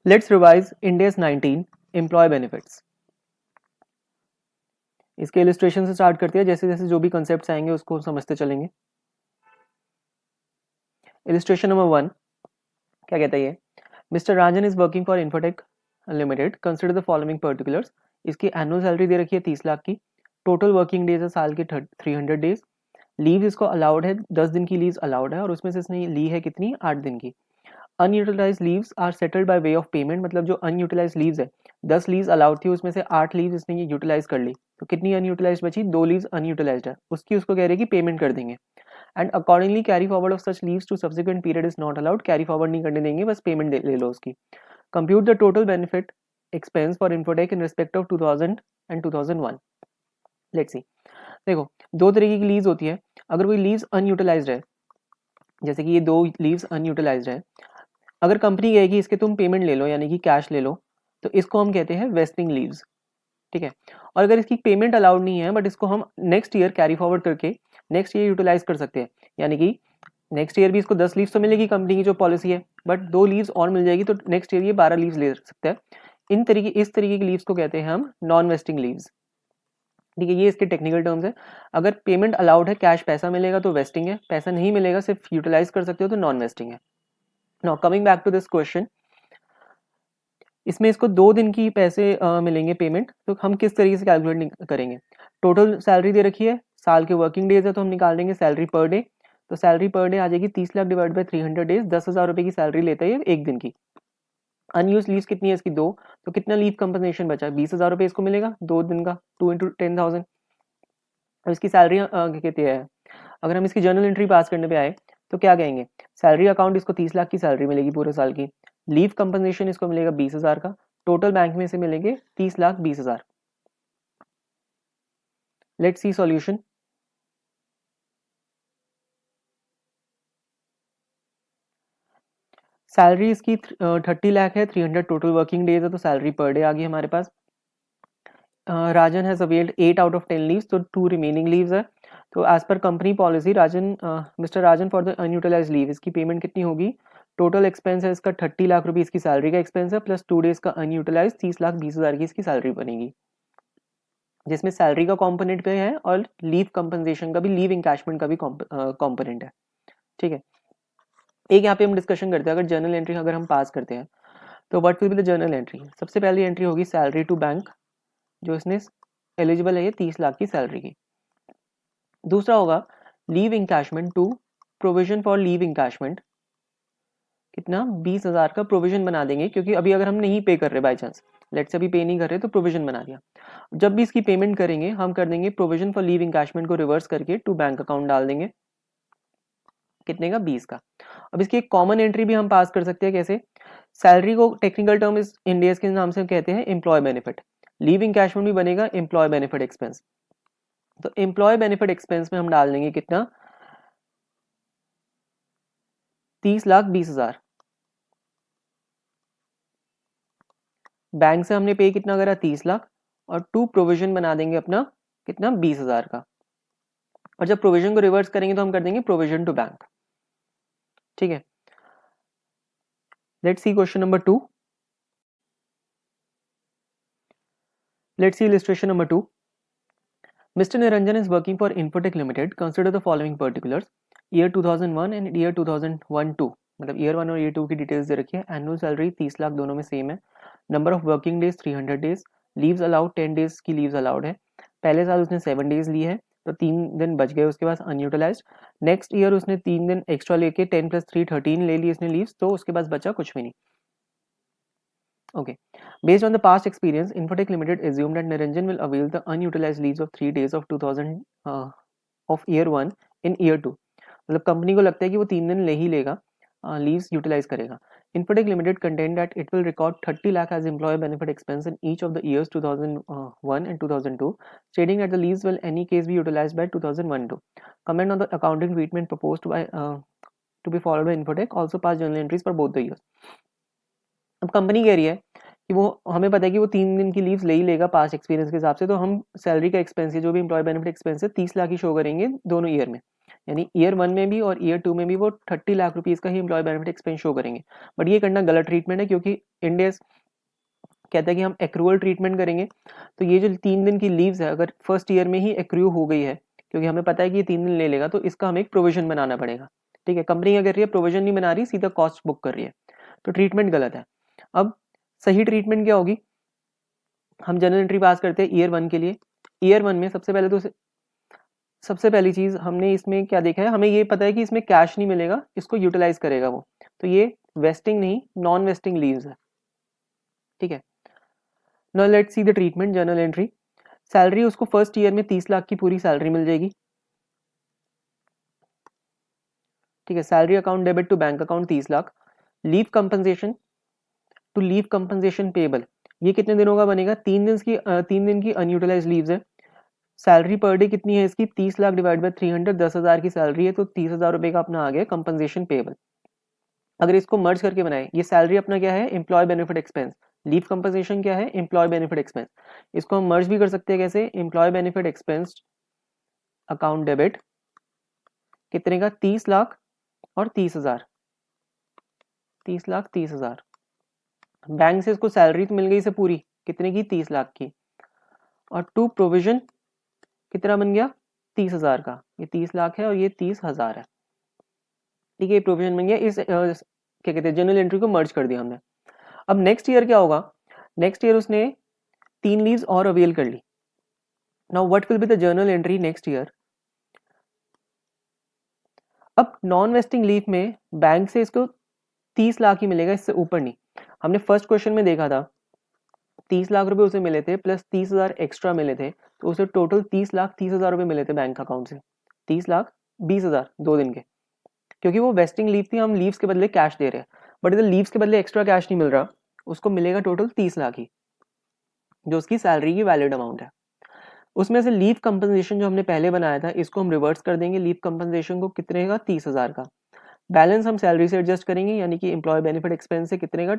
Let's revise Ind AS 19 employee benefits. इसके illustration से start करते हैं, जैसे जैसे जो भी कंसेप्ट्स आएंगे उसको समझते चलेंगे। इलिस्ट्रेशन नंबर 1 क्या कहता है ये? Mister Rajan is working for infotech limited, consider the following particulars. इसकी एनुअल सैलरी दे रखी है 30 लाख की, टोटल वर्किंग डेज है साल के 300 डेज, लीव इसको अलाउड है 10 दिन की लीव अलाउड है और उसमें से इसने ली है कितनी 8 दिन की। Unutilised leaves are settled by way of payment, मतलब जो अनयूटिलाइज लीव्स है 10 लीव्स अलाउड थी उसमें से 8 लीव्स इसने ये यूटिलाइज कर ली, तो कितनी अनयूटिलाइज बची? 2 लीव्स अनयूटिलाइज्ड है, उसकी उसको कह रहे हैं कि पेमेंट कर देंगे। And accordingly carry forward of such leaves to subsequent period is not allowed, carry forward नहीं करने देंगे, बस पेमेंट ले लो उसकी। Compute the total benefit expense for Infotech in respect of 2000 and 2001। Let's see, देखो दो तरीके की लीव्स होती है। अगर कोई लीव्स अनयूटिलाइज्ड है, जैसे कि ये 2 लीव्स अनयूटिलाइज्ड है, अगर कंपनी कहेगी इसके तुम पेमेंट ले लो यानी कि कैश ले लो, तो इसको हम कहते हैं वेस्टिंग लीव्स, ठीक है। और अगर इसकी पेमेंट अलाउड नहीं है बट इसको हम नेक्स्ट ईयर कैरी फॉरवर्ड करके नेक्स्ट ईयर यूटिलाइज कर सकते हैं, यानी कि नेक्स्ट ईयर भी इसको 10 लीव्स तो मिलेगी कंपनी की जो पॉलिसी है, बट 2 लीव्स और मिल जाएगी, तो नेक्स्ट ईयर ये 12 लीव्स ले सकते हैं। इस तरीके की लीव्स को कहते हैं हम नॉन वेस्टिंग लीव्स, ठीक है। ये इसके टेक्निकल टर्म्स है। अगर पेमेंट अलाउड है, कैश पैसा मिलेगा तो वेस्टिंग है, पैसा नहीं मिलेगा सिर्फ यूटिलाइज कर सकते हो तो नॉन वेस्टिंग है। Now coming back to this question, इसमें इसको 2 दिन की पैसे मिलेंगे पेमेंट, तो हम किस तरीके से कैलकुलेट करेंगे? टोटल सैलरी दे रखी है, साल के वर्किंग डेज है तो हम निकाल देंगे सैलरी पर डे, तो सैलरी पर डे आ जाएगी 30 लाख डिवाइड बाई 300 डेज, 10,000 रुपये की सैलरी लेता है एक दिन की। अनयूज लीव कितनी है इसकी? 2, तो कितना लीव कंपनसेशन बचा? 20,000 रुपये इसको मिलेगा 2 दिन का, 2 इंटू 10,000। अब इसकी सैलरी कहती है, अगर हम इसकी जर्नल एंट्री पास करने पे आए तो क्या कहेंगे? सैलरी अकाउंट इसको 30 लाख की सैलरी मिलेगी पूरे साल की, लीव कंपनसेशन इसको मिलेगा 20,000 का, टोटल बैंक में से मिलेंगे 30,20,000। Let's see solution. सैलरी इसकी 30 लाख है, 300 टोटल वर्किंग डेज है, तो सैलरी पर डे आ गई हमारे पास। Rajan has availed 8 out of 10 leaves, तो 2 रिमेनिंग लीव्स है। तो as per company policy Rajan mister Rajan for the unutilised leave, इसकी पेमेंट कितनी होगी? टोटल एक्सपेंस है इसका 30 लाख रुपए, इसकी सैलरी का एक्सपेंस है, प्लस 2 डेज का अनयूटिलाइज 30,20,000 की इसकी सैलरी बनेगी, जिसमें सैलरी का कॉम्पोनेंट पे है और लीव कंपनसेशन का भी, लीव इंकैशमेंट का भी कॉम्पोनेंट है, ठीक है। एक यहाँ पे हम डिस्कशन करते हैं, अगर जर्नल एंट्री अगर हम पास करते हैं तो what will be the journal entry? सबसे पहली एंट्री होगी सैलरी टू बैंक, जो इसने एलिजिबल है ये 30 लाख की सैलरी की। दूसरा होगा leave encashment to provision for leave encashment, कितना? 20,000 का प्रोविजन बना देंगे, क्योंकि अभी अगर हम नहीं पे कर रहे बाई चांस, लेट से अभी पे नहीं कर रहे तो प्रोविजन बना दिया, जब भी इसकी पेमेंट करेंगे हम कर देंगे प्रोविजन फॉर लीव इंकैशमेंट को रिवर्स करके टू बैंक अकाउंट डाल देंगे, कितने का? 20 का। अब इसकी एक कॉमन एंट्री भी हम पास कर सकते हैं, कैसे? सैलरी को टेक्निकल टर्म इस इंडियस के नाम से कहते हैं एम्प्लॉय बेनिफिट, लीव इंकैशमेंट भी बनेगा एम्प्लॉय बेनिफिट एक्सपेंस, तो एम्प्लॉय बेनिफिट एक्सपेंस में हम डाल देंगे कितना? 30,20,000। बैंक से हमने पे कितना करा? 30 लाख, और टू प्रोविजन बना देंगे अपना कितना? 20,000 का, और जब प्रोविजन को रिवर्स करेंगे तो हम कर देंगे प्रोविजन टू बैंक, ठीक है। Let's C question number 2। Let's see illustration number 2। Mr. Niranjan is working for Infotech Limited. Consider the following particulars: year 2001 and year 2001-2, मतलब ईयर 1 और ईयर 2 की डिटेल्स दे रखी है। एनुअल सैलरी 30 लाख दोनों में सेम है, number of working days 300 days, leaves allowed 10 days की leaves allowed है, पहले साल उसने 7 डेज ली है तो 3 दिन बच गए उसके पास अनयूटिलाइज, नेक्स्ट ईयर उसने 3 दिन एक्स्ट्रा लेके 10 + 3 13 ले ली इसने लीव्स, तो उसके पास बचा कुछ भी नहीं। Okay. Based on the past experience, Infotech Limited assumed that Niranjan will avail the unutilized leaves of 3 days of 2000 of year 1 in year 2. मतलब कंपनी को लगता है कि वो 3 दिन ले ही लेगा, लीव्स यूटिलाइज करेगा। Infotech Limited contend that it will record 30 lakh as employee benefit expense in each of the years 2001 and 2002, stating that the leaves will any case be utilized by 2001-2. Comment on the accounting treatment proposed by to be followed by Infotech. Also pass journal entries for both the years. अब company कह रही है कि वो, हमें पता है कि वो 3 दिन की लीव्स ले ही लेगा पास्ट एक्सपीरियंस के हिसाब से, तो हम सैलरी का एक्सपेंस है जो भी एम्प्लॉय बेनिफिट एक्सपेंस है 30 लाख ही शो करेंगे दोनों ईयर में, यानी ईयर 1 में भी और ईयर 2 में भी वो 30 लाख रुपीज़ का ही एम्प्लॉय बेनिफिट एक्सपेंस शो करेंगे। बट ये करना गलत ट्रीटमेंट है, क्योंकि इंडिया कहता है कि हम एक्रूअल ट्रीटमेंट करेंगे। तो ये जो 3 दिन की लीव्स है, अगर फर्स्ट ईयर में ही एक्रू हो गई है, क्योंकि हमें पता है कि ये 3 दिन ले लेगा, तो इसका हमें एक प्रोविजन बनाना पड़ेगा। ठीक है, कंपनी क्या कर रही है, प्रोविजन नहीं बना रही, सीधा कॉस्ट बुक कर रही है, तो ट्रीटमेंट गलत है। अब सही ट्रीटमेंट क्या होगी, हम जनरल एंट्री पास करते हैं ईयर 1 के लिए। ईयर 1 में सबसे पहली चीज हमने इसमें क्या देखा है, हमें ये पता है कि इसमें कैश नहीं मिलेगा, इसको यूटिलाइज करेगा वो, तो ये वेस्टिंग नहीं नॉन वेस्टिंग लीव्स है। ठीक है, now let's see the treatment. Journal entry, salary उसको फर्स्ट ईयर में 30 लाख की पूरी सैलरी मिल जाएगी। ठीक है, salary account debit to bank account 30 lakh. Leave compensation to leave compensation payable, ये कितने दिनों का बनेगा, 3 दिन की अनयूटिलाइज लीव्स है। सैलरी पर डे कितनी है इसकी, 30 लाख डिवाइड बाय 300, 10,000 की सैलरी है, तो 30,000 रुपए का अपना आ गया कंपनसेशन पेबल। अगर इसको मर्ज करके बनाए, ये सैलरी अपना क्या है, employee benefit expense, leave compensation क्या है, एम्प्लॉय बेनिफिट एक्सपेंस। इसको हम मर्ज भी कर सकते हैं कैसे, employee benefit expense account debit कितने का, 30 लाख और 30,000, 30 लाख 30,000। बैंक से इसको सैलरी तो मिल गई से पूरी, कितने की, 30 लाख की, और टू प्रोविजन कितना बन गया, 30,000 का। ये 30 लाख है और ये 30,000 है। ठीक है, ये प्रोविजन बन गया। इस क्या कहते हैं, जनरल एंट्री को मर्ज कर दिया हमने। अब नेक्स्ट ईयर क्या होगा, नेक्स्ट ईयर उसने 3 लीव्स और अवेल कर ली। Now what will be the journal entry next year. अब नॉन वेस्टिंग लीव में बैंक से इसको 30 लाख ही मिलेगा, इससे ऊपर नहीं। हमने फर्स्ट क्वेश्चन में देखा था 30 लाख रुपए उसे मिले थे प्लस 30,000 एक्स्ट्रा मिले थे, तो उसे टोटल 30 लाख 30,000 रुपए मिले थे बैंक अकाउंट से। 30 लाख 20,000 2 दिन के, क्योंकि वो वेस्टिंग लीव थी, हम लीव्स के बदले कैश दे रहे हैं। बट इधर लीव्स के बदले एक्स्ट्रा कैश नहीं मिल रहा, उसको मिलेगा टोटल 30 लाख ही, जो उसकी सैलरी की वैलिड अमाउंट है। उसमें से लीव कंपनसेशन जो हमने पहले बनाया था, इसको हम रिवर्स कर देंगे, लीव कंपनसेशन को कितने का, 30,000 का। बैलेंस हम सैलरी से एडजस्ट करेंगे, यानी कि एम्प्लॉय बेनिफिट एक्सपेंस से कितने का,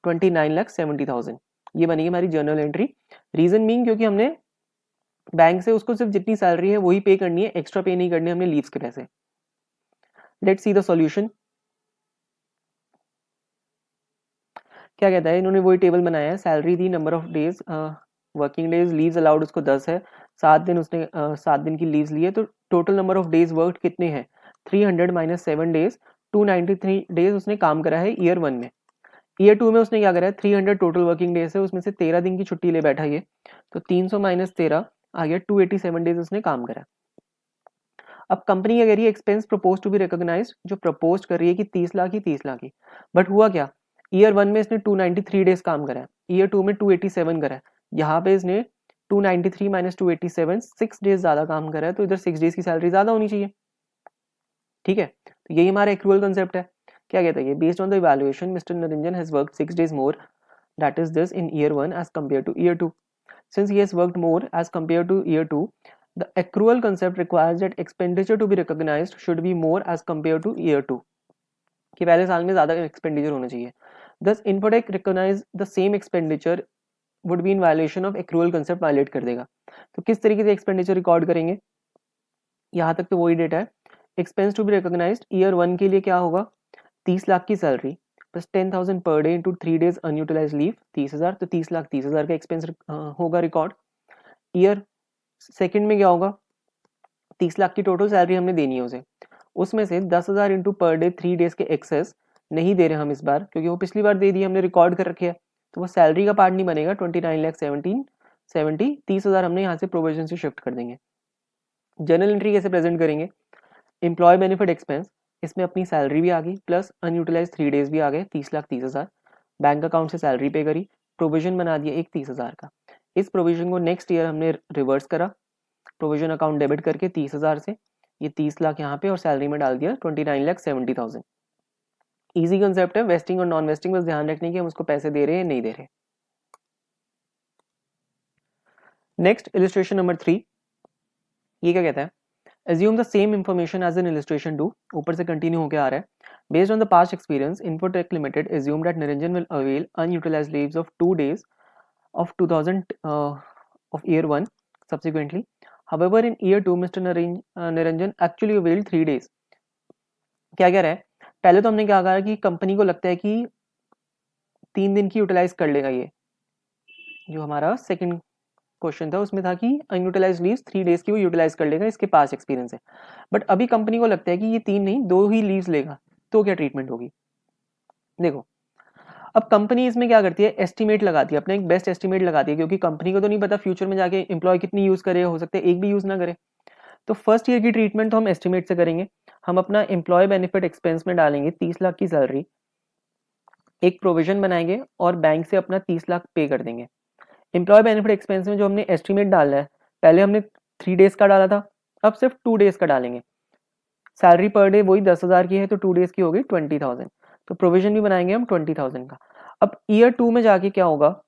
29,70,000। ये बनेगी हमारी जर्नल एंट्री। रीजन मीन, क्योंकि हमने बैंक से उसको सिर्फ जितनी सैलरी है वही पे करनी है, एक्स्ट्रा पे नहीं करनी हमने लीव्स के पैसे। Let's see the solution. क्या कहता है, इन्होंने वही टेबल बनाया है, salary the, number of days working days, leaves allowed उसको 10 है, 7 दिन उसने 7 दिन की लीव्स ली है, तो total number of days work कितने हैं, 300 माइनस 7 डेज, 293 डेज उसने काम करा है ईयर 1 में। ईयर 2 में उसने क्या करा है, 300 टोटल वर्किंग डेज है, उसमें से 13 दिन की छुट्टी ले बैठा ये, तो 300 माइनस 13 आ गया, 287 डेज उसने काम करा। अब कंपनी क्या कह रही है, expense propose to be recognised, जो प्रपोज कर रही है कि 30 लाख ही 30 लाख ही। बट हुआ क्या, ईयर 1 में इसने 293 डेज काम करा है, ईयर 2 में 287 करा है, यहाँ पे इसने 293 माइनस 287 6 डेज ज्यादा काम करा है, तो इधर 6 डेज की सैलरी ज्यादा होनी चाहिए। ठीक है, तो यही हमारा एक्रूअल कंसेप्ट है। क्या कहता है ये, based on the evaluation mister Niranjan has worked 6 days more, that is this in year 1 as compared to year 2. Since he has worked more as compared to year 2, the accrual concept requires that expenditure to be recognized should be more as compared to year 2, कि पहले साल में ज़्यादा expenditure होना चाहिए। Thus Infotech recognize the same expenditure would be in violation of accrual concept, violate कर देगा। तो किस तरीके से expenditure record करेंगे, यहाँ तक तो वही डेटा है। Expense to be recognised year 1 के लिए क्या होगा, 30 लाख की salary plus 10,000 per day into 3 days unutilise leave, 30,000, तो 30 लाख 30,000 का एक्सपेंस होगा रिकॉर्ड। ईयर सेकंड में क्या होगा, 30 लाख की टोटल सैलरी हमने देनी है उसे, उसमें से 10,000 इंटू पर डे 3 डेज के एक्सेस नहीं दे रहे हम इस बार, क्योंकि वो पिछली बार दे दी हमने, रिकॉर्ड कर रखे है, तो वो सैलरी का पार्ट नहीं बनेगा। 29,17,70 30,000 हमने यहाँ से प्रोविजन से शिफ्ट कर देंगे। जर्नल एंट्री कैसे प्रेजेंट करेंगे, एम्प्लॉय बेनिफिट एक्सपेंस, इसमें अपनी सैलरी भी आ गई प्लस अनयूटिलाइज 3 डेज भी आ गए, 30 लाख 30,000, बैंक अकाउंट से सैलरी पे करी, प्रोविजन बना दिया एक 30,000 का। इस प्रोविजन को नेक्स्ट ईयर हमने रिवर्स करा, प्रोविजन अकाउंट डेबिट करके 30,000 से ये 30 लाख यहाँ पे और सैलरी में डाल दिया 29,70,000। ईजी कंसेप्ट है, वेस्टिंग और नॉन वेस्टिंग बस ध्यान रखने की हम उसको पैसे दे रहे हैं नहीं दे रहे। नेक्स्ट इलिस्ट्रेशन नंबर 3, ये क्या कहता है, assume the same information as in illustration 2, ऊपर से कंटिन्यू होके आ रहा है। Based on the past experience, Infotech Limited assume that Niranjan will avail unutilized leaves of 2 days of 2000 of year 1 subsequently. However, in year 2 mister Niranjan actually availed 3 days। क्या कह रहा है, पहले तो हमने क्या कहा कि कंपनी को लगता है कि 3 दिन की यूटिलाइज कर लेगा ये, जो हमारा सेकंड क्वेश्चन था उसमें था कि अनयूटिलाइज लीव्स 3 days की वो यूटिलाइज कर लेगा, इसके पास एक्सपीरियंस है। बट अभी कंपनी को लगता है कि ये 3 नहीं 2 ही लीव्स लेगा, तो क्या ट्रीटमेंट होगी। देखो अब कंपनी इसमें क्या करती है, एस्टिमेट लगाती है, अपना एक बेस्ट एस्टिमेट लगाती है, क्योंकि कंपनी को तो नहीं पता फ्यूचर में जाके एम्प्लॉय कितनी यूज करे, हो सकता है एक भी यूज ना करे। तो फर्स्ट ईयर की ट्रीटमेंट तो हम एस्टिमेट से करेंगे। हम अपना एम्प्लॉय बेनिफिट एक्सपेंस में डालेंगे 30 लाख की सैलरी, एक प्रोविजन बनाएंगे और बैंक से अपना 30 लाख पे कर देंगे। एम्प्लॉय बेनिफिट एक्सपेंस में जो हमने एस्टिमेट डालना है, पहले हमने 3 days का डाला था, अब सिर्फ 2 days का डालेंगे। सैलरी पर डे वही 10,000 की है, तो 2 days की होगी 20,000, तो प्रोविजन भी बनाएंगे हम 20,000 का। अब ईयर 2 में जाके क्या होगा,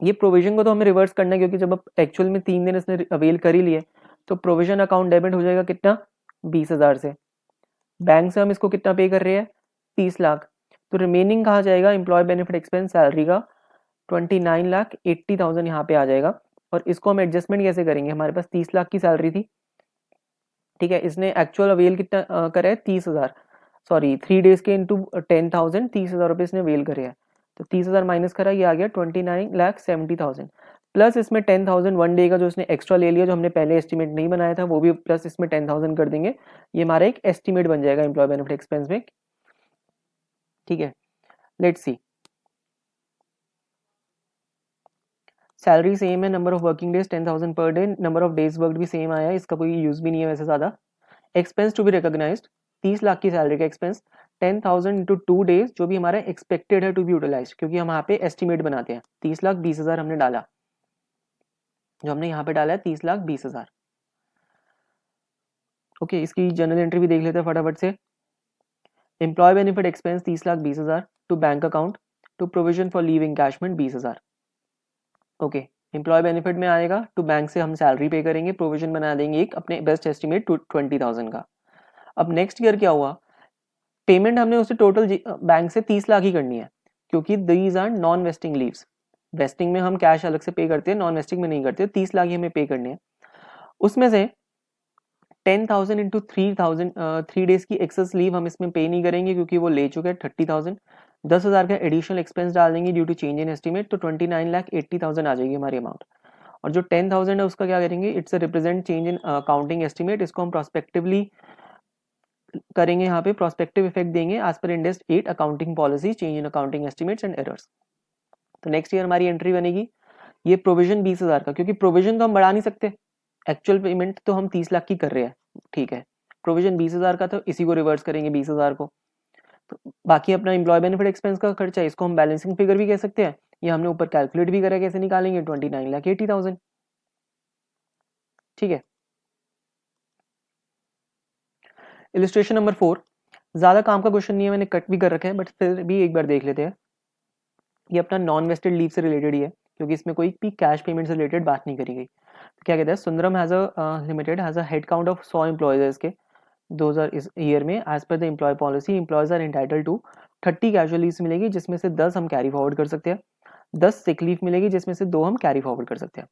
ये प्रोविजन को तो हमें रिवर्स करना है, क्योंकि जब अब एक्चुअल में 3 दिन इसने अवेल कर ही लिए, तो प्रोविजन अकाउंट डेबिट हो जाएगा कितना, 20,000 से। बैंक से हम इसको कितना पे कर रहे हैं, 30 लाख। तो रिमेनिंग कहाँ जाएगा, एम्प्लॉय बेनिफिट एक्सपेंस सैलरी का 29,80,000 यहाँ पे आ जाएगा। और इसको हम एडजस्टमेंट कैसे करेंगे, हमारे पास 30 लाख की सैलरी थी, ठीक है, इसने एक्चुअल अवेल कितना करा है, 30,000, सॉरी 3 days के इंटू 10,000, 30,000 रुपये इसने अवेल करे हैं। तो 30,000 माइनस करा, ये आ गया 29,70,000, प्लस इसमें 10,000 1 डे का जो इसने एक्स्ट्रा ले लिया, जो हमने पहले एस्टिमेट नहीं बनाया था, वो भी प्लस इसमें 10,000 कर देंगे। ये हमारा एक एस्टिमेट बन जाएगा एम्प्लॉय बेनिफिट एक्सपेंस में, ठीक है। लेट्स सी, सैलरी सेम है, number of working days 10,000 per day, number of days work भी सेम आया है, इसका कोई यूज भी नहीं है वैसे ज़्यादा। Expense to be recognised, 30 lakh की सैलरी का एक्सपेंस 10,000 इंटू 2 days, जो भी हमारा एक्सपेक्टेड है टू बी यूटिलाइज, क्योंकि हम यहाँ पे एस्टिमेट बनाते हैं। 30,20,000 हमने डाला, जो हमने यहाँ पे डाला है 30,20,000। ओके, इसकी जर्नल एंट्री भी देख लेते हैं फटाफट से। Employee benefit expense 30,20,000 to bank account to provision for leave encashment 20,000। Okay, employee benefit में आएगा, टू बैंक से हम सैलरी पे करेंगे, प्रोविजन बना देंगे एक अपने बेस्ट एस्टिमेट 20,000 का। अब नेक्स्ट ईयर क्या हुआ, पेमेंट हमने उसे टोटल बैंक से 30 लाख ही करनी है, क्योंकि these are non vesting leaves. Vesting में हम कैश अलग से पे करते हैं, नॉन वेस्टिंग में नहीं करते। 30 लाख ही हमें पे करने हैं। उसमें से 10,000 इंटू 3,000 3 days की एक्सेस लीव हम इसमें पे नहीं करेंगे, क्योंकि वो ले चुके हैं 30,000। 10,000 का एडिशनल एक्सपेंस डाल देंगे due to change in estimate, तो 29,80,000 आ जाएगी हमारी अमाउंट। और जो 10,000 है उसका क्या करेंगे, it's represent change in accounting estimate, इसको हम प्रोस्पेक्टिवली करेंगे, यहाँ पे प्रोस्पेक्टिव इफेक्ट देंगे as per Ind AS 8 accounting policy, change in accounting estimates and errors. तो नेक्स्ट ईयर हमारी एंट्री बनेगी, ये प्रोविजन 20,000 का, क्योंकि प्रोविजन तो हम बढ़ा नहीं सकते, एक्चुअल पेमेंट तो हम 30 लाख की कर रहे हैं, ठीक है। प्रोविजन 20,000 का, तो इसी को रिवर्स करेंगे 20,000 को। तो बाकी अपना एम्प्लॉय बेनिफिट एक्सपेंस का खर्चा, इसको हम बैलेंसिंग फिगर भी कह सकते हैं, ये हमने ऊपर कैलकुलेट भी करा, कैसे निकालेंगे, 29,80,000, ठीक है। इलिस्ट्रेशन नंबर 4, ज्यादा काम का क्वेश्चन नहीं है, मैंने कट भी कर रखा है, बट फिर भी एक बार देख लेते हैं। ये अपना नॉन वेस्टेड लीव से रिलेटेड ही है, क्योंकि इसमें कोई भी कैश पेमेंट से रिलेटेड बात नहीं करी गई। तो क्या कहता है, Sundaram has a limited has a head count of 100 employees है इसके 2000 इस ईयर में। As per the employee policy employees are entitle to 30 casual leaves मिलेगी, जिसमें से 10 हम कैरी फॉरवर्ड कर सकते हैं, 10 सिक लीव मिलेगी, जिसमें से 2 हम कैरी फॉरवर्ड कर सकते हैं।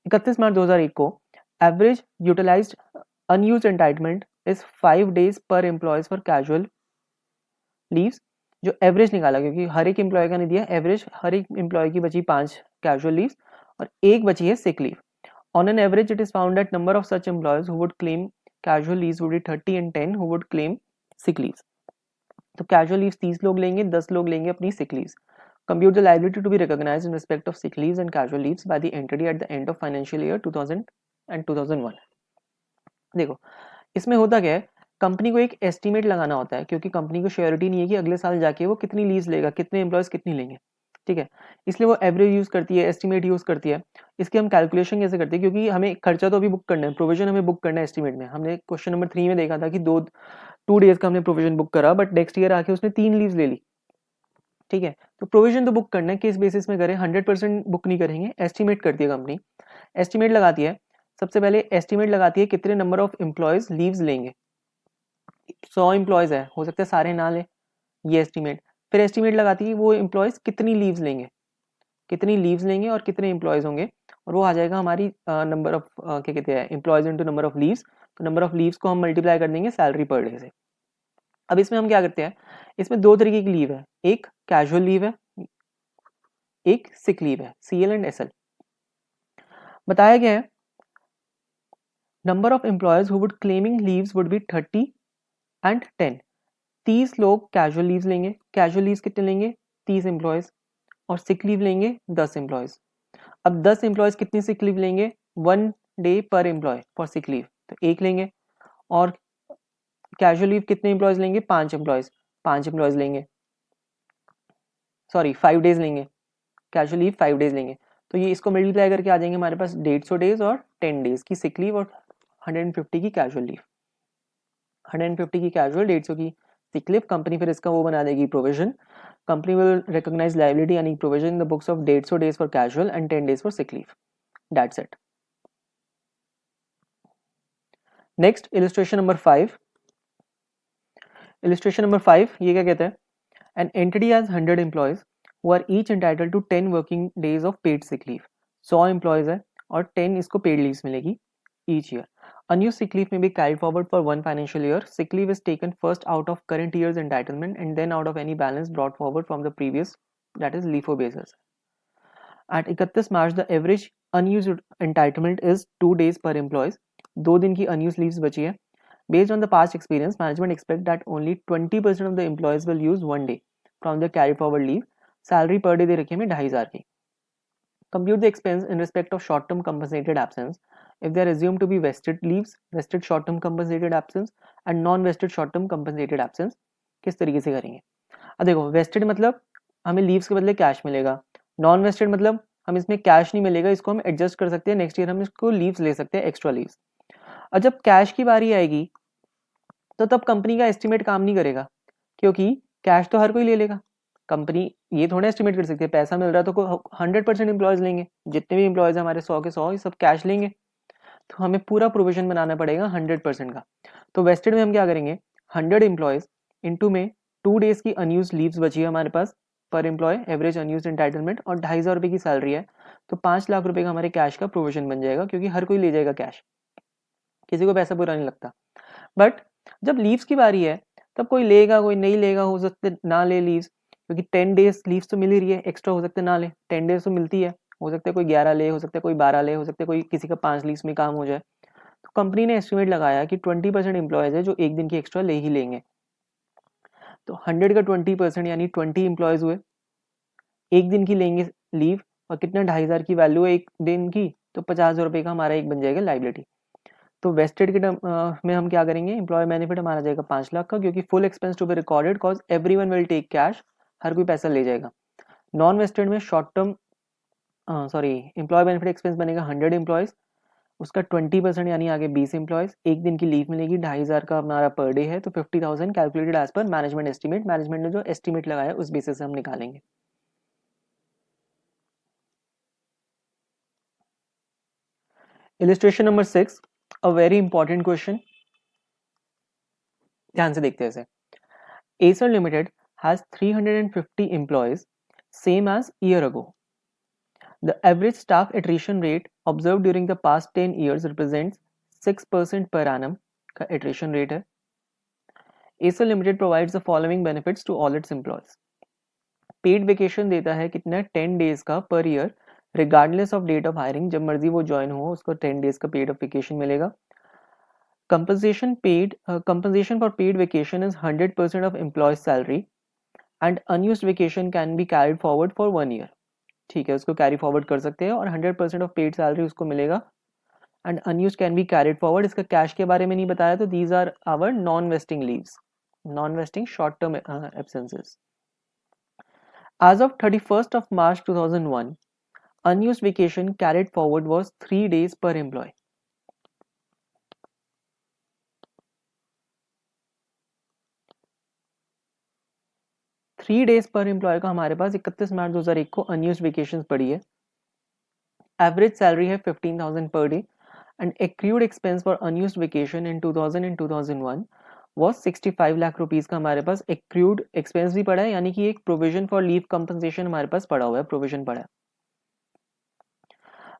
31 मार्च 2001 को average utilised unused entitlement is 5 days पर एम्प्लॉयज फॉर कैजुअल लीव्स, जो एवरेज निकाला, क्योंकि हर एक एम्प्लॉय का नहीं दिया, एवरेज हर एक एम्प्लॉय की बची 5 कैजुअल लीव्स और एक बची है sick leave. On an average it is found that number of such employees who would claim casual leaves would be 30 and 10 who would claim sick leaves. तो कैजुअल लीव्स 30 लोग लेंगे, 10 लोग लेंगे अपनी sick leaves. Compute the liability to be recognised in respect of sick leaves and casual leaves by the entity at the end of financial year 2000 and 2001। देखो इसमें होता क्या है, कंपनी को एक एस्टीमेट लगाना होता है, क्योंकि कंपनी को श्योरिटी नहीं है कि अगले साल जाके वो कितनी लीज लेगा, कितने एम्प्लॉयज कितनी लेंगे, ठीक है। इसलिए वो एवरेज यूज करती है, एस्टीमेट यूज करती है। इसकी हम कैलकुलेशन कैसे करते हैं, क्योंकि हमें खर्चा तो अभी बुक करना है, प्रोविजन हमें बुक करना है एस्टीमेट में। हमने क्वेश्चन नंबर 3 में देखा था कि 2 days का हमने प्रोविजन बुक करा, बट नेक्स्ट ईयर आके उसने 3 लीव ले ली, ठीक है। तो प्रोविजन तो बुक करना है, किस बेसिस में करें, 100% बुक नहीं करेंगे, एस्टिमेट करती है कंपनी। एस्टिमेट लगाती है, सबसे पहले एस्टिमेट लगाती है कितने नंबर ऑफ एम्प्लॉयज लीव्स लेंगे। 100 एम्प्लॉयज है, हो सकता है सारे ना ले, ये एस्टिमेट। फिर एस्टिमेट लगाती है वो एम्प्लॉयज कितनी लीव्स लेंगे, कितनी लीव्स लेंगे और कितने एम्प्लॉयज होंगे, और वो आ जाएगा हमारी नंबर ऑफ क्या कहते हैं employees into number of leaves. तो नंबर ऑफ लीव्स को हम मल्टीप्लाई कर देंगे सैलरी पर डे से। अब इसमें हम क्या करते हैं, इसमें दो तरीके की लीव है, एक कैजुअल लीव है, एक सिक लीव है, CL एंड SL। बताया गया है number of employees who would claiming leaves would be 30 and 10। 30 लोग कैजुअल लीव्स लेंगे। कैजुअल लीव्स कितने लेंगे, 30 एम्प्लॉयज, और सिक लीव लेंगे 10 एम्प्लॉयज। अब 10 एम्प्लॉयज कितनी सिक लीव लेंगे, 1 डे पर एम्प्लॉय फॉर सिक लीव, तो एक लेंगे। और कैजुअल लीव कितने एम्प्लॉयज लेंगे, 5 एम्प्लॉयज, 5 एम्प्लॉयज लेंगे, सॉरी 5 डेज लेंगे, कैजुअल लीव 5 डेज लेंगे। तो ये इसको मल्टीप्लाई करके आ जाएंगे हमारे पास 150 डेज और 10 डेज की सिक लीव और 150 की कैजुअल लीव। 150 की कैजुअल, 150 की सिक लीव। कंपनी फिर इसका वो बना देगी provision, company will recognise liability यानी provision in the books of 150 days for casual and 10 days for sick leave. That's it. Next illustration number 5। Illustration number 5 ये क्या कहता है, an entity has 100 employees who are each entitled to 10 working days of paid sick leave. 100 employees है और 10 इसको paid leaves मिलेगी each year. Unused sick leave may be carried forward for one financial year. Sick leave is taken first out of current year's entitlement and then out of any balance brought forward from the previous, that is LIFO basis. At 31 March, the average unused entitlement is 2 days per employee. 2 दिन की unused leaves बची है. Based on the past experience, management expect that only 20% of the employees will use 1 day from the carry forward leave. Salary per day दे रखी है हमें 2500 की. Compute the expense in respect of short-term compensated absence if they are assumed to be vested leaves, vested short-term compensated absence and non-vested short-term compensated absence. किस तरीके से करेंगे, अब देखो वेस्टेड मतलब हमें लीव्स के बदले कैश मिलेगा, नॉन वेस्टेड मतलब हम इसमें कैश नहीं मिलेगा, इसको हम एडजस्ट कर सकते हैं, नेक्स्ट ईयर हम इसको लीव्स ले सकते हैं, एक्स्ट्रा लीव्स। और जब कैश की बारी आएगी तो तब कंपनी का एस्टिमेट काम नहीं करेगा, क्योंकि कैश तो हर कोई ले लेगा। कंपनी ये थोड़ा एस्टिमेट कर सकती है, पैसा मिल रहा है तो 100% एम्प्लॉयज लेंगे, जितने भी एम्प्लॉयज हमारे 100 के 100 सब कैश लेंगे, तो हमें पूरा प्रोविजन बनाना पड़ेगा 100% का। तो वेस्टेड में हम क्या करेंगे, 100 एम्प्लॉयज इंटू में 2 डेज की अनयूज लीव्स बची है हमारे पास पर एम्प्लॉय, एवरेज अनयूज एंटाइटलमेंट, और 2500 रुपये की सैलरी है, तो 5 लाख रुपए का हमारे कैश का प्रोविजन बन जाएगा, क्योंकि हर कोई ले जाएगा कैश, किसी को पैसा बुरा नहीं लगता। बट जब लीव्स की बारी है तब कोई लेगा कोई नहीं लेगा, हो सकते ना ले लीव्स, क्योंकि 10 डेज लीव्स तो मिल ही रही है, एक्स्ट्रा हो सकते ना ले, 10 डेज तो मिलती है, हो सकता है कोई 11 ले, हो सकता है कोई 12 ले, हो सकता है कोई किसी का 5 लीव्स में काम हो जाए। तो कंपनी ने एस्टिमेट लगाया कि 20% एम्प्लॉयज है जो एक दिन की एक्स्ट्रा ले ही लेंगे। तो 100 का 20% यानी 20 एम्प्लॉयज हुए, एक दिन की लेंगे लीव, और कितना 2500 की वैल्यू है एक दिन की, तो 50,000 रुपये का हमारा एक बन जाएगा लाइबिलिटी। तो वेस्टेड के में हम क्या करेंगे, एम्प्लॉय बेनिफिट हमारा जाएगा 5 लाख का, क्योंकि full expense to be recorded cause everyone will take cash, हर कोई पैसा ले जाएगा। नॉन वेस्टेड में short term employee benefit expense बनेगा 100 एम्प्लॉयज, उसका 20% यानी आगे 20 एम्प्लॉयज, एक दिन की लीव मिलेगी, 2500 का हमारा पर डे है, तो 50,000 calculated as per management estimate, management ने जो एस्टिमेट लगाया उस बेसिस से हम निकालेंगे। Illustration number 6, a very important question, ध्यान से देखते हैं इसे। Acer Limited has 350 employees, same as year ago. The average staff attrition rate observed during the past 10 years represents 6% per annum का attrition rate है। Acer Limited provides the following benefits to all its employees. Paid vacation देता है कितना, 10 days का per year, regardless of date of hiring, जब मर्जी वो join हो उसको 10 days का paid vacation मिलेगा। Compensation for paid vacation is 100% of employee's salary and unused vacation can be carried forward for 1 year. ठीक है, उसको कैरी फॉरवर्ड कर सकते हैं और 100% ऑफ पेड सैलरी उसको मिलेगा and unused can be carried forward. इसका कैश के बारे में नहीं बताया, तो these are our non vesting leaves, non vesting short term absences. As of 31st of March 2001, unused vacation carried forward was 3 days per employee. Three days पर employ का हमारे पास 31 मार्च 2001 को अनयूज्ड वेकेशन पड़ी है। एवरेज सैलरी है 15,000 per day and accrued expense for unused vacation in 2000 and 2001 was 65 lakh rupees का हमारे पास accrued expense भी पड़ा है, यानी कि एक provision for leave compensation हमारे पास पड़ा हुआ है, provision पड़ा है।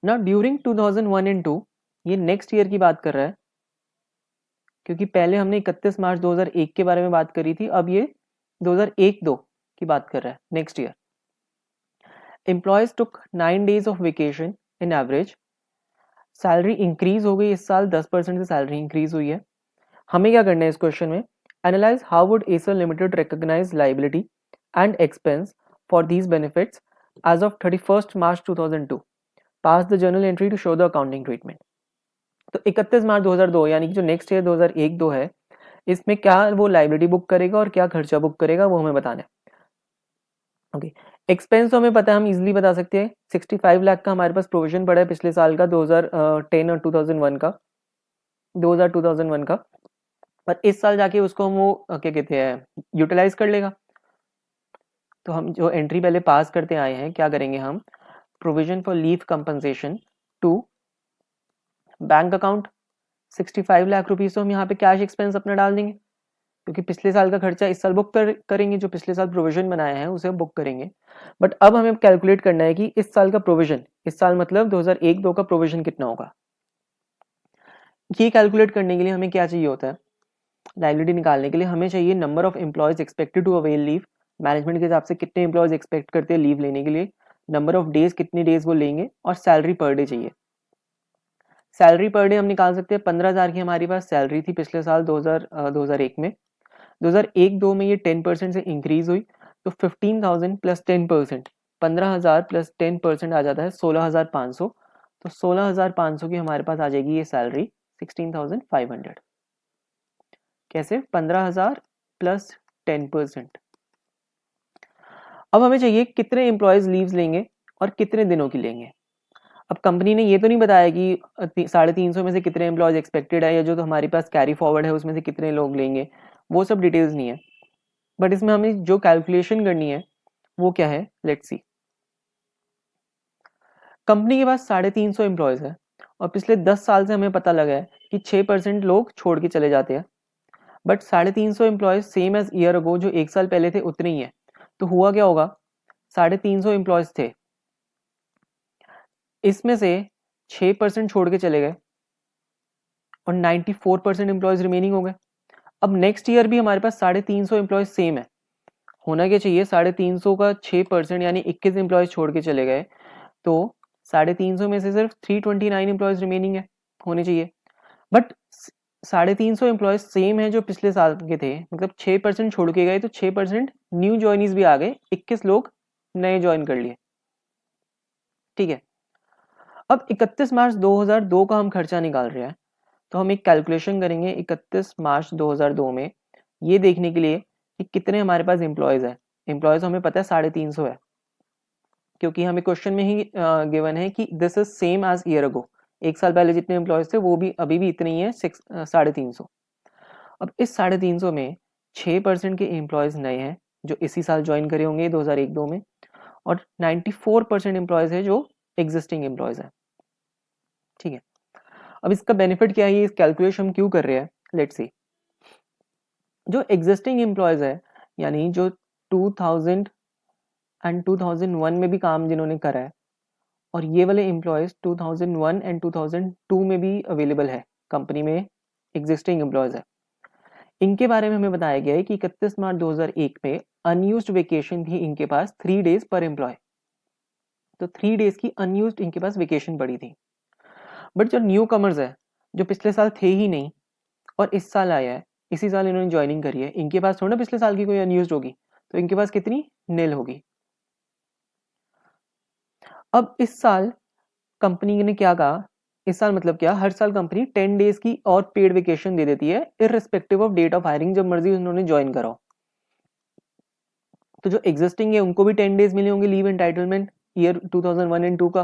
ना ड्यूरिंग 2001 एंड 2, ये नेक्स्ट ईयर की बात कर रहा है, क्योंकि पहले हमने 31 मार्च 2001 के बारे में बात करी थी, अब ये 2001-2 की बात कर रहा है, next year. Employees took 9 days of vacation in average. Salary increase हो गई इस साल, 10% से सैलरी इंक्रीज हुई है। हमें क्या करना है इस क्वेश्चन में, analyse how would Acer limited recognise liability and expense for these benefits as of 31 March 2002, pass the journal entry to show the accounting treatment. तो 31 मार्च 2002 यानी कि जो नेक्स्ट ईयर 2001-2 है, इसमें क्या वो लाइबिलिटी बुक करेगा और क्या खर्चा बुक करेगा वो हमें बताना है। ओके, एक्सपेंस तो हमें पता है, हम इजीली बता सकते हैं। 65 लाख का हमारे पास प्रोविजन पड़ा है पिछले साल का, 2010 और 2001 का, 2001 का, और इस साल जाके उसको हम वो क्या कहते हैं यूटिलाइज कर लेगा। तो हम जो एंट्री पहले पास करते आए हैं, क्या करेंगे हम, provision for leave compensation to bank account 65 lakh rupees, तो हम यहाँ पे कैश एक्सपेंस अपना डाल देंगे, क्योंकि पिछले साल का खर्चा इस साल बुक करेंगे, जो पिछले साल प्रोविजन बनाया है उसे बुक करेंगे। बट अब हमें कैलकुलेट करना है कि इस साल का प्रोविजन, इस साल मतलब 2001-2 का प्रोविजन कितना होगा। ये कैलकुलेट करने के लिए हमें क्या चाहिए होता है, लायबिलिटी निकालने के लिए हमें चाहिए number of employees expected to avail leave. Management के हिसाब से कितने एम्प्लॉयज एक्सपेक्ट करते हैं लीव लेने के लिए, नंबर ऑफ डेज कितने डेज वो लेंगे, और सैलरी पर डे चाहिए। सैलरी पर डे हम निकाल सकते हैं, 15,000 की हमारी पास सैलरी थी पिछले साल 2001 में। 2001-2 में ये 10% से इंक्रीज हुई, तो 15,000 प्लस 10%, 15,000 प्लस 10% आ जाता है 16,500। तो 16,500 की हमारे पास आ जाएगी ये सैलरी 16,500। कैसे, 15,000 प्लस 10%। अब हमें चाहिए कितने एम्प्लॉयज लीव्स लेंगे और कितने दिनों की लेंगे। अब कंपनी ने ये तो नहीं बताया कि 350 में से कितने एम्प्लॉयज एक्सपेक्टेड है, या जो तो हमारे पास कैरी फॉरवर्ड है उसमें से कितने लोग लेंगे, वो सब डिटेल्स नहीं है। बट इसमें हमें जो कैलकुलेशन करनी है वो क्या है, लेट्स सी। कंपनी के पास 350 एम्प्लॉयज है, और पिछले 10 साल से हमें पता लगा है कि 6% लोग छोड़ के चले जाते हैं। But 350 employees same as year ago, जो एक साल पहले थे उतने ही है। तो हुआ क्या होगा, 350 एम्प्लॉयज थे, इसमें से 6% छोड़ के चले गए और 94% एम्प्लॉयज रिमेनिंग हो गए। अब नेक्स्ट ईयर भी हमारे पास 350 एम्प्लॉयज सेम है। होना क्या चाहिए, 350 का 6% यानी 21 एम्प्लॉयज छोड़ के चले गए, तो 350 में से सिर्फ 329 एम्प्लॉयज रिमेनिंग है, होने चाहिए। बट 350 एम्प्लॉयज सेम है जो पिछले साल के थे, मतलब 6% छोड़ के गए, तो 6% न्यू ज्वाइनीज भी आ गए, 21 लोग नए ज्वाइन कर लिए। ठीक है, अब 31 मार्च 2002 का हम खर्चा निकाल रहे हैं, तो हम एक कैलकुलेशन करेंगे 31 मार्च 2002 में, ये देखने के लिए कि कितने हमारे पास एम्प्लॉयज है। एम्प्लॉयज हमें पता है 350 है, क्योंकि हमें क्वेश्चन में ही गिवन है कि this is same as year ago, एक साल पहले जितने एम्प्लॉयज थे वो भी अभी भी इतने ही है, 350। अब इस 350 में 6% के एम्प्लॉयज नए हैं जो इसी साल ज्वाइन करे होंगे 2001-2 में, और 94% एम्प्लॉयज है जो एग्जिस्टिंग एम्प्लॉयज है। ठीक है, अब इसका बेनिफिट क्या है, ये कैलकुलेशन हम क्यों कर रहे हैं, लेट्स सी। जो एग्जिस्टिंग एम्प्लॉयज है, यानी जो 2000 एंड 2001 में भी काम जिन्होंने करा है, और ये वाले एम्प्लॉयज 2001 एंड 2002 में भी अवेलेबल है कंपनी में, एग्जिस्टिंग एम्प्लॉयज है, इनके बारे में हमें बताया गया है कि 31 मार्च 2001 में अनयूज्ड वेकेशन थी इनके पास 3 days पर एम्प्लॉय। तो 3 days की अनयूज्ड इनके पास वेकेशन पड़ी थी। बट जो न्यू कमर्स है, जो पिछले साल थे ही नहीं और इस साल आया है, इसी साल इन्होंने ज्वाइनिंग करी है, इनके पास थोड़ा पिछले साल की कोई अनयूज्ड होगी, तो इनके पास कितनी, नील होगी। अब इस साल कंपनी ने क्या कहा, इस साल मतलब क्या, हर साल कंपनी 10 days की और पेड वेकेशन दे देती है irrespective of date of hiring, जब मर्जी उन्होंने ज्वाइन कराओ। तो जो एग्जिस्टिंग है उनको भी 10 days मिले होंगे लीव एंटाइटलमेंट ईयर 2001 एंड 2 का,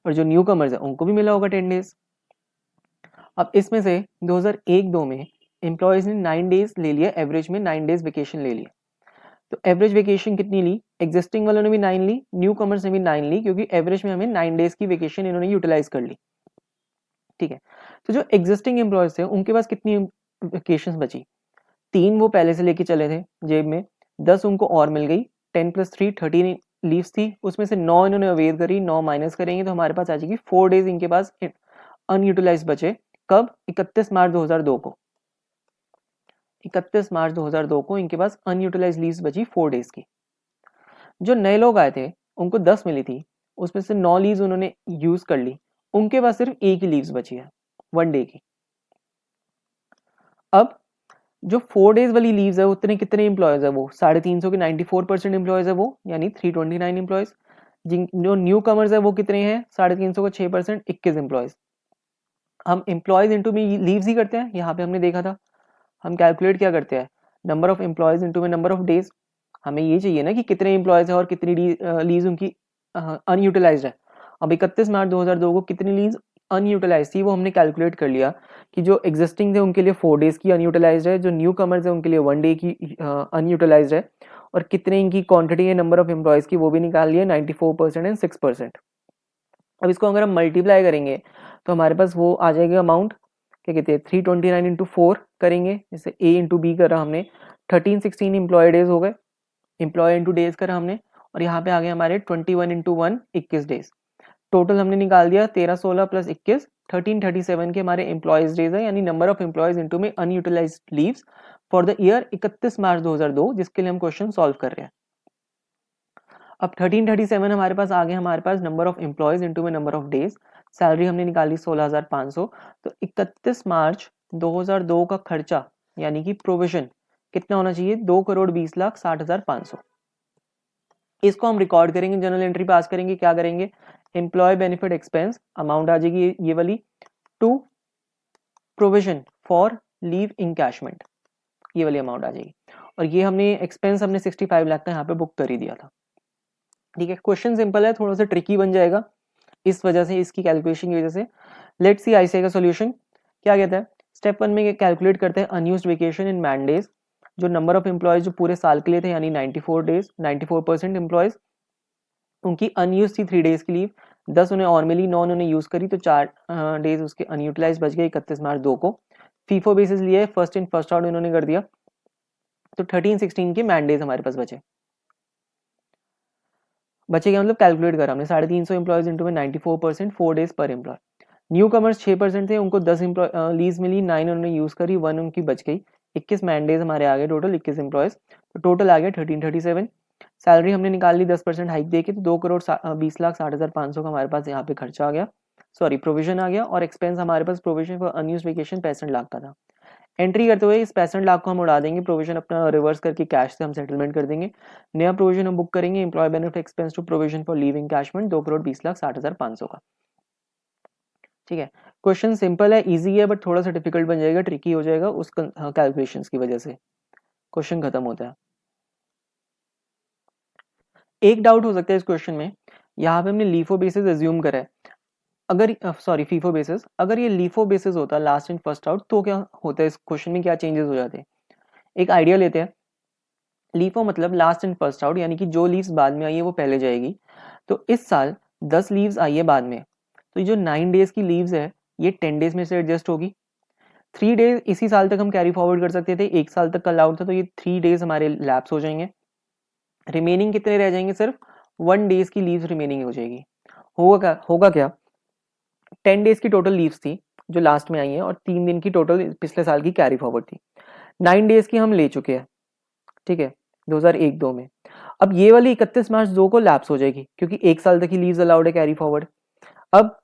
और जो न्यू कमर्स है उनको भी मिला होगा 10 days। अब इसमें से 2001-2 में एम्प्लॉयज ने 9 days ले लिया, एवरेज में 9 days वेकेशन ले लिया। तो एवरेज वेकेशन कितनी ली, एग्जिस्टिंग वालों ने भी 9 ली, न्यू कमर्स ने भी 9 ली, क्योंकि एवरेज में हमें 9 days की वेकेशन इन्होंने यूटिलाइज कर ली। ठीक है, तो जो एग्जिस्टिंग एम्प्लॉयज थे उनके पास कितनी वेकेशन बची, 3 वो पहले से लेके चले थे जेब में, 10 उनको और मिल गई, 10 + 3 13 लीव्स थी, उसमें से 9 इन्होंने अवेयर करी, 9 माइनस करेंगे तो हमारे पास आ जाएगी 4 डेज इनके पास अनयूटिलाइज बचे। कब? 31 मार्च 2002 को। 31 मार्च 2002 को इनके पास अनयूटिलाइज लीव्स बची 4 डेज की। जो नए लोग आए थे उनको 10 मिली थी, उसमें से 9 लीव्स उन्होंने यूज कर ली, उनके पास सिर्फ एक ही लीव्स बची है 1 डे की। अब जो 4 डेज वाली लीव्स है उतने कितने इंप्लॉयज है? वो 350 के 94% इंप्लॉयज है वो, यानी 329 इंप्लॉयज। जिन जो न्यू कमर्स है वो कितने हैं? 350 का 6%, 21 इंप्लॉयज। हम एम्प्लॉयज इंटू में लीव्स ही करते हैं, यहाँ पे हमने देखा था। हम कैलकुलेट क्या करते हैं? नंबर ऑफ एम्प्लॉयज इंटू में नंबर ऑफ डेज। हमें ये चाहिए ना कि कितने एम्प्लॉयज है और कितनी लीव्स उनकी अनयूटिलाइज्ड है। अब 31 मार्च 2002 को कितनी लीव्स अनयूटिलाइज थी वो हमने कैलकुलेट कर लिया कि जो एग्जिस्टिंग थे उनके लिए 4 डेज की अनयूटिलाइज्ड है, जो न्यू कमर्स है उनके लिए 1 डे की अनयूटिलाइज्ड है, और कितने इनकी क्वांटिटी है नंबर ऑफ एम्प्लॉयज की वो भी निकाल लिया, 94% एंड 6%। अब इसको अगर हम मल्टीप्लाई करेंगे तो हमारे पास वो आ जाएगा अमाउंट, क्या कहते हैं, 329 इंटू 4 करेंगे, जैसे ए इंटू बी करा हमने, 1316 एम्प्लॉय डेज हो गए, एम्प्लॉय इंटू डेज करा हमने, और यहाँ पे आ गए हमारे 21 इंटू 1 21 डेज। टोटल हमने निकाल दिया 13 16 प्लस 21 1337 के हमारे एम्प्लॉयज डेज है, यानी नंबर ऑफ एम्प्लॉयज इंटू में unutilise leaves for the year 31 March 2002, जिसके लिए हम क्वेश्चन सॉल्व कर रहे हैं। अब 1337 हमारे पास आ गए, हमारे पास नंबर ऑफ एम्प्लॉयज इंटू में नंबर ऑफ डेज। सैलरी हमने निकाली 16,500, तो 31 मार्च 2002 का खर्चा यानी कि प्रोविजन कितना होना चाहिए? 2,20,60,500। इसको हम रिकॉर्ड करेंगे, जनरल एंट्री पास करेंगे, क्या करेंगे? एम्प्लॉय बेनिफिट एक्सपेंस अमाउंट आ जाएगी ये वाली, to provision for leave encashment, ये वाली अमाउंट आ जाएगी। और ये हमने एक्सपेंस हमने 65 लाख का यहाँ पे बुक कर ही दिया था। ठीक है, क्वेश्चन सिंपल है, थोड़ा सा ट्रिकी बन जाएगा इस वजह से, इसकी कैलकुलेशन की वजह से। लेट्स सी आईसीआई का सॉल्यूशन क्या कहता है। स्टेप 1 में कैलकुलेट करते हैं unused vacation in man days, जो नंबर ऑफ एम्प्लॉयज जो पूरे साल के लिए थे, यानी 94 डेज, 94% एम्प्लॉयज, उनकी अनयूज थी 3 डेज की लीव, 10 उन्हें और मिली, 9 उन्होंने यूज करी, तो 4 डेज उसके अनयूटिलाइज बच गए 31 मार्च 2 को। फीफो बेसिस लिए, फर्स्ट इन फर्स्ट आउट उन्होंने कर दिया, तो 1316 के मैन डेज हमारे पास बचे। बचेगा मतलब कैलकुलेट करा हमने 350 एम्प्लॉयज इंटू में 94%, 4 डेज पर एम्प्लॉय। न्यू कमर्स 6% थे, उनको 10 लीज मिली, 9 उन्होंने यूज करी, 1 उनकी बच गई, 21 मैंडेज हमारे आ गए टोटल, 21 एम्प्लॉयज, तो टोटल आ गया 1337। सैलरी हमने निकाल ली 10% हाइक देके, तो 2,20,60,500 का हमारे पास यहाँ पे खर्चा आ गया, सॉरी प्रोविजन आ गया। और एक्सपेंस हमारे पास provision for unused vacation 65 lakh का था। एंट्री करते हुए इस 65 लाख को हम उड़ा देंगे, प्रोविजन अपना रिवर्स करके कैश से हम सेटलमेंट कर देंगे। नया प्रोविजन हम बुक करेंगे, employee benefit expense to provision for leave encashment 2,20,60,500 का। ठीक है, क्वेश्चन सिंपल है, इजी है, बट थोड़ा सा डिफिकल्ट बन जाएगा, ट्रिकी हो जाएगा उस कैलकुलेशंस की वजह से, क्वेश्चन खत्म होता है। एक डाउट हो सकता है इस क्वेश्चन में, यहाँ पे हमने लीफो बेसिस एज्यूम करा है, अगर सॉरी फीफो बेसिस, अगर ये लीफो बेसिस होता लास्ट इन फर्स्ट आउट तो क्या होता है, इस क्वेश्चन में क्या चेंजेस हो जाते हैं? एक आइडिया लेते हैं। लीफो मतलब लास्ट इन फर्स्ट आउट, यानी कि जो लीव्स बाद में आई है वो पहले जाएगी। तो इस साल 10 लीव्स आई है बाद में, तो ये जो 9 डेज की लीव्स है ये 10 डेज में से एडजस्ट होगी। 3 डेज इसी साल तक हम कैरी फॉरवर्ड कर सकते थे, एक साल तक का अलाउड था, तो ये 3 डेज हमारे लैप्स हो जाएंगे। रिमेनिंग कितने रह जाएंगे? सिर्फ 1 डेज की लीव्स रिमेनिंग हो जाएगी। होगा क्या 10 डेज की टोटल लीव्स थी जो लास्ट में आई है, और 3 दिन की टोटल पिछले साल की कैरी फॉरवर्ड थी। 9 डेज की हम ले चुके हैं, ठीक है, 2001-2 में। अब ये वाली 31 मार्च 2 को लैप्स हो जाएगी, क्योंकि एक साल तक की लीव्स अलाउड है कैरी फॉरवर्ड। अब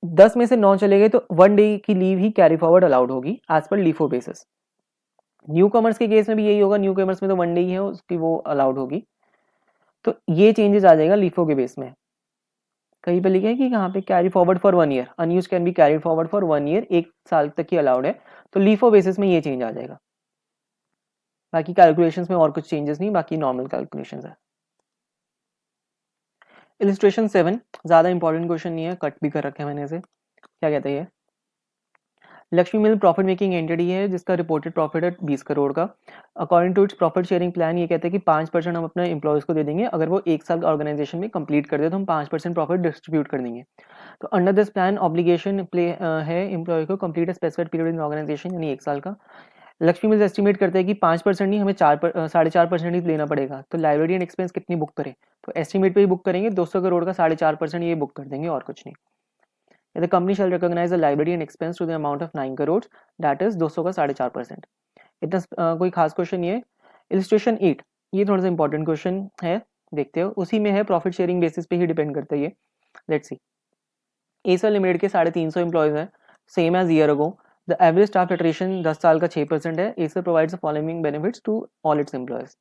10 में से 9 चले गए, तो 1 डे की लीव ही कैरी फॉरवर्ड अलाउड होगी as per LIFO basis. Newcomers के केस में भी यही होगा, न्यू कमर्स में तो 1 डे ही है, उसकी वो अलाउड होगी। तो ये चेंजेस आ जाएगा लीफो के बेस में। कहीं पे लिखा है कि यहाँ पे carry forward for 1 year, unused can be carry forward for 1 year, एक साल तक की अलाउड है, तो लीफो बेसिस में ये चेंज आ जाएगा। बाकी कैलकुलेशंस में और कुछ चेंजेस नहीं, बाकी नॉर्मल कैलकुलेशंस है। इलिस्ट्रेशन 7 ज्यादा इंपॉर्टेंट क्वेश्चन नहीं है, कट भी कर रखे हैं मैंने इसे। क्या कहते हैं, Lakshmi mill profit making entity है जिसका रिपोर्टेड प्रॉफिट है 20 करोड़ का। According to its profit sharing plan ये कहते हैं कि 5% हम अपने एम्प्लॉयज को दे देंगे, अगर वो एक साल ऑर्गेनाइजेशन में कंप्लीट कर दे तो हम 5% प्रॉफिट डिस्ट्रीब्यूट कर देंगे। तो under this plan obligation play है एम्प्लॉय को complete specified period in organisation, यानी एक साल का। लक्ष्मी मिल्स एस्टिमेट करते हैं कि 5% नहीं, हमें 4.5% ही लेना पड़ेगा, तो लाइबिलिटी एंड एक्सपेंस कितनी बुक करें, तो एस्टिमेट पे ही बुक करेंगे, 200 करोड़ का 4.5% ये बुक कर देंगे और कुछ नहीं। The company shall recognize the liability and expense to the amount of 9 crore, that is 200 का 4.5%। इतना कोई खास क्वेश्चन नहीं है। इलिस्ट्रेशन 8, ये थोड़ा सा इंपॉर्टेंट क्वेश्चन है, देखते हो, उसी में है, प्रॉफिट शेयरिंग बेसिस पे ही डिपेंड करता है ये। Let's see. एसर लिमिटेड के 350 एम्प्लॉयज हैं, same as year ago. The average staff attrition 10 साल का 6% है। Acer provides the following benefits to all its employees.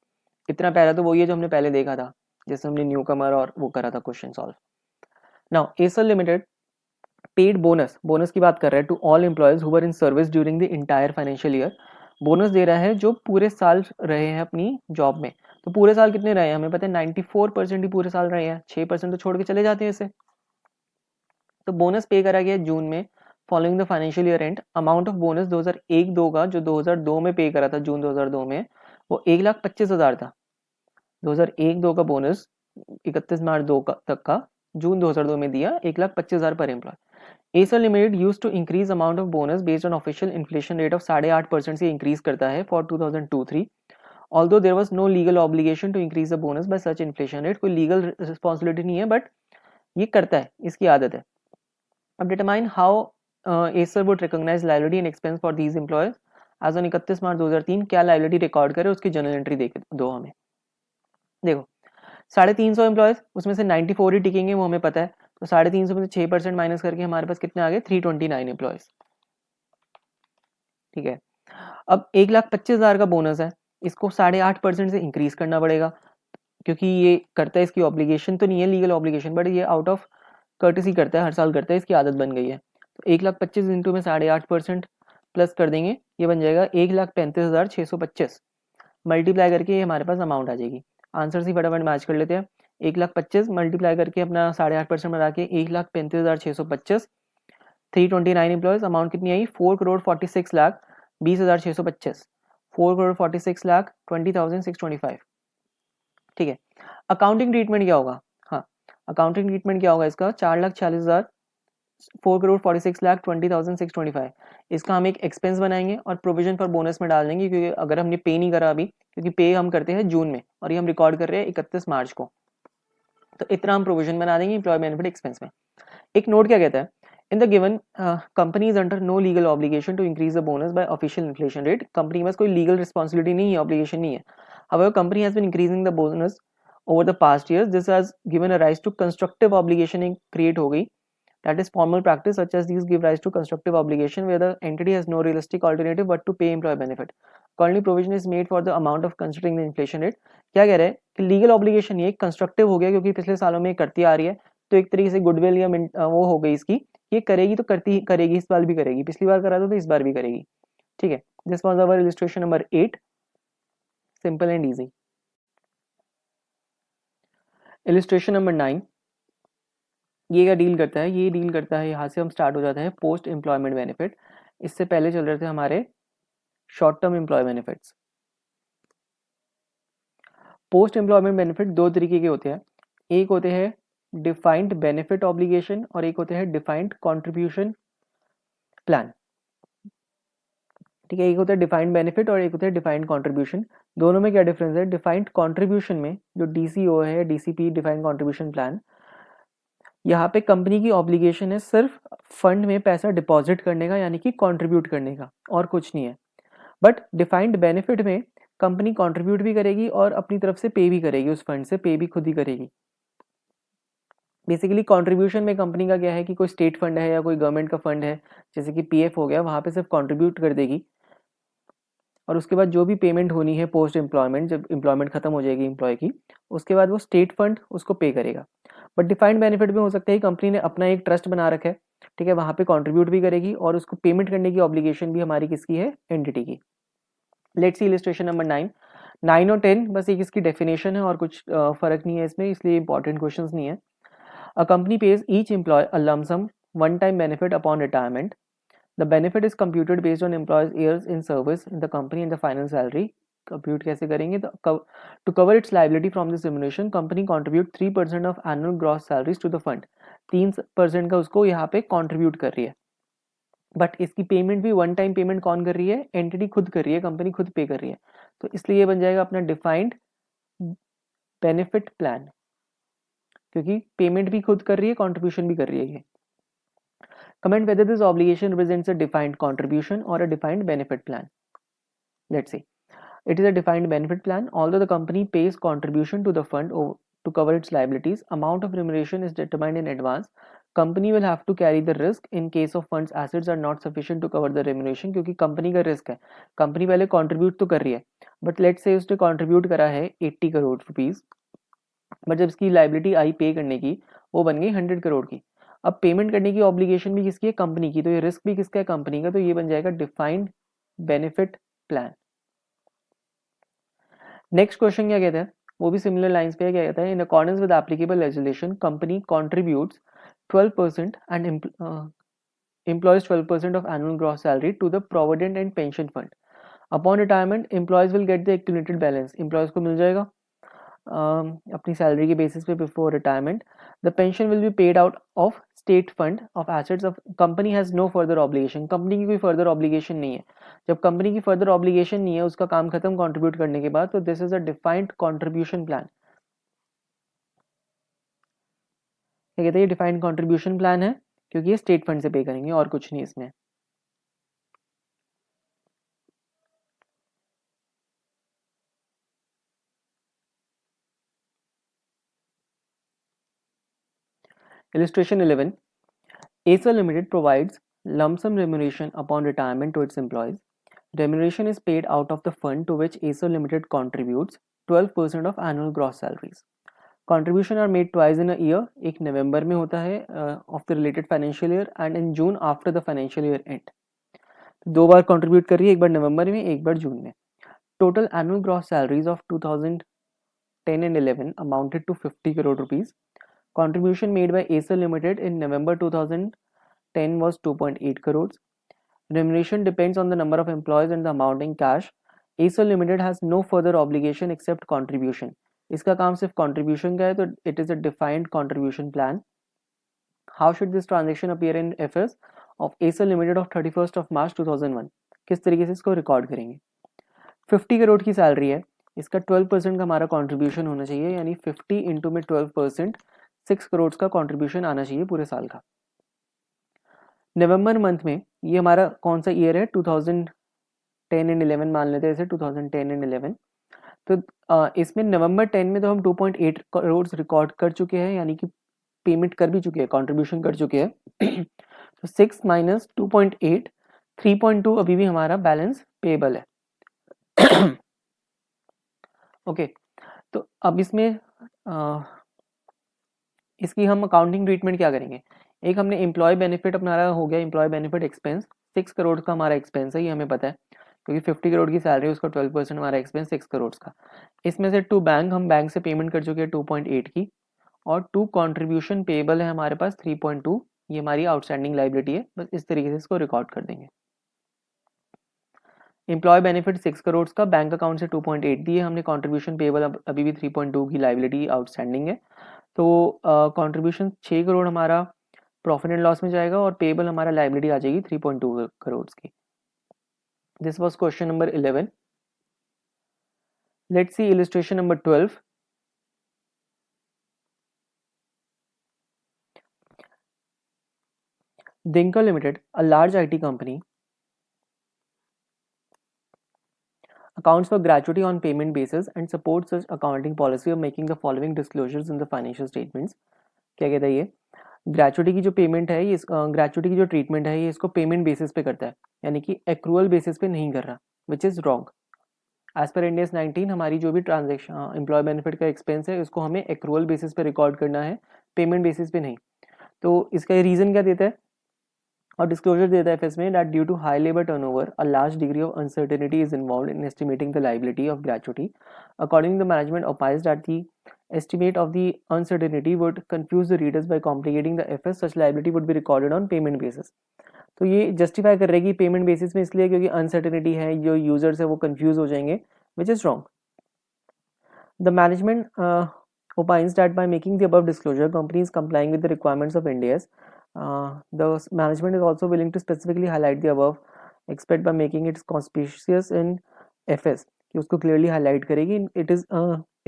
इतना पहला तो वही है जो हमने पहले देखा था, जैसे हमने न्यू कमर और वो करा था question solve. Now Acer limited paid bonus की बात कर रहे हैं to all employees who were in service during the entire financial year. Bonus दे रहा है जो पूरे साल रहे हैं अपनी जॉब में। तो पूरे साल कितने रहे हैं, हमें पता है 94% ही पूरे साल रहे हैं, 6% तो छोड़ के चले जाते हैं इसे। तो बोनस पे करा गया जून में following the financial year and. Amount of bonus 2001-2 का जो 2002 में पे करा था, जून 2002 में, वो 1,25,000 था। 2001-2 का बोनस 31 मार्च 2 तक का जून 2002 में दिया 1,25,000 पर employee. Acer limited use to increase amount of bonus based on official inflation rate of 8.5% से इंक्रीज करता है for 2002-3। Although there was no legal obligation to increase the bonus by such inflation rate, कोई legal responsibility नहीं है, but ये करता है, इसकी आदत है। अब determine how Acer would recognise liability and expense for these employees as on 31 March 2003। क्या लायबिलिटी रिकॉर्ड करे उसकी जर्नल एंट्री दो हमें। देखो 350 एम्प्लॉयज, उसमें से 94 ही टिकेंगे, वो हमें पता है। तो 350 में से 6% माइनस करके हमारे पास कितने आ गए, 329 एम्प्लॉयज। ठीक है, अब 1,25,000 का बोनस है, इसको 8.5% से इंक्रीज करना पड़ेगा, क्योंकि ये करता है, इसकी ऑब्लिगेशन तो नहीं है लीगल ऑब्लिगेशन, बट ये आउट ऑफ कर्टेसी करता है, हर साल करता है, इसकी आदत बन गई है। तो 1,25,000 इंटू में 8.5% प्लस कर देंगे, ये बन जाएगा 1,35,625। मल्टीप्लाई करके ये हमारे पास अमाउंट आ जाएगी। आंसर से फटाफट मैच कर लेते हैं। 1,25,000 मल्टीप्लाई करके अपना 8.5% बना के 1,35,625, 329 एम्प्लॉयज, अमाउंट कितनी आई, 4,46,20,625, 4,46,20,625। ठीक है, अकाउंटिंग ट्रीटमेंट क्या होगा, हाँ अकाउंटिंग ट्रीटमेंट क्या होगा इसका, 4,46,000, 4,46,20,625, इसका हम एक एक्सपेंस बनाएंगे और प्रोविजन फॉर बोनस में डाल देंगे, क्योंकि अगर हमने पे नहीं करा अभी, क्योंकि पे हम करते हैं जून में और ये हम रिकॉर्ड कर रहे हैं 31 मार्च को, तो इतना हम प्रोविजन बना देंगे एम्प्लॉय बेनिफिट एक्सपेंस में। एक नोट क्या कहता है, in the given company is under no legal obligation to increase the bonus by official inflation rate. Company के पास कोई लीगल रिस्पॉन्सिबिलिटी नहीं है, ऑब्लिगेशन नहीं है। However company has been increasing the bonus over the past years, this has given a rise to constructive obligation create हो गई, that is formal practice such as these give rise to constructive obligation where the entity has no realistic alternative but to pay employee benefit. Accordingly provision is made for the amount of considering the inflation rate। क्या कह रहे हैं कि legal obligation ये constructive हो गया, क्योंकि पिछले सालों में करती आ रही है, तो एक तरीके से गुडविल या वो हो गई इसकी, ये करेगी तो करती करेगी, इस बार भी करेगी, पिछली बार करा था तो इस बार भी करेगी। ठीक है, this was our illustration number 8, simple and easy. Illustration number 9, ये क्या डील करता है, ये डील करता है, यहाँ से हम स्टार्ट हो जाते हैं पोस्ट एम्प्लॉयमेंट बेनिफिट। इससे पहले चल रहे थे हमारे short term employ benefits. Post employment benefit दो तरीके के होते हैं, एक होते हैं डिफाइंड बेनिफिट ऑब्लिगेशन और एक होते हैं डिफाइंड कॉन्ट्रीब्यूशन प्लान। ठीक है, एक होता है डिफाइंड बेनिफिट और एक होता है डिफाइंड कॉन्ट्रीब्यूशन। दोनों में क्या डिफरेंस है, डिफाइंड कॉन्ट्रीब्यूशन में जो DCO है, DCP डिफाइंड कॉन्ट्रीब्यूशन प्लान, यहाँ पे कंपनी की ऑब्लिगेशन है सिर्फ फंड में पैसा डिपॉजिट करने का, यानी कि कंट्रीब्यूट करने का, और कुछ नहीं है। बट डिफाइंड बेनिफिट में कंपनी कंट्रीब्यूट भी करेगी और अपनी तरफ से पे भी करेगी, उस फंड से पे भी खुद ही करेगी। बेसिकली कंट्रीब्यूशन में कंपनी का क्या है कि कोई स्टेट फंड है या कोई गवर्नमेंट का फंड है, जैसे कि PF हो गया, वहाँ पे सिर्फ कंट्रीब्यूट कर देगी और उसके बाद जो भी पेमेंट होनी है पोस्ट एम्प्लॉयमेंट, जब एम्प्लॉयमेंट खत्म हो जाएगी एम्प्लॉय की, उसके बाद वो स्टेट फंड उसको पे करेगा। बट डिफाइंड बेनिफिट में हो सकता है कंपनी ने अपना एक ट्रस्ट बना रखा है, ठीक है, वहाँ पे कंट्रीब्यूट भी करेगी और उसको पेमेंट करने की ऑब्लिगेशन भी हमारी किसकी है, एंटिटी की। लेट्स सी इलस्ट्रेशन नंबर 9, 9 और 10 बस एक इसकी डेफिनेशन है और कुछ फर्क नहीं है इसमें, इसलिए इंपॉर्टेंट क्वेश्चन नहीं है। A company pays each employee a lump sum one time benefit upon retirement. The benefit is computed based on employees' years in service in the company and the final salary. Compute कैसे करेंगे, to cover its liability from this remuneration, company contribute 3% of annual gross salaries to the fund। 3% का उसको यहाँ पे contribute कर रही है। But इसकी पेमेंट भी वन टाइम पेमेंट कौन कर रही है, एंटिटी खुद कर रही है, कंपनी खुद पे कर रही है, तो इसलिए ये बन जाएगा अपना डिफाइंड बेनिफिट प्लान, क्योंकि पेमेंट भी खुद कर रही है, कॉन्ट्रीब्यूशन भी कर रही है ये। Comment whether this obligation represents a defined contribution or a defined benefit plan. Let's see. It is a defined benefit plan. Although the company pays contribution to the fund to cover its liabilities, amount of remuneration is determined in advance. Company will have to carry the risk in case of funds assets are not sufficient to cover the remuneration, क्योंकि company का risk है, company पहले contribute तो कर रही है, but let's say उसने contribute करा है 80 करोड़ रुपीस, बट जब इसकी लाइबिलिटी आई पे करने की वो बन गई 100 करोड़ की। अब पेमेंट करने की ऑब्लिगेशन भी किसकी है, कंपनी की, तो ये रिस्क भी किसका है, कंपनी का, तो ये बन जाएगा defined benefit plan. Next question क्या कहता है, वो भी सिमिलर लाइंस पे क्या कहता है, in accordance with applicable legislation company contributes 12% and employs 12% of annual gross salary to the provident and pension fund. Upon retirement, employees will get the accumulated balance. Employees को मिल जाएगा अपनी सैलरी के basis पे before retirement. The pension will be paid out of state fund of assets of company has no further obligation. Company की कोई further obligation नहीं है, जब कंपनी की फर्दर ऑब्लिगेशन नहीं है, उसका काम खत्म कंट्रीब्यूट करने के बाद, तो this is a defined contribution plan. क्या कहते हैं, ये डिफाइंड कंट्रीब्यूशन प्लान है क्योंकि ये स्टेट फंड से पे करेंगे और कुछ नहीं इसमें। Illustration 11. Acer Limited provides lump sum remuneration upon retirement to its employees. Remuneration is paid out of the fund to which Acer Limited contributes 12% of annual gross salaries. Contribution are made twice in a year. एक नवंबर में होता है of the related financial year and in June after the financial year end. दो बार contribute कर रही है, एक बार नवंबर में, एक बार जून में. Total annual gross salaries of 2010 and 11 amounted to 50 crore rupees. Contribution made by Acer Limited in November 2010 was 2.8 crores. Remuneration depends on the number of employees and the amount in cash. Acer Limited has no further obligation except contribution. इसका काम सिर्फ contribution का है, तो it is a defined contribution plan. How should this transaction appear in FS of Acer Limited of 31st of March 2001? किस तरीके से इसको रिकॉर्ड करेंगे? 50 करोड़ की सैलरी है, इसका 12% का हमारा कंट्रीब्यूशन होना चाहिए, यानी 50 इंटू में 12%, 6 करोड़ का कंट्रीब्यूशन आना चाहिए पूरे साल का। नवंबर मंथ में ये हमारा कौन सा ईयर है, 2010 एंड 11 मान लेते हैं इसे, 2010 एंड 11। तो इसमें नवंबर 10 में तो हम 2.8 करोड़ रिकॉर्ड कर चुके हैं, यानी कि पेमेंट कर भी चुके हैं, कंट्रीब्यूशन कर चुके हैं। तो 6 माइनस 2.8, 3.2 अभी भी हमारा बैलेंस पेएबल है। ओके तो अब इसमें इसकी हम अकाउंटिंग ट्रीटमेंट क्या करेंगे, एक हमने एम्प्लॉय बेनिफिट अपना हो गया, एम्प्लॉय बेनिफिट एक्सपेंस 6 करोड़ का हमारा एक्सपेंस है, ये हमें पता है, क्योंकि 50 करोड़ की सैलरी है, उसका 12% हमारा एक्सपेंस 6 करोड़ का। इसमें से टू बैंक, हम बैंक से पेमेंट कर चुके हैं 2.8 की, और टू कॉन्ट्रीब्यूशन पेएबल है हमारे पास 3.2, ये हमारी आउटस्टैंडिंग लाइबिलिटी है, बस इस तरीके से इसको रिकॉर्ड कर देंगे। एम्प्लॉय बेनिफिट 6 करोड़ का, बैंक अकाउंट से 2.8 दिए हमने, कंट्रीब्यूशन पेएबल अभी भी 3.2 की लाइबिलिटी आउटस्टैंडिंग है, तो कंट्रीब्यूशन 6 करोड़ हमारा प्रॉफिट एंड लॉस में जाएगा, और पेएबल हमारा लाइबिलिटी आ जाएगी 3.2 करोड़ की। This was question number 11। Let's see illustration number 12। Dinker Limited, a large IT company, accounts for gratuity on payment basis and supports such accounting policy of making the following disclosures in the financial statements. क्या कहता है ये, gratuity की जो payment है, ये gratuity की जो ट्रीटमेंट है, ये इसको पेमेंट बेसिस पे करता है, यानी कि एक्रूअल बेसिस पे नहीं कर रहा, which is wrong. As per Ind AS 19 हमारी जो भी ट्रांजेक्शन एम्प्लॉय बेनिफिट का एक्सपेंस है, उसको हमें एक्रूअल बेसिस पे रिकॉर्ड करना है, पेमेंट बेसिस पे नहीं। तो इसका रीज़न क्या देता है, और डिस्क्लोजर देता है एफएस में, that due to high labour turnover a large degree of uncertainty is involved in estimating the liability of gratuity. According the management opines that the estimate of the uncertainty would confuse the readers by complicating the FS. Such liability would be recorded on payment basis. तो ये justify कर रहेगी payment basis में, इसलिए क्योंकि uncertainty है, जो users है वो कंफ्यूज हो जाएंगे, which is wrong. The management opines that by making the above disclosure, company is complying with the requirements of Ind AS. The management is also willing to specifically highlight the above except by making it conspicuous in FS कि उसको clearly highlight करेगी. It is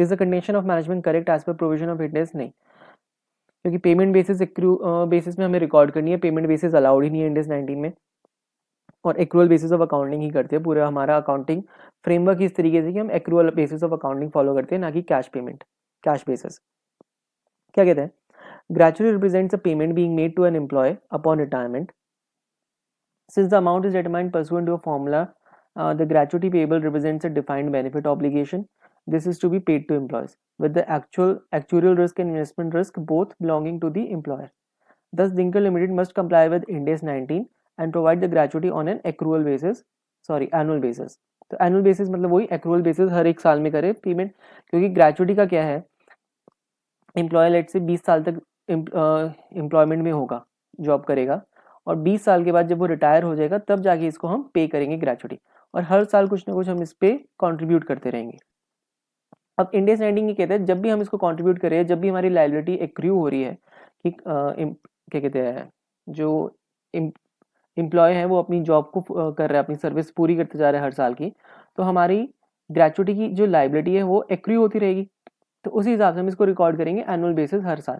the condition of management correct as per provision of Indies? नहीं, क्योंकि payment basis basis में हमें record करनी है. Payment basis allowed ही नहीं है इंडेस 19 में, और एक्रूअल बेसिस ऑफ अकाउंटिंग ही करते हैं. पूरा हमारा अकाउंटिंग फ्रेमवर्क इस तरीके से कि हम accrual basis of accounting follow करते हैं, ना कि कैश पेमेंट, कैश बेसिस. क्या कहते हैं? Gratuity represents a payment being made to an employee upon retirement. Since the amount is determined pursuant to a formula, the gratuity payable represents a defined benefit obligation. This is to be paid to employees, with the actuarial risk and investment risk both belonging to the employer. Thus, Dinkel Limited must comply with Ind AS 19 and provide the gratuity on an accrual basis, annual basis. तो annual basis मतलब वही accrual basis हर एक साल में करे payment, क्योंकि gratuity का क्या है, एम्प्लॉय लेट से 20 साल तक एम्प्लॉयमेंट में होगा, जॉब करेगा, और 20 साल के बाद जब वो रिटायर हो जाएगा तब जाके इसको हम पे करेंगे ग्रेचुटी, और हर साल कुछ ना कुछ हम इस पे कंट्रीब्यूट करते रहेंगे. अब इंडियन स्टैंडिंग ये कहते हैं जब भी हम इसको कंट्रीब्यूट कर रहे हैं, जब भी हमारी लायबिलिटी एक्रू हो रही है कि क्या कहते हैं, जो एम्प्लॉय है वो अपनी जॉब को कर रहा है, अपनी सर्विस पूरी करते जा रहा है हर साल की, तो हमारी ग्रेचुटी की जो लायबिलिटी है वो एक्रू होती रहेगी. तो उसी हिसाब से हम इसको रिकॉर्ड करेंगे एनुअल बेसिस हर साल.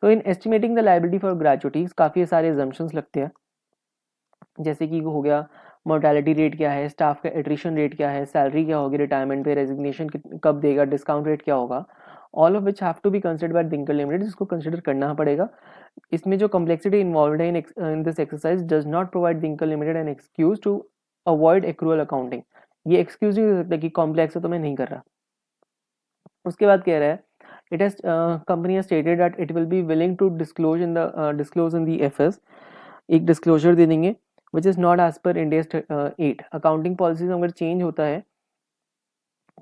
तो इन एस्टिमेटिंग द लायबिलिटी फॉर ग्रेचुटीज काफ़ी सारे एजम्पशंस लगते हैं, जैसे कि हो गया मोर्टेलिटी रेट क्या है, स्टाफ का एट्रिशन रेट क्या है, सैलरी क्या होगी रिटायरमेंट पे, रेजिग्नेशन कब देगा, डिस्काउंट रेट क्या होगा. All of which have to be considered by Dinkar limited, जिसको कंसिडर करना पड़ेगा. इसमें जो कम्प्लेक्सिटी इन्वॉल्व है in this exercise does not provide Dinkar limited an excuse to avoid accrual accounting. ये एक्सक्यूज नहीं हो सकता कि कॉम्प्लेक्स है तो मैं नहीं कर रहा. उसके बाद कह रहा है it has company has stated that it will be willing to disclose in the FS. एक डिस्क्लोजर दे देंगे which is not as per India's 8. Accounting policies अगर चेंज होता है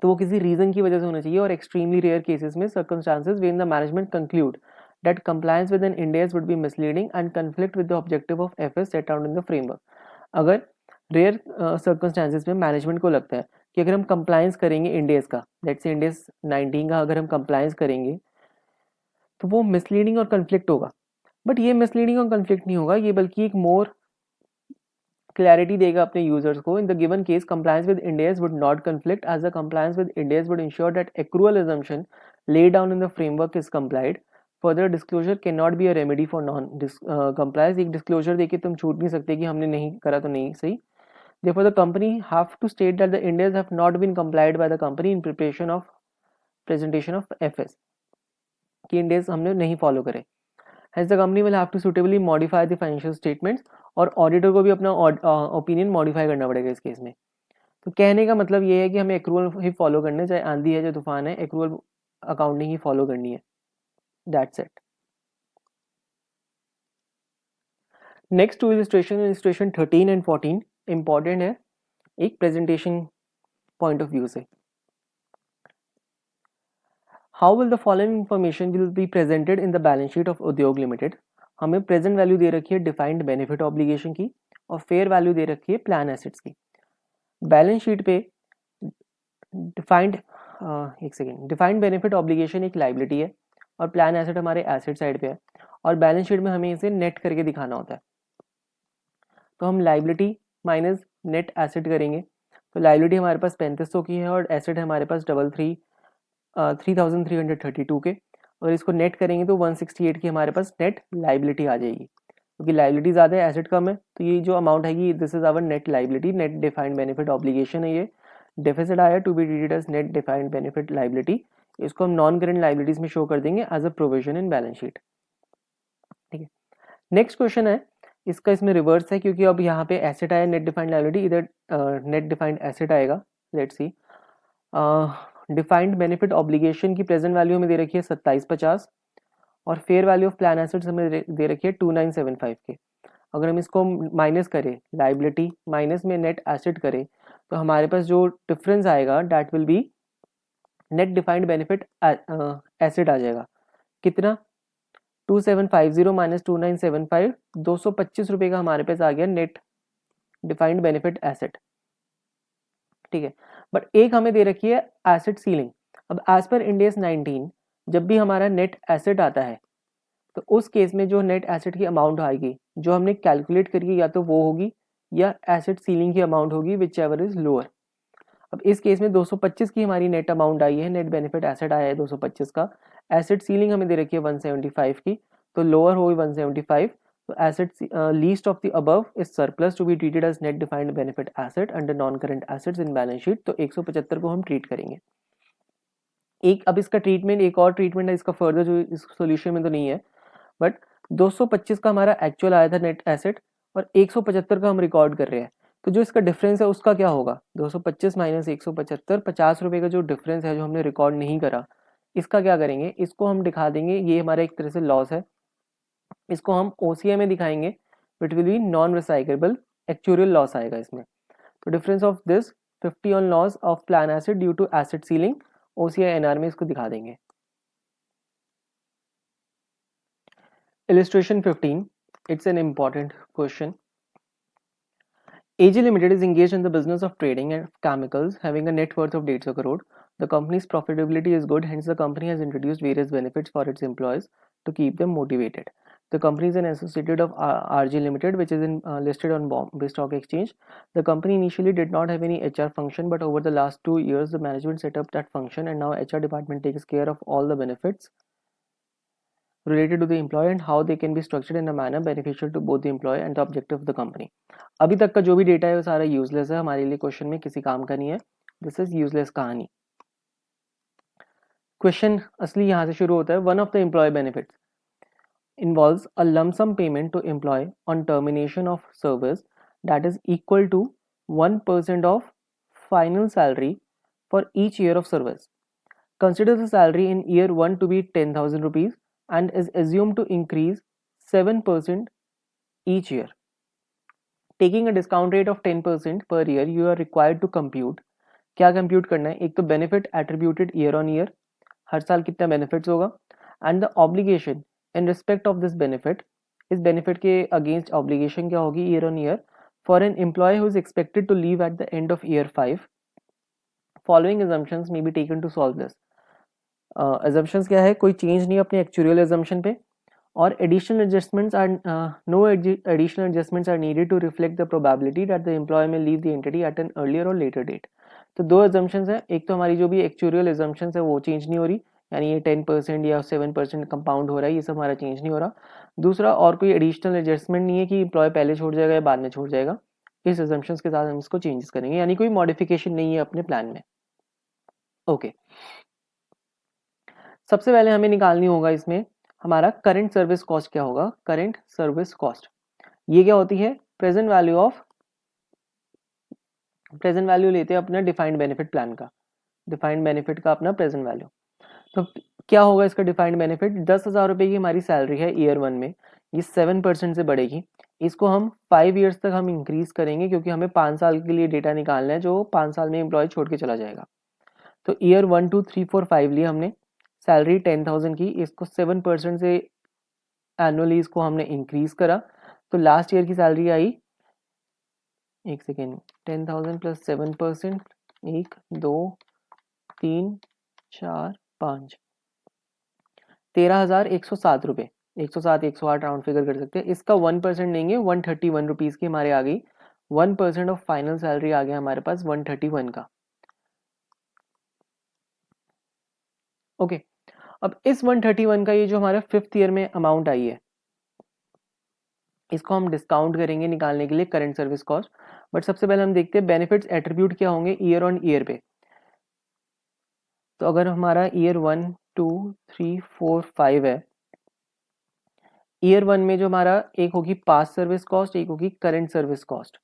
तो वो किसी रीजन की वजह से होना चाहिए, और एक्सट्रीमली रेयर केसेस में circumstances when the management conclude that compliance with an Ind AS would be misleading and conflict with the objective of FS set out in the framework. अगर रेयर सर्कमस्टांसेस में management को लगता है कि अगर हम compliance करेंगे Ind AS का, लेट्स से Ind AS 19 का अगर हम कंप्लायंस करेंगे तो वो मिसलीडिंग और कन्फ्लिक्ट होगा. बट ये मिसलीडिंग और कन्फ्लिक्ट नहीं होगा, ये बल्कि एक मोर क्लैरिटी देगा अपने यूजर्स को. इन the given case compliance with Ind AS would not conflict as the compliance with Ind AS would ensure that accrual assumption laid down in the framework is complied. Further disclosure cannot be a remedy for non compliance. एक disclosure देके तुम छूट नहीं सकते कि हमने नहीं करा तो नहीं सही. Therefore the company have to state that the Ind AS have not been complied by the company in presentation of FS, कि Ind AS हमने नहीं फॉलो करे. Hence the company will have to suitably modify the financial statements, और auditor को भी अपना opinion modify करना पड़ेगा इस केस में. तो कहने का मतलब ये है कि हमें एक्रूअल ही फॉलो करना है, चाहे आंधी है चाहे तूफान है, एक्रूअल अकाउंटिंग ही फॉलो करनी है. That's it. Next to illustration 13 and 14 important है एक प्रेजेंटेशन पॉइंट ऑफ व्यू से. How will the following information will be presented in the balance sheet of Udyog limited. हमें प्रेजेंट वैल्यू दे रखी है डिफाइंड बेनिफिट ऑब्लिगेशन की, और फेयर वैल्यू दे रखी है प्लान एसेट्स की. बैलेंस शीट पे डिफाइंड बेनिफिट ऑब्लिगेशन एक लाइबिलिटी है, और प्लान एसेट हमारे एसेट साइड पे है, और बैलेंस शीट में हमें इसे नेट करके दिखाना होता है. तो हम लाइबिलिटी माइनस नेट एसेट करेंगे. तो लाइबिलिटी हमारे पास 3500 की है और एसेट है हमारे पास 3332 के, और इसको नेट करेंगे तो 168 की हमारे पास नेट लाइबिलिटी आ जाएगी. क्योंकि लाइबिलिटी ज़्यादा है एसेट कम है, तो ये जो अमाउंट है this is our net liability. Net defined benefit obligation है, ये डेफिसिट आया to be treated as net defined benefit liability. इसको हम नॉन करेंट लाइबिलिटीज में शो कर देंगे as a provision in balance sheet. ठीक है. नेक्स्ट क्वेश्चन है इसका, इसमें रिवर्स है क्योंकि अब यहाँ पे एसेट आया नेट डिफाइंड लाइबिलिटी, इधर नेट डिफाइंड एसेट आएगा. Let's see. Defined benefit obligation की प्रेजेंट वैल्यू हमें दे रखी है 2750, और fair value of plan assets हमें दे रखी है 2975 के. अगर हम इसको माइनस करें, लाइबिलिटी माइनस में नेट एसेट करें, तो हमारे पास जो डिफरेंस आएगा that will be net defined benefit asset आ जाएगा. कितना? 2750 माइनस 2975, 225 रुपये का हमारे पास आ गया नेट डिफाइंड बेनिफिट एसेट. ठीक है. बट एक हमें दे रखी है एसेट सीलिंग. अब एज पर Ind AS 19 जब भी हमारा नेट एसेट आता है तो उस केस में जो नेट एसेट की अमाउंट आएगी जो हमने कैलकुलेट करी या तो वो होगी या एसेट सीलिंग की अमाउंट होगी, विच एवर इज लोअर। अब इस केस में 225 की हमारी नेट अमाउंट आई है, नेट बेनिफिट एसेट आया है 225 का, एसेट सीलिंग हमें दे रखी है 175 की, तो लोअर होगी 175। तो asset least of the above is surplus to be treated as net defined benefit asset under non current assets in balance sheet. तो 175 को हम ट्रीट करेंगे। एक अब इसका ट्रीटमेंट, एक और ट्रीटमेंट है इसका फर्दर जो इस सोल्यूशन में तो नहीं है, बट 225 का हमारा एक्चुअल आया था नेट एसेट और 175 का हम रिकॉर्ड कर रहे हैं। तो जो इसका डिफरेंस है उसका क्या होगा, 225 माइनस 175, 50 रुपये का जो डिफरेंस है जो हमने रिकॉर्ड नहीं करा, इसका क्या करेंगे, इसको हम दिखा देंगे, ये हमारा एक तरह से लॉस है, इसको हम OCI में दिखाएंगे, it will be non recyclable actual loss आएगा इसमें। तो difference of this 50 on loss of plan asset due to asset ceiling, OCI NR में इसको दिखा देंगे। Illustration 15, it's an important question. AG Limited is engaged in the business of trading and chemicals, having a net worth of 150 crore. The company's profitability is good, hence the company has introduced various benefits for its employees to keep them motivated. The company is an associate of RG Limited, which is listed on Bombay Stock Exchange. The company initially did not have any HR function, but over the last 2 years, the management set up that function, and now HR department takes care of all the benefits related to the employee and how they can be structured in a manner beneficial to both the employee and the objective of the company. अभी तक का जो भी data है वो सारा useless है, हमारे लिए क्वेश्चन में किसी काम का नहीं है, दिस इज यूजलेस कहानी। क्वेश्चन असली यहाँ से शुरू होता है। One of the employee benefits involves a lump sum payment to employee on termination of service that is equal to 1% of final salary for each year of service. Consider the salary in year 1 to be 10,000 rupees and is assumed to increase 7% each year. Taking a discount rate of 10% per year, you are required to compute. क्या compute करना है, एक तो benefit attributed year on year, हर साल कितना benefits होगा, and the obligation in respect of this benefit, इस बेनिफिट के अगेंस्ट ऑब्लिगेशन क्या होगी year on year for an employee who is expected to leave at the end of year 5. Following assumptions may be taken to solve this. assumptions क्या है, कोई change नहीं अपने actual assumption पे, और additional adjustments are no additional adjustments are needed to reflect the probability that the employee may leave the entity at an earlier or later date. तो दो assumptions है, एक तो हमारी जो भी actual assumptions है वो चेंज नहीं हो रही, यानी ये 10% या 7% कंपाउंड हो रहा है, ये सब हमारा चेंज नहीं हो रहा। दूसरा, और कोई एडिशनल एडजस्टमेंट नहीं है कि एम्प्लॉय पहले छोड़ जाएगा या बाद में छोड़ जाएगा, इस assumptions के साथ हम इसको चेंजेस करेंगे, यानी कोई मॉडिफिकेशन नहीं है अपने प्लान में। ओके, सबसे पहले हमें निकालनी होगा इसमें हमारा करंट सर्विस कॉस्ट क्या होगा। करंट सर्विस कॉस्ट ये क्या होती है, present value of, present value लेते हैं अपना डिफाइंड बेनिफिट प्लान का, डिफाइंड बेनिफिट का अपना प्रेजेंट वैल्यू। तो क्या होगा इसका डिफाइंड बेनिफिट, 10,000 रुपये की हमारी सैलरी है ईयर 1 में, ये 7% से बढ़ेगी, इसको हम 5 ईयर्स तक हम इंक्रीज करेंगे क्योंकि हमें 5 साल के लिए डेटा निकालना है जो 5 साल में एम्प्लॉय छोड़ के चला जाएगा। तो ईयर 1 2 3 4 5 लिए हमने, सैलरी 10,000 की, इसको 7% से एनुअली इसको हमने इंक्रीज करा, तो लास्ट ईयर की सैलरी आई, एक सेकेंड, 10,000 प्लस 7%, 1 2 3 4 5, 13,107 रुपये, 107 108 राउंड फिगर कर सकते हैं। इसका 1% देंगे, 131 रुपीज़ की हमारे आ गई, 1% ऑफ फाइनल सैलरी आ गया हमारे पास 131 का। ओके, अब इस 131 का ये जो हमारा 5th ईयर में अमाउंट आई है, इसको हम डिस्काउंट करेंगे निकालने के लिए करंट सर्विस कॉस्ट। बट सबसे पहले हम देखते हैं बेनिफिट्स एट्रीब्यूट क्या होंगे ईयर ऑन ईयर पे। तो अगर हमारा ईयर 1 2 3 4 5 है, ईयर 1 में जो हमारा एक होगी पास्ट सर्विस कॉस्ट, एक होगी करंट सर्विस कॉस्ट।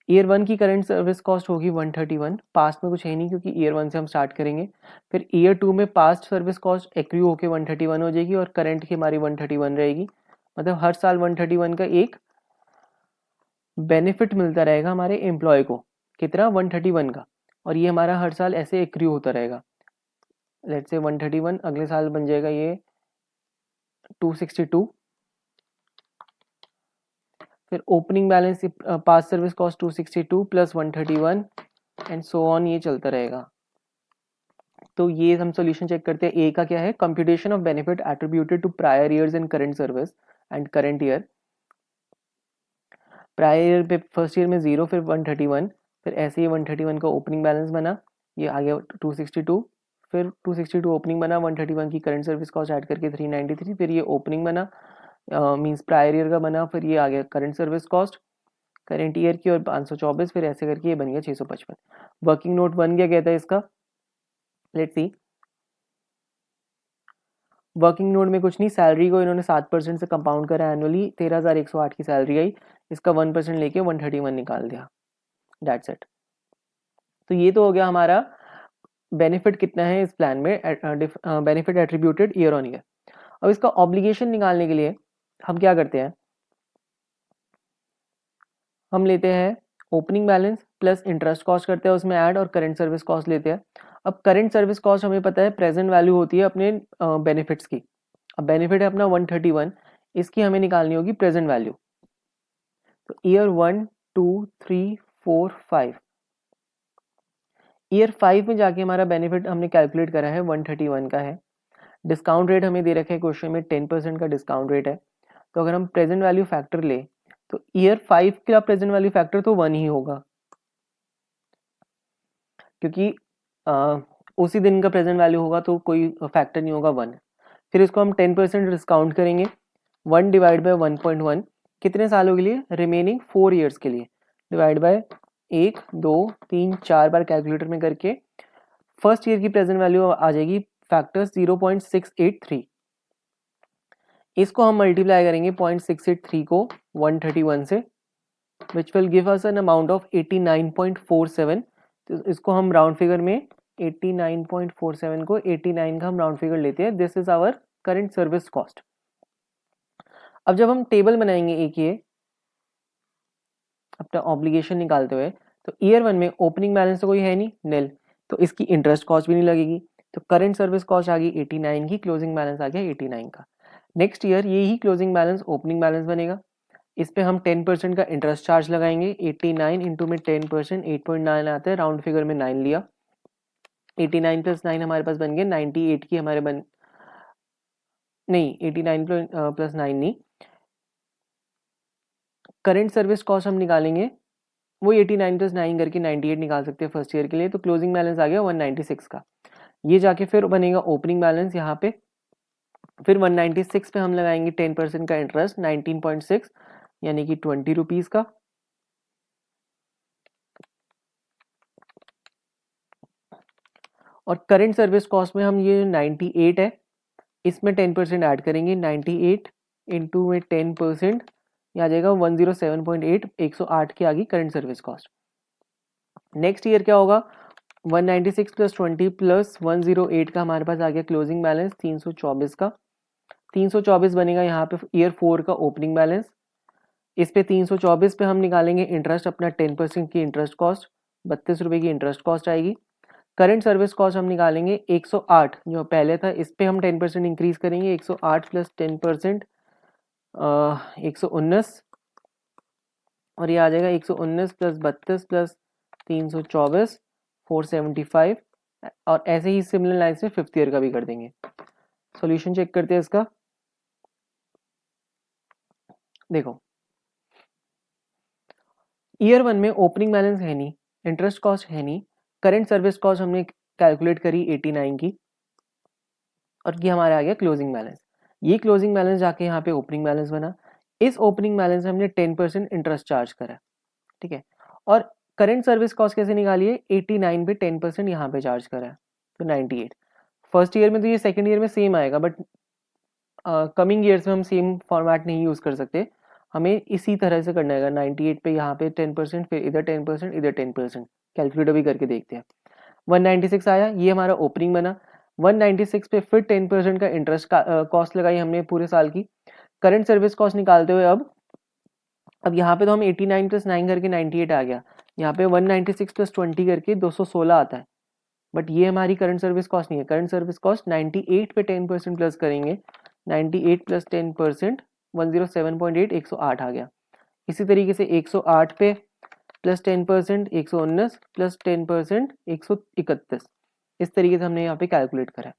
ईयर 1 की करंट सर्विस कॉस्ट होगी 131, पास्ट में कुछ है नहीं क्योंकि ईयर 1 से हम स्टार्ट करेंगे। फिर ईयर 2 में पास्ट सर्विस कॉस्ट एक्रू होके 131 हो जाएगी और करंट की हमारी 131 रहेगी, मतलब हर साल 131 का एक बेनिफिट मिलता रहेगा हमारे एम्प्लॉय को, कितना 131 का, और ये हमारा हर साल ऐसे एक्रू होता रहेगा। लेट्स से 131 अगले साल बन जाएगा ये 262, फिर opening balance pass service cost 262 plus 131 and so on, ये चलता रहेगा। तो ये हम सॉल्यूशन चेक करते हैं। ए का क्या है, computation of benefit attributed to prior years in current service and current year. Prior year पे फर्स्ट ईयर में 0, फिर 131, फिर ऐसे ही 131 का ओपनिंग बैलेंस बना, ये आ गया 262, फिर 262 ओपनिंग बना, 131 की करंट सर्विस कॉस्ट ऐड करके 393, फिर ये ओपनिंग बना मींस प्रायर ईयर का बना, फिर ये आ गया current service cost current year की और 524, फिर ऐसे करके ये बन गया 655। वर्किंग नोट 1 क्या कहता है इसका, लेट्स सी। वर्किंग नोट में कुछ नहीं, सैलरी को इन्होंने 7% से कंपाउंड करा एनुअली, 13,108 की सैलरी आई, इसका 1% लेके 131 निकाल दिया, दैट्स इट। तो ये तो हो गया हमारा बेनिफिट कितना है इस प्लान में, benefit attributed year on year. अब इसका ऑब्लिगेशन निकालने के लिए हम क्या करते हैं, हम लेते हैं opening balance plus interest cost करते हैं उसमें ऐड, और करंट सर्विस कॉस्ट लेते हैं। अब करंट सर्विस कॉस्ट हमें पता है प्रेजेंट वैल्यू होती है अपने बेनिफिट्स की। अब बेनिफिट है अपना 131, इसकी हमें निकालनी होगी प्रेजेंट वैल्यू। तो ईयर 1 2 3 4 5, ईयर 5 में जाके हमारा बेनिफिट हमने कैलकुलेट करा है 131 का है। डिस्काउंट रेट हमें दे रखे हैं क्वेश्चन में, 10% का डिस्काउंट रेट है। तो अगर हम प्रेजेंट वैल्यू फैक्टर ले तो ईयर 5 का प्रेजेंट वैल्यू फैक्टर तो 1 ही होगा, क्योंकि उसी दिन का प्रेजेंट वैल्यू होगा तो कोई फैक्टर नहीं होगा 1। फिर इसको हम 10% डिस्काउंट करेंगे, 1 डिवाइड बाई 1.1 कितने सालों के लिए, रिमेनिंग 4 ईयर्स के लिए, डिवाइड बाय 1 2 3 4 बार कैलकुलेटर में करके फर्स्ट ईयर की प्रेजेंट वैल्यू आ जाएगी फैक्टर 0.683। इसको हम मल्टीप्लाई करेंगे 0.683 को 131 से, which will give us N amount of 89.47। तो इसको हम राउंड फिगर में 89.47 को 89 का हम राउंड फिगर लेते हैं, this is our current service cost. अब जब हम टेबल बनाएंगे एक ये अपना ऑब्लिगेशन निकालते हुए, तो ईयर 1 में ओपनिंग बैलेंस तो कोई है नहीं, नील, तो इसकी इंटरेस्ट कॉस्ट भी नहीं लगेगी, तो करंट सर्विस कॉस्ट आ गई 89 की, क्लोजिंग बैलेंस आ गया 89 का। नेक्स्ट ईयर यही क्लोजिंग बैलेंस ओपनिंग बैलेंस बनेगा, इस पे हम 10% का इंटरेस्ट चार्ज लगाएंगे, 89 इंटू में 10%, 8.9 आता है, राउंड फिगर में 9 लिया, 89 प्लस 9 हमारे पास बन गया 98 की हमारे नहीं 89 प्लस 9 नहीं, करंट सर्विस कॉस्ट हम निकालेंगे वो 89 प्लस 9 करके 98 निकाल सकते हैं फर्स्ट ईयर के लिए, तो क्लोजिंग बैलेंस आ गया 196 का। ये जाके फिर बनेगा ओपनिंग बैलेंस यहाँ पे, फिर 196 पे हम लगाएंगे 10% का इंटरेस्ट 19.6 यानी कि 20 रुपीज का, और करंट सर्विस कॉस्ट में हम ये 98 है, इसमें 10% ऐड करेंगे, 98 इंटू में 10% ये आ जाएगा 107.8, 108 की आ गई current service cost. Next year क्या होगा, 196 प्लस 20 प्लस 108 का हमारे पास आ गया क्लोजिंग बैलेंस 324 का, 324 बनेगा यहाँ पे ईयर 4 का ओपनिंग बैलेंस, इस पे 324 पे हम निकालेंगे इंटरेस्ट अपना 10% की इंटरेस्ट कॉस्ट, 32 रुपये की इंटरेस्ट कॉस्ट आएगी। करंट सर्विस कॉस्ट हम निकालेंगे 108 जो पहले था, इस पे हम 10% इंक्रीज करेंगे, 108 प्लस 10% 119, और ये आ जाएगा 119 प्लस 32 प्लस 324 475, और ऐसे ही सिमिलर लाइन से फिफ्थ ईयर का भी कर देंगे। सॉल्यूशन चेक करते हैं इसका, देखो ईयर 1 में ओपनिंग बैलेंस है नहीं, इंटरेस्ट कॉस्ट है नहीं, करंट सर्विस कॉस्ट हमने कैलकुलेट करी 89 की, और ये हमारा आ गया क्लोजिंग बैलेंस। ये क्लोजिंग बैलेंस जाके यहाँ पे ओपनिंग बैलेंस बना, इस ओपनिंग बैलेंस में हमने 10% इंटरेस्ट चार्ज करा, ठीक है, और करंट सर्विस कॉस्ट कैसे निकाली है, 89 पे 10% यहाँ पे चार्ज करा है, तो 98। फर्स्ट ईयर में तो ये सेकेंड ईयर में सेम आएगा, बट कमिंग ईयर्स में हम सेम फॉर्मेट नहीं यूज कर सकते, हमें इसी तरह से करना है, 98 पे यहाँ पे 10%, फिर इधर 10%, इधर 10%, कैलकुलेटर भी करके देखते हैं। 196 आया, ये हमारा ओपनिंग बना, 196 पे फिर 10% का इंटरेस्ट कॉस्ट लगाई हमने पूरे साल की। करंट सर्विस कॉस्ट निकालते हुए अब यहाँ पे तो हम 89 प्लस 9 करके 98 आ गया, यहाँ पे 196 प्लस 20 करके 216 आता है, बट ये हमारी करंट सर्विस कॉस्ट नहीं है। करंट सर्विस कॉस्ट 98 पे 10% प्लस करेंगे, 98 प्लस 10% 107.8, 108 आ गया। इसी तरीके से 108 पे प्लस 10% 119 प्लस 10% 131, इस तरीके से हमने यहाँ पे कैलकुलेट करा है।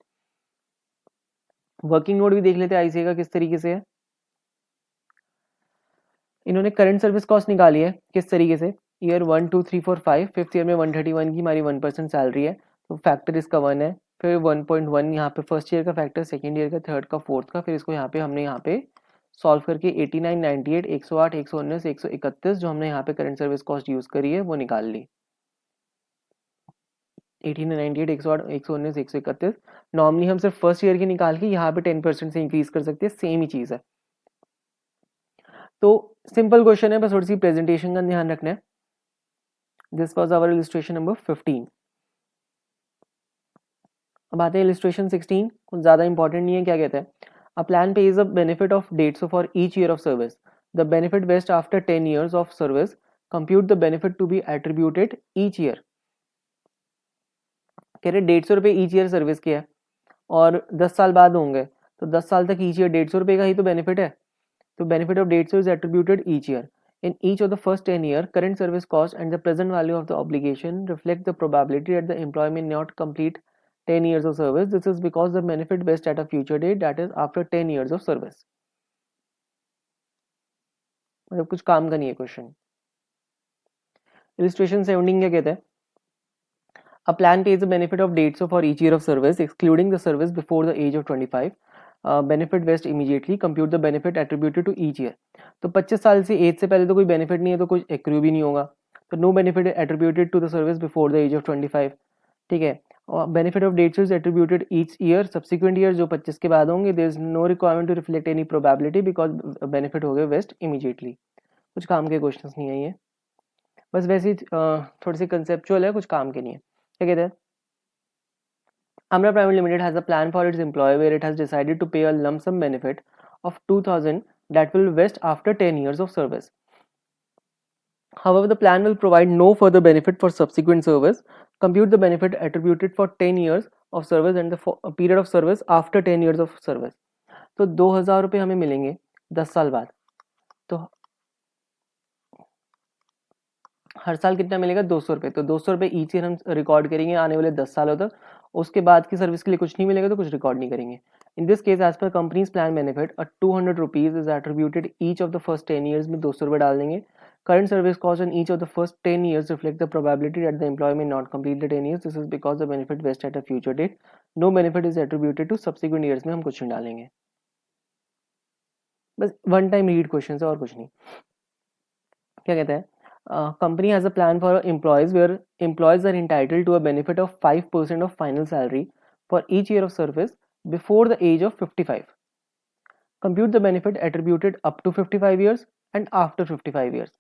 वर्किंग नोट भी देख लेते हैं आईसीए का किस तरीके से है। इन्होंने करंट सर्विस कॉस्ट निकाली है किस तरीके से, ईयर 1 2 3 4 5, फिफ्थ ईयर में 131 की हमारी 1% सैलरी है, तो फैक्टर इसका 1 है, फिर 1.1 यहाँ पे फर्स्ट ईयर का फैक्टर, सेकेंड ईयर का, थर्ड का, फोर्थ का, फिर इसको यहाँ पे हमने यहाँ पे सॉल्व करके 89 98 108 119 131 जो हमने यहाँ पे करंट सर्विस कॉस्ट यूज करी है वो निकाल ली। 89 98 108 119 131 नॉर्मली हम सिर्फ फर्स्ट ईयर की निकाल के यहाँ पे 10% से इंक्रीज कर सकते हैं, सेम ही चीज है। तो सिंपल क्वेश्चन है, बस थोड़ी सी प्रेजेंटेशन का ध्यान रखना है। This was our illustration number 15। अब आते हैं इलस्ट्रेशन 16, कुछ ज्यादा इंपॉर्टेंट नहीं है। क्या कहते हैं, a plan pays a benefit of dates for each year of service, the benefit vest after 10 years of service, compute the benefit to be attributed each year. कह रहे 150 रुपये ईच ईयर सर्विस किया है और 10 साल बाद होंगे, तो 10 साल तक ईच ईयर 150 रुपये का ही तो बेनिफिट है। तो benefit of 150 is attributed each year. In each of the first 10 years, current service cost and the present value of the obligation reflect the probability that the employee may not complete 10 years of service. This is because the benefit vests at a future date, that is after 10 years of service. मतलब कुछ काम का नहीं है question. Illustration 17 क्या कहते हैं, a plan pays the benefit of dates for each year of service excluding the service before the age of 25. Benefit vest immediately, compute the benefit attributed to each year. तो 25 साल से as से पहले तो कोई बेनिफिट नहीं है, तो कुछ एक्रू भी नहीं होगा, तो no benefit attributed to the service before the age of 25। ठीक है, और benefit of dates is attributed each year, subsequent year जो 25 के बाद होंगे, there is no requirement to reflect any probability because benefit हो गए वेस्ट इमीडिएटली। कुछ काम के क्वेश्चंस नहीं है ये, बस वैसे ही थोड़ी सी कंसेप्चुअल है, कुछ काम के नहीं है। क्या कहते हैं, Amra Private Limited has a plan for its employee where it has decided to pay a lump sum benefit of 2000 that will vest after 10 years of service. However, the plan will provide no further benefit for subsequent service. Compute the benefit attributed for 10 years of service and the period of service after 10 years of service. तो 2000 रुपये हमें मिलेंगे 10 साल बाद, तो हर साल कितना मिलेगा 200 रुपये, तो 200 रुपये ईच ईयर हम रिकॉर्ड करेंगे आने वाले 10 सालों तक, उसके बाद की सर्विस के लिए कुछ नहीं मिलेगा तो कुछ रिकॉर्ड नहीं करेंगे। In this case as per company's plan benefit 200 rupees is attributed each of the first 10 years में 200 रुपये डाल देंगे। Current service cost in each of the first 10 years reflect the probability that the employee may not complete the 10 years, this is because the benefit vest at a future date, no benefit is attributed to subsequent years में हम कुछ नहीं डालेंगे। बस one time read question है और कुछ नहीं। क्या कहते हैं, company has a plan for employees where employees are entitled to a benefit of 5% of final salary for each year of service before the age of 55. Compute the benefit attributed up to 55 years and after 55 years.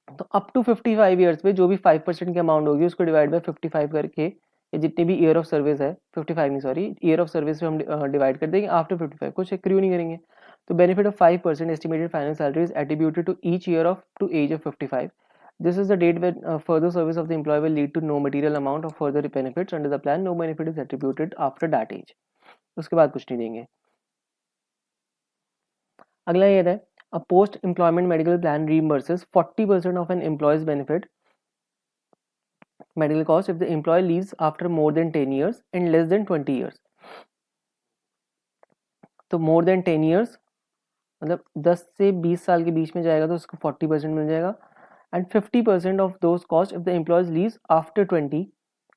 तो up to 55 years पे जो भी 5% की amount होगी उसको divide by 55 करके, ये जितनी भी ईयर ऑफ सर्विस है, 55 नहीं सॉरी, ईयर ऑफ सर्विस पे हम डिवाइड कर देंगे आफ्टर 55, कुछ एक्रू नहीं करेंगे। तो benefit of 5% estimated final salary is attributed to each year of to age of 55. This is the date when further service of the employee will lead to no material amount of further benefits under the plan. No benefit is attributed after that age. उसके बाद कुछ नहीं देंगे। अगला ये है, a post employment medical plan reimburses 40% of an employee's benefit medical cost if the employee leaves after more than 10 years and less than 20 years. तो more than 10 years मतलब 10 से 20 साल के बीच में जाएगा तो उसको 40% मिल जाएगा, and 50% of those cost if the employees leaves after 20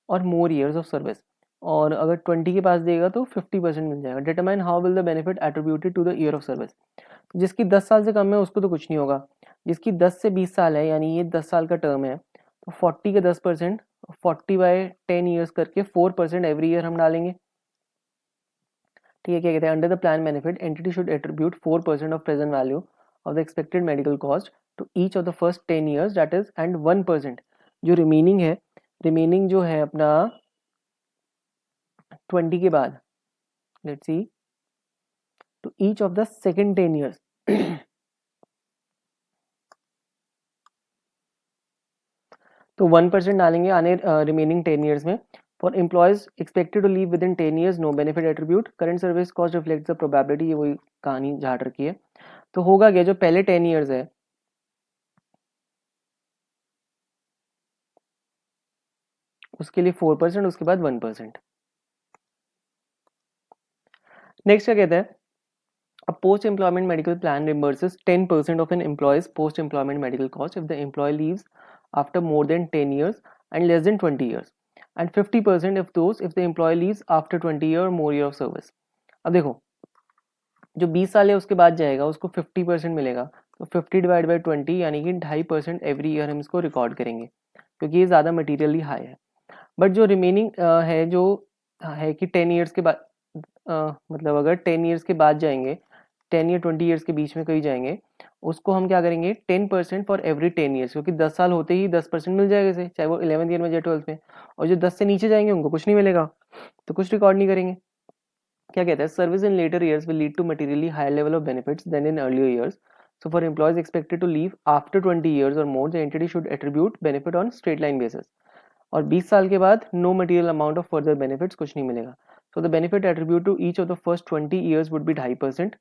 और मोर ईयर्स ऑफ सर्विस, और अगर 20 के पास देगा तो 50% मिल जाएगा। Determine how will the benefit attributed to the year of service. जिसकी 10 साल से कम है उसको तो कुछ नहीं होगा, जिसकी 10 से 20 साल है यानी ये 10 साल का टर्म है, तो 40 का 10%, 40/10 ईयर्स करके 4% एवरी ईयर हम डालेंगे। ठीक है, क्या कहते हैं, under the plan benefit entity should attribute 4% of present value of the expected medical cost to each of the first 10 years that is, and 1% जो रिमेनिंग है, रिमेनिंग जो है अपना 20 के बाद, let's see, to each of the second 10 years। तो 1% डालेंगे आने रिमेनिंग 10 years में। For employees expected to leave within 10 years no benefit attribute, current service cost reflects the probability, ये वही कहानी झाड़ रखी है। तो होगा क्या, जो पहले 10 years है, उसके लिए 4%, उसके बाद 1%। नेक्स्ट क्या कहता है, a post employment medical plan reimburses 10% of an employee's post employment medical cost if the employee leaves after more than 10 years and less than 20 years, and 50% if the employee leaves after 20 year or more year of service। अब देखो, जो 20 साल है उसके बाद जाएगा उसको 50% मिलेगा, तो 50 डिवाइड बाई 20 यानी कि 2.5% एवरी ईयर हम इसको रिकॉर्ड करेंगे, क्योंकि ये ज़्यादा मटीरियली हाई है। बट जो रिमेनिंग है, जो है कि 10 ईयर्स के बाद, मतलब अगर 10 ईयर्स के बाद जाएंगे, 10 या 20 ईयर्स के बीच में कहीं जाएंगे, उसको हम क्या करेंगे, 10% फॉर एवरी 10 ईयर्स, क्योंकि 10 साल होते ही 10% मिल जाएगा इसे, चाहे वो 11th ईयर में जाए 12th में। और जो 10 से नीचे जाएंगे उनको कुछ नहीं मिलेगा, तो कुछ रिकॉर्ड नहीं करेंगे। क्या कहता है, service in later years will lead to materially higher level of benefits than in earlier years, so for employees expected to leave after 20 years or more the entity should attribute benefit on straight line basis. और 20 साल के बाद no material amount of further benefits, कुछ नहीं मिलेगा। So the benefit attribute to each of the first 20 years would be 2.5%,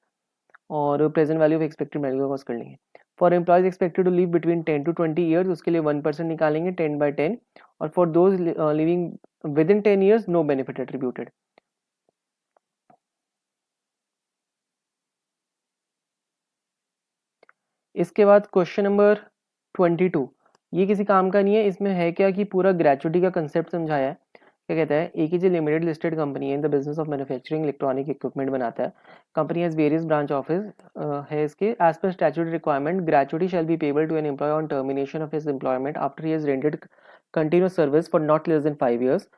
और present value of expected medical cost कर लेंगे। For employees expected to leave between 10 to 20 years, उसके लिए 1% निकालेंगे 10/10, और for those living within 10 years no benefit attributed. इसके बाद question number 22, ये किसी काम का नहीं है, इसमें है क्या कि पूरा ग्रेचुटी का कंसेप्ट समझाया है। क्या कहता है, एकेजी लिमिटेड लिस्टेड कंपनी है in the business of manufacturing electronic equipment बनाता है। Company has various branch office है इसके। As per statutory requirement, gratuity shall be payable to an employee on termination of his employment after he has rendered continuous service for not less than 5 years,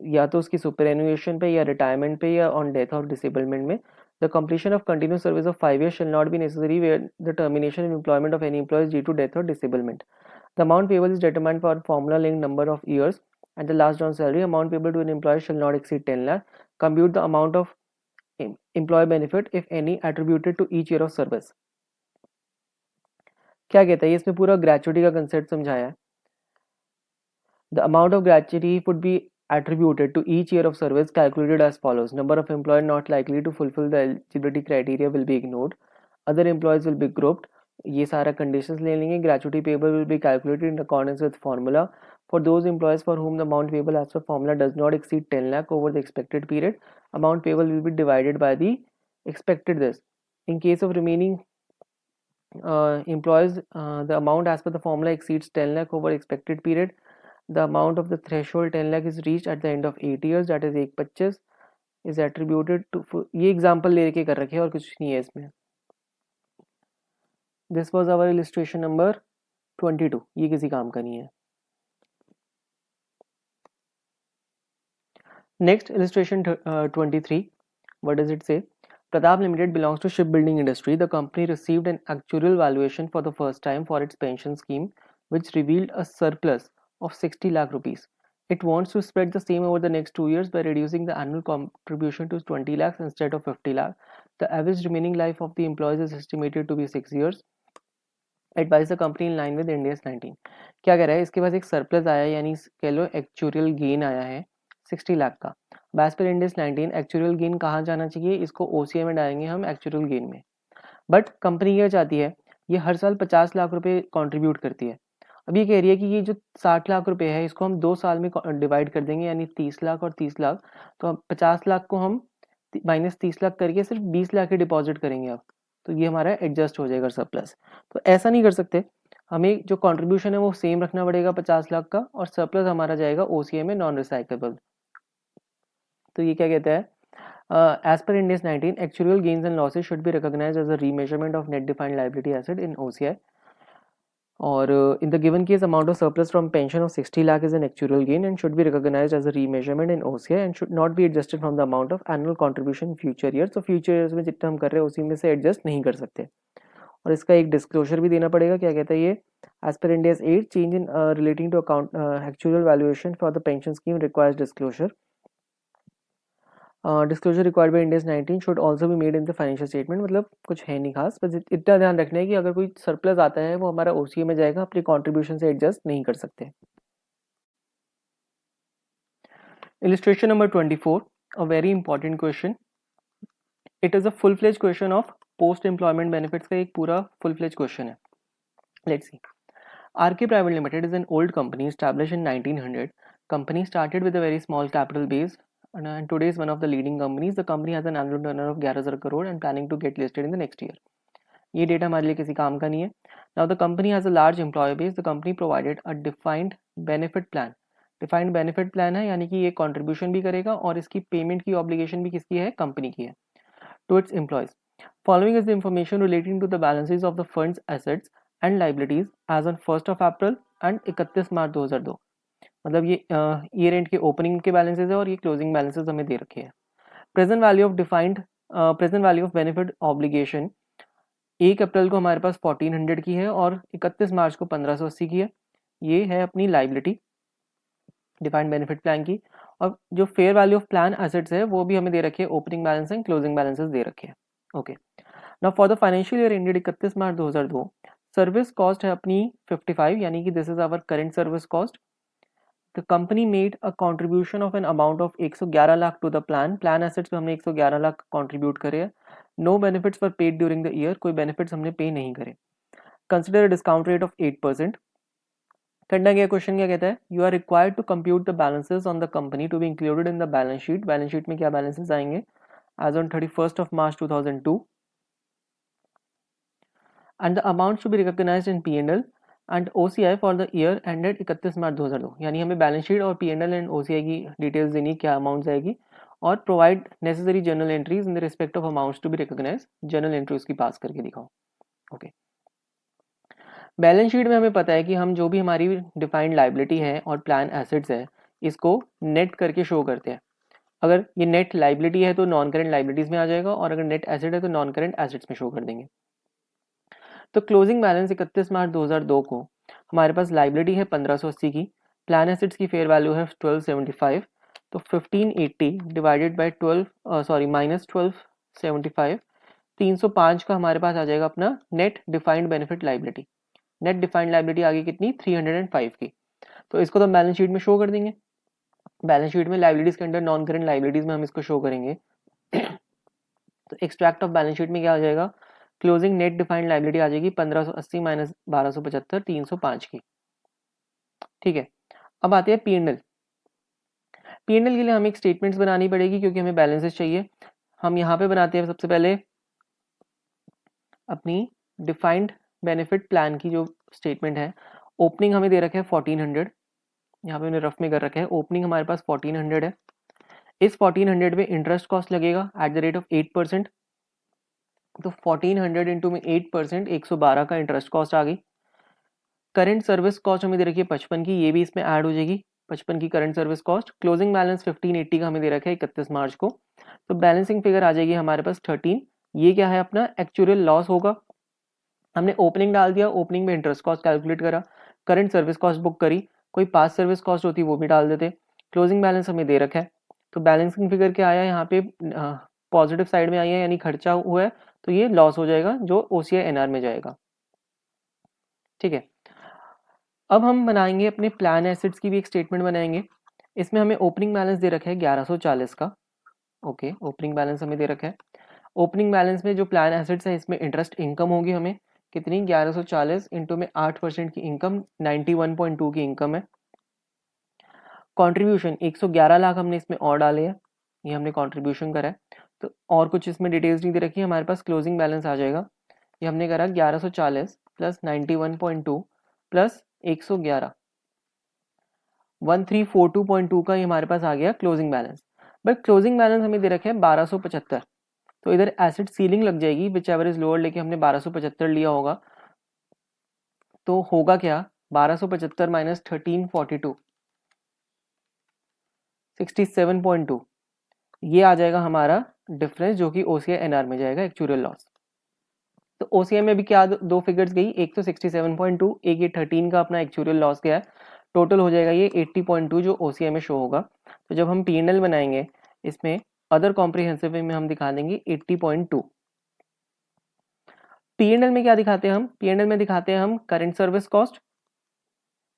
या तो उसकी superannuation पे या retirement पे या on death और disablement में। The completion of continuous service of 5 years shall not be necessary where the termination of employment of any employee is due to death or disablement. The amount payable is determined for formula linked number of years and the last drawn salary. Amount payable to an employee shall not exceed 10 lakh. Compute the amount of employee benefit if any attributed to each year of service. क्या कहता है, इसमें पूरा gratuity का concept समझाया है। The amount of gratuity would be attributed to each year of service calculated as follows. Number of employees not likely to fulfill the eligibility criteria will be ignored. Other employees will be grouped. ये सारा conditions ले लेंगे। Gratuity payable will be calculated in accordance with formula. For those employees for whom the amount payable as per formula does not exceed 10 lakh over the expected period, amount payable will be divided by the expected this. In case of remaining employees, the amount as per the formula exceeds 10 lakh over expected period. The amount of the threshold 10 lakh is reached at the end of 8 years, that is 1/25 is attributed to। ये example लेके कर रखे हैं और कुछ नहीं है इसमें। This was our illustration number 22, ये किसी काम का नहीं है। Next illustration 23, what does it say? Pratap Limited belongs to shipbuilding industry. The company received an actuarial valuation for the first time for its pension scheme, which revealed a surplus of 60 lakh rupees. It wants to spread the same over the next 2 years by reducing the annual contribution to 20 lakhs instead of 50 lakh. The average remaining life of the employees is estimated to be 6 years. Advise the company in line with Ind AS 19. क्या कह रहा है, इसके पास एक surplus आया है, यानी कह लो एक्चुअल गेन आया है 60 लाख का। बैस पर Ind AS 19 एक्चुअल गेन कहाँ जाना चाहिए, इसको OCI में डालेंगे हम एक्चुअल गेन में। बट कंपनी क्या चाहती है, ये हर साल 50 लाख रुपए कंट्रीब्यूट करती है। अब ये कह रही है कि ये जो 60 लाख रुपए है इसको हम 2 साल में डिवाइड कर देंगे, यानी 30 लाख और 30 लाख, तो 50 लाख को हम माइनस 30 लाख करके सिर्फ 20 लाख ही डिपॉजिट करेंगे अब, तो ये हमारा एडजस्ट हो जाएगा सरप्लस। तो ऐसा नहीं कर सकते, हमें जो कंट्रीब्यूशन है वो सेम रखना पड़ेगा 50 लाख का, और सरप्लस हमारा जाएगा OCI में नॉन रिसाइक्लेबल। तो ये क्या कहता है, as per Ind AS 19, actuarial gains and losses should be recognized as a remeasurement of net defined liability asset in OCI. और in the given case, amount of surplus from pension of 60 lakh is an actuarial gain and should be recognized as a remeasurement in OCI and should not be adjusted from the amount of annual contribution in future years. तो future years में जितना हम कर रहे हैं उसी में से adjust नहीं कर सकते। और इसका एक डिस्क्लोजर भी देना पड़ेगा। क्या कहता है ये, as per Ind AS 8, change in relating to account actuarial valuation for the pension scheme requires disclosure. Disclosure required by Ind AS 19 should also be made in the financial statement. मतलब कुछ है नहीं खास, बस इतना ध्यान रखना है कि अगर कोई सरप्लस आता है वो हमारा OCI में जाएगा, अपनी कॉन्ट्रीब्यूशन से एडजस्ट नहीं कर सकते। Illustration number 24, a very important question. It is a full fledge question of post employment benefits का एक पूरा फुल फ्लेज क्वेश्चन है। Let's see. RK Private Limited is an old company established in 1900. Company started with a very small capital base and today is one of the leading companies. The company has an annual turnover of 11,000 crore and planning to get listed in the next year. ये data हमारे लिए किसी काम का नहीं है. Now the company has a large employee base. The company provided a defined benefit plan. Defined benefit plan है यानी कि ये कंट्रीब्यूशन भी करेगा और इसकी पेमेंट की ऑब्लिगेशन भी किसकी है, कंपनी की है, to its employees. Following is the information relating to the balances of the funds assets and liabilities as on 1 April and 31 March 2002. मतलब ये ईयर एंड के ओपनिंग के बैलेंसेज है और ये क्लोजिंग बैलेंसेज हमें दे रखे हैं. Present value of benefit obligation 1 अप्रैल को हमारे पास 1400 की है और 31 मार्च को 1580 की है. ये है अपनी लाइबिलिटी डिफाइंड बेनिफिट प्लान की. और जो fair value of plan assets है वो भी हमें दे रखे हैं, opening balance and closing balances दे रखे हैं. Okay, now for the financial year ended 31 March 2002 service cost है अपनी 55 यानी कि this is our current service cost. The company made a contribution of an amount of 111 lakh to the plan assets पे हमने 111 lakh contribute करे हैं. No benefits were paid during the year, कोई benefits हमने पे नहीं करे. Consider a discount rate of 8%. करना क्या, क्वेश्चन क्या कहता है, you are required to compute the balances on the company to be included in the balance sheet. Balance sheet में क्या बैलेंसेस आएंगे as on 31st of March 2002 and the amounts to be recognized in P&L and OCI for the year ended 31 March 2002. यानी हमें balance sheet और P&L and OCI की details देनी, क्या amounts आएगी, और provide necessary journal entries in the respect of amounts to be recognise. Journal entry उसकी pass करके दिखाओ. ओके, बैलेंस शीट में हमें पता है कि हम जो भी हमारी डिफाइंड लाइबिलिटी है और प्लान एसेट्स है इसको नेट करके शो करते हैं. अगर ये नेट लाइबिलिटी है तो नॉन करेंट लाइबिलिटीज में आ जाएगा और अगर नेट एसेट है तो नॉन करेंट एसेट्स में शो कर देंगे. तो क्लोजिंग बैलेंस 31 मार्च 2002 को हमारे पास लाइबिलिटी है 1580 की, प्लान एसेट्स की फेयर वैल्यू है 1275. तो 1580 डिवाइडेड बाई माइनस 1275, 305 का हमारे पास आ जाएगा अपना net defined benefit liability. Net defined liability आ गई कितनी, 305 की. तो इसको तो हम बैलेंस शीट में शो कर देंगे. बैलेंस शीट में लाइबिलिटीज के अंडर नॉन करेंट लाइबिलिटीज में हम इसको शो करेंगे. तो एक्सट्रैक्ट ऑफ बैलेंस शीट में क्या आ जाएगा, क्लोजिंग नेट डिफाइंड लाइबिलिटी आ जाएगी 1580 माइनस 1275, 305 की. ठीक है, अब आते हैं P&L. P&L के लिए हमें एक स्टेटमेंट्स बनानी पड़ेगी क्योंकि हमें बैलेंसेस चाहिए. हम यहाँ पे बनाते हैं सबसे पहले अपनी डिफाइंड बेनिफिट प्लान की जो स्टेटमेंट है. ओपनिंग हमें दे रखे हैं 1400, यहाँ पे मैंने रफ में कर रखा है. ओपनिंग हमारे पास 1400 है. इस 1400 में इंटरेस्ट कॉस्ट लगेगा एट द रेट ऑफ 8%. तो 1400 इंटू में 8%, 112 का इंटरेस्ट कॉस्ट आ गई. करंट सर्विस कॉस्ट हमें दे रखी है 55 की, ये भी इसमें ऐड हो जाएगी, 55 की current service cost. Closing balance 1580 का हमें दे रखा है 31 मार्च को. तो बैलेंसिंग फिगर आ जाएगी हमारे पास 13. ये क्या है, अपना एक्चुअल लॉस होगा. हमने ओपनिंग डाल दिया, ओपनिंग में इंटरेस्ट कॉस्ट कैलकुलेट करा, करंट सर्विस कॉस्ट बुक करी, कोई पास सर्विस कॉस्ट होती वो भी डाल देते. क्लोजिंग बैलेंस हमें दे रखा है. तो बैलेंसिंग फिगर क्या आया यहाँ पे, पॉजिटिव साइड में आई है यानी खर्चा हुआ है, तो ये लॉस हो जाएगा जो OCI NR में जाएगा. ठीक है, अब हम बनाएंगे अपने प्लान एसेट्स की भी एक स्टेटमेंट बनाएंगे. इसमें हमें ओपनिंग बैलेंस दे रखा है 1140 का. ओके, ओपनिंग बैलेंस हमें दे रखा है. ओपनिंग बैलेंस में जो प्लान एसेट्स है इसमें इंटरेस्ट इनकम होगी हमें कितनी, 1140 इंटू में 8% की इनकम, 91.2 की इनकम है. कंट्रीब्यूशन 111 लाख हमने इसमें और डाले हैं, ये हमने कंट्रीब्यूशन करा है. तो और कुछ इसमें डिटेल्स नहीं दे रखी है. हमारे पास क्लोजिंग बैलेंस आ जाएगा, ये हमने करा 1140 प्लस 91.2 प्लस 111, 1342.2 का ये हमारे पास आ गया closing balance. But closing balance हमें दे रखे हैं 1275. तो इधर एसेट सीलिंग लग जाएगी, विच एवर इज लोअर, लेके हमने 1275 लिया होगा. तो होगा क्या, 1275 माइनस 1342, 67.2, ये आ जाएगा हमारा डिफरेंस जो कि OCI NR में जाएगा, एक्चुअल लॉस. तो OCI में भी क्या दो फिगर्स गई, एक तो 67.2, एक ये 13 का अपना एक्चुअल लॉस गया. टोटल हो जाएगा ये 80.2 जो OCI में शो होगा. तो जब हम P&L बनाएंगे इसमें अदर कॉम्प्रिहेंसिव में हम दिखा देंगे 80.2. P&L में क्या दिखाते हैं हम, P&L में दिखाते हैं हम करंट सर्विस कॉस्ट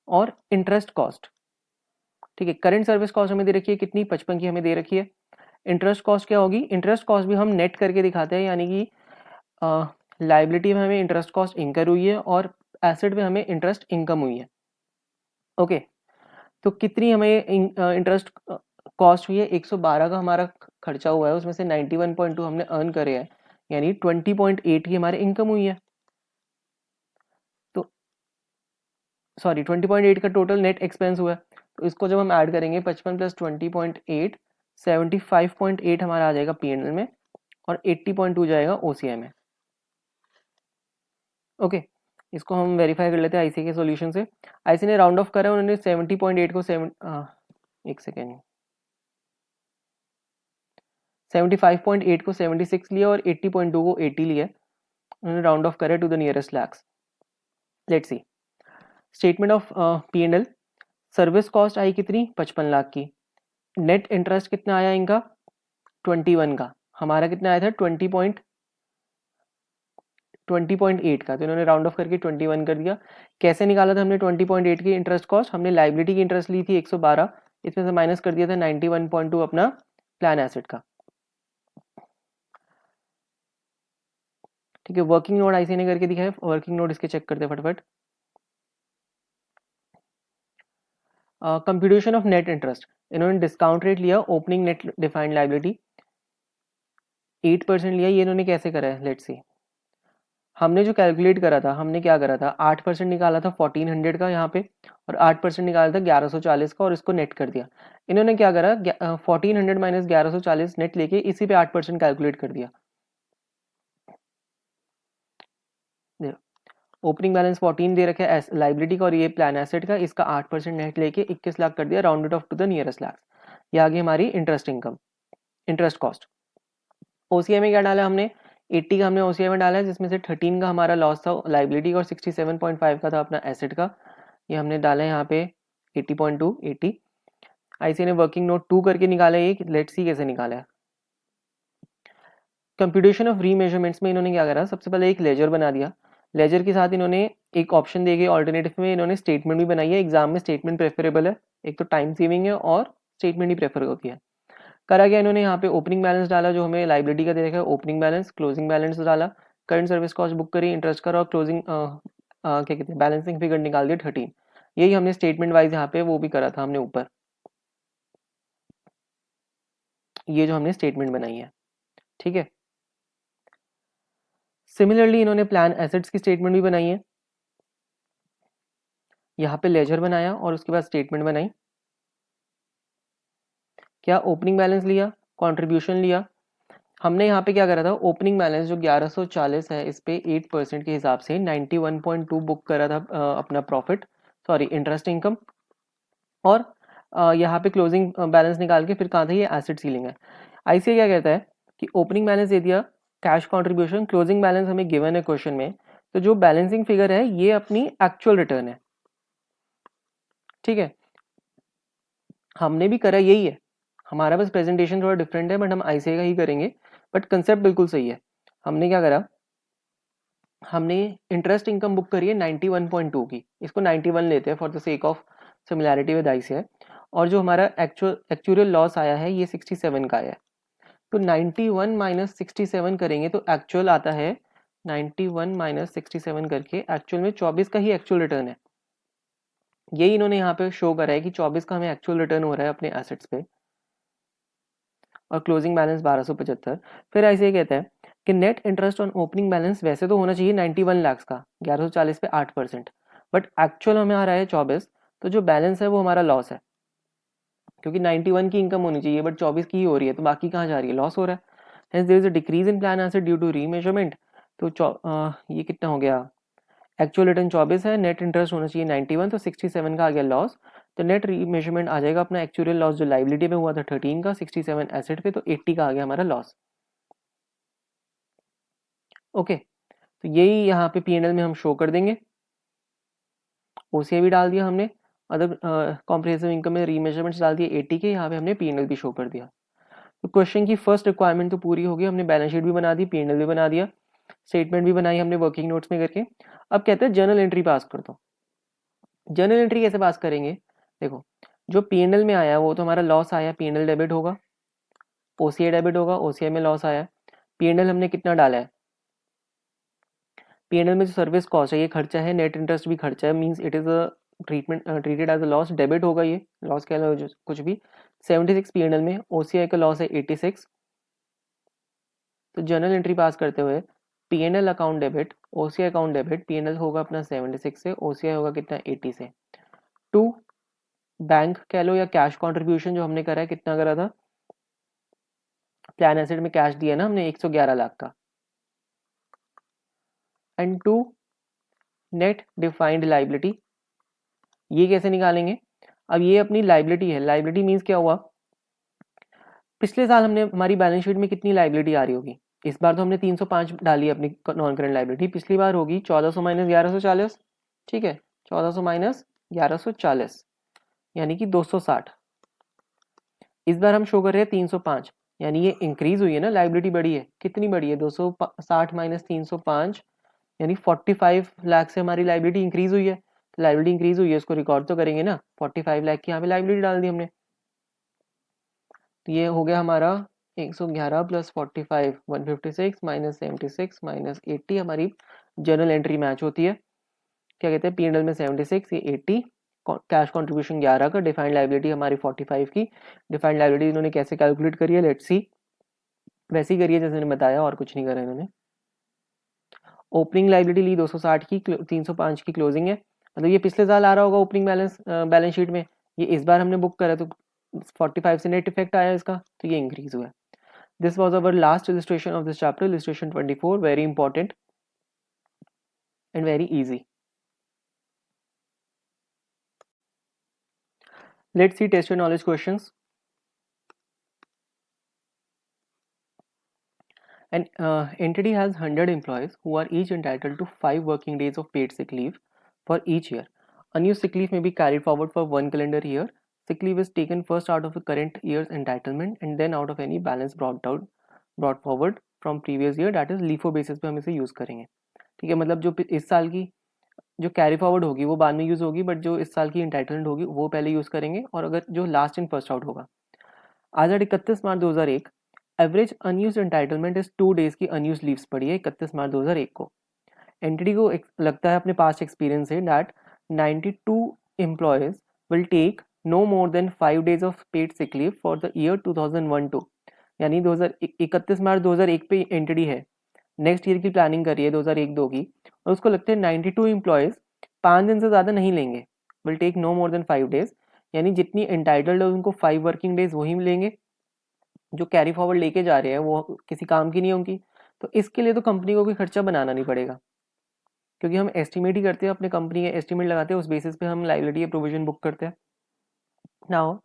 और इंटरेस्ट कॉस्ट. ठीक है, करंट सर्विस कॉस्ट हमें दे रखी है कितनी, 55 की हमें दे रखी है. इंटरेस्ट कॉस्ट क्या होगी, इंटरेस्ट कॉस्ट भी हम नेट करके दिखाते हैं, यानी कि लाइबिलिटी में हमें इंटरेस्ट कॉस्ट इंकर हुई है और एसेट में हमें इंटरेस्ट इनकम हुई है. ओके, तो कितनी हमें इंटरेस्ट कॉस्ट हुई है, 112 का हमारा खर्चा हुआ है, उसमें से 91.2 हमने अर्न करे हैं, यानी 20.8 की हमारी इनकम हुई है। तो सॉरी 20.8 का टोटल नेट एक्सपेंस हुआ है। तो इसको जब हम ऐड करेंगे 55 प्लस 20.8 75.8 हमारा आ जाएगा पीएनएल में और 80.2 जाएगा ओसीआई में। ओके, इसको हम वेरीफाई कर लेते हैं आईसी के सॉल्यूशन से। आईसी ने राउंड ऑफ करा, उन्होंने 70.8 को 75.8 को 76 लिया और 80.2 को 80 लिया, उन्होंने राउंड ऑफ करा to the nearest lakhs. Let's see statement of P and L. Service cost आई कितनी, 55 लाख की। नेट इंटरेस्ट कितना आया इनका, 21 का। हमारा कितना आया था 20.8 का, तो इन्होंने राउंड ऑफ करके 21 कर दिया। कैसे निकाला था हमने 20.8 की इंटरेस्ट कॉस्ट, हमने लाइबिलिटी की इंटरेस्ट ली थी 112, इसमें से माइनस कर दिया था 91.2 अपना प्लान एसेट का। ठीक है, वर्किंग नोट आईसी ने करके दिखाया, वर्किंग नोट इसके चेक करते फटाफट। कंप्यूटेशन ऑफ नेट इंटरेस्ट, इन्होंने डिस्काउंट रेट लिया, ओपनिंग नेट डिफाइंड लाइबिलिटी 8% लिया। ये इन्होंने कैसे करा है, लेट्स सी। हमने जो कैलकुलेट करा था, हमने क्या करा था, 8% निकाला था 1400 का यहाँ पे, और 8% निकाला था 1140 का, और इसको नेट कर दिया। इन्होंने क्या करा, 1400 माइनस 1140 नेट लेके इसी पे 8% कैलकुलेट कर दिया। ओपनिंग बैलेंस 14 दे रखा है लाइबिलिटी का और ये प्लान एसेट का, इसका 8% नेट लेके 21 लाख कर दिया, rounded off to the nearest lakh. ये आगे हमारी interest income, interest cost. OCI में क्या डाला हमने, 80 का हमने ओसीआई में डाला है, जिसमें से 13 का हमारा लॉस था लाइबिलिटी का और 67.5 का था अपना एसेट का। ये हमने डाला है यहाँ पे 80.2 80। आईसी ने वर्किंग नोट 2 करके निकाला है, लेट्स सी कैसे निकाला है। कंप्यूटेशन ऑफ रीमेजरमेंट्स में इन्होंने क्या करा, सबसे पहले एक लेजर बना दिया। लेजर के साथ इन्होंने एक ऑप्शन देके ऑल्टरनेटिव में इन्होंने स्टेटमेंट भी बनाई है। एग्जाम में स्टेटमेंट प्रेफरेबल है, एक तो टाइम सेविंग है और स्टेटमेंट ही प्रेफर होती है। करा गया, इन्होंने यहाँ पे ओपनिंग बैलेंस डाला जो हमें लाइबिलिटी का दे रखा है, ओपनिंग बैलेंस, क्लोजिंग बैलेंस डाला, करंट सर्विस कॉस्ट बुक करी, इंटरेस्ट करा और क्लोजिंग क्या कहते हैं बैलेंसिंग फिगर निकाल दिया 13। यही हमने स्टेटमेंट वाइज यहाँ पे वो भी करा था हमने ऊपर, ये जो हमने स्टेटमेंट बनाई है। ठीक है, सिमिलरली इन्होंने प्लान एसेट्स की स्टेटमेंट भी बनाई है। यहाँ पे लेजर बनाया और उसके बाद स्टेटमेंट बनाई। क्या ओपनिंग बैलेंस लिया, कंट्रीब्यूशन लिया। हमने यहाँ पे क्या करा था, ओपनिंग बैलेंस जो 1140 है इस पे 8% के हिसाब से 91.2 बुक करा था अपना प्रॉफिट, सॉरी इंटरेस्ट इनकम। और यहाँ पे क्लोजिंग बैलेंस निकाल के फिर कहा था ये एसेट सीलिंग है। आईसीए क्या कहता है कि ओपनिंग बैलेंस दे दिया, कैश कंट्रीब्यूशन, क्लोजिंग बैलेंस हमें गिवन है क्वेश्चन में, तो जो बैलेंसिंग फिगर है ये अपनी एक्चुअल रिटर्न है। ठीक है, हमने भी करा यही है, हमारा बस प्रेजेंटेशन थोड़ा डिफरेंट है, बट हम आईसीए का ही करेंगे, बट कंसेप्ट बिल्कुल सही है। हमने क्या करा, हमने इंटरेस्ट इनकम बुक करी है 91.2 की, इसको 91 लेते हैं for the sake of similarity with ICA, और जो हमारा एक्चुअल लॉस आया है ये 67 का आया है। तो 91 माइनस 67 करेंगे तो एक्चुअल आता है 91 माइनस 67 करके एक्चुअल में 24 का ही एक्चुअल रिटर्न है। यही इन्होंने यहाँ पे शो करा है कि 24 का हमें एक्चुअल रिटर्न हो रहा है अपने एसेट्स पे, और क्लोजिंग बैलेंस 1275। फिर ऐसे ही कहता है कि net interest on opening balance वैसे तो होना चाहिए 91 लाख का, 1140 पे 8%, बट एक्चुअल हमें आ रहा है 24, तो जो बैलेंस है वो हमारा लॉस है, क्योंकि 91 की इनकम होनी चाहिए बट 24 की ही हो रही है, तो बाकी कहाँ जा रही है, लॉस हो रहा है। Hence there is a decrease in plan asset due to remeasurement. तो ये कितना हो गया, एक्चुअल रिटर्न 24 है, नेट इंटरेस्ट होना चाहिए 91, तो 67 का आ गया लॉस। तो नेट रीमेजरमेंट आ जाएगा अपना एक्चुअल लॉस जो लाइबिलिटी में हुआ था 13 का, 67 एसेट पे, तो 80 का आ गया हमारा लॉस। ओके, तो यही यहाँ पे पीएनएल में हम शो कर देंगे। ओसीआई भी डाल दिया हमने, अदर कॉम्प्रिहेंसिव इनकम में रीमेजरमेंट्स डाल दिए 80 के, यहाँ पे हमने पीएनएल भी शो कर दिया। तो क्वेश्चन की फर्स्ट रिक्वायरमेंट तो पूरी होगी, हमने बैलेंस शीट भी बना दी, पीएनएल भी बना दिया, स्टेटमेंट भी बनाई हमने वर्किंग नोट्स में करके। अब कहते हैं जर्नल एंट्री पास कर दो। जर्नल एंट्री कैसे पास करेंगे, देखो जो पीएनएल में आया वो तो हमारा लॉस आया, पीएनएल डेबिट होगा, ओसीआई डेबिट होगा, ओसीआई में लॉस आया। पीएनएल हमने कितना डाला है, पीएनएल में जो सर्विस कॉस्ट है ये खर्चा है, नेट इंटरेस्ट भी खर्चा है, means it is a treated as a loss, debit होगा, ये लॉस कह लो कुछ भी। 76 P&L में OCI का लॉस है 86, तो जर्नल एंट्री पास करते हुए P&L account debit, OCI account debit, P&L होगा अपना 76 से, OCI होगा कितना 80 से। टू बैंक कह लो या कैश कॉन्ट्रीब्यूशन जो हमने करा है, कितना करा था, प्लान एसेट में कैश दिया ना हमने 111 लाख का। And to net defined liability, ये कैसे निकालेंगे, अब ये अपनी लाइबिलिटी है। लाइबिलिटी मीन्स क्या हुआ, पिछले साल हमने हमारी बैलेंस शीट में कितनी लाइबिलिटी आ रही होगी, इस बार तो हमने 305 डाली अपनी नॉन करेंट लाइबिलिटी, पिछली बार होगी 1400 माइनस 1140, ठीक है, 1400 माइनस 1140 यानी कि 260। इस बार हम शो कर रहे हैं 305, यानी ये इंक्रीज हुई है ना, लाइबिलिटी बढ़ी है, कितनी बढ़ी है 260 माइनस 305 यानी 45 लाख से हमारी लाइबिलिटी इंक्रीज हुई है। तो लाइबिलिटी इंक्रीज हुई है, उसको रिकॉर्ड तो करेंगे ना, 45 लाख की यहाँ पे लाइबिलिटी डाल दी हमने। तो ये हो गया हमारा 111 प्लस 45 156 माइनस 76 माइनस 80, हमारी जर्नल एंट्री मैच होती है। क्या कहते हैं, P&L में 76, ये 80, कैश कंट्रीब्यूशन 11 का, डिफाइंड लाइबिलिटी हमारी 45 की। डिफाइंड लाइबिलिटी इन्होंने कैसे कैलकुलेट करी है, लेट्स सी, वैसे ही करिए जैसे मैंने बताया, और कुछ नहीं करा इन्होंने। ओपनिंग लाइबिलिटी ली 260 की, 305 की क्लोजिंग है, मतलब ये पिछले साल आ रहा होगा ओपनिंग बैलेंस शीट में, ये इस बार हमने बुक करा तो 45 से नेट इफेक्ट आया इसका, तो ये इंक्रीज हुआ है। This was our last illustration of this chapter, illustration 24, very important and very easy. Let's see test your knowledge questions. An entity has 100 employees who are each entitled to 5 working days of paid sick leave for each year. Unused sick leave may be carried forward for 1 calendar year. Sick leave is taken first out of the current year's entitlement and then out of any balance brought forward from previous year, that is LIFO basis पे हम इसे use करेंगे। ठीक है, मतलब जो इस साल की जो कैरी फॉरवर्ड होगी वो बाद में यूज होगी, बट जो इस साल की इंटाइटलमेंट होगी वो पहले यूज करेंगे, और अगर जो लास्ट इन फर्स्ट आउट होगा। आज 31 March 2001 average unused entitlement is 2 days की अनयूज लीव्स पड़ी है 31 मार्च 2001 को। एंटिटी को लगता है अपने पास्ट एक्सपीरियंस से that 92 employees will take no more than 5 days of paid sick leave for the year 2001-2, यानी 31 मार्च 2001 पे एंटिटी है, नेक्स्ट ईयर की प्लानिंग करी है 2001-2 की, और उसको लगता है 92 एम्प्लॉयज 5 दिन से ज़्यादा नहीं लेंगे, will take no more than 5 days, यानी जितनी एंटाइटल्ड है उनको 5 वर्किंग डेज वही मिलेंगे, जो कैरी फॉरवर्ड लेके जा रहे हैं वो किसी काम की नहीं होंगी। तो इसके लिए तो कंपनी को कोई खर्चा बनाना नहीं पड़ेगा, क्योंकि हम एस्टिमेट ही करते हैं, अपने कंपनी के एस्टिमेट लगाते हैं, उस बेसिस पे हम लाइबिलिटी या प्रोविजन बुक करते हैं। Now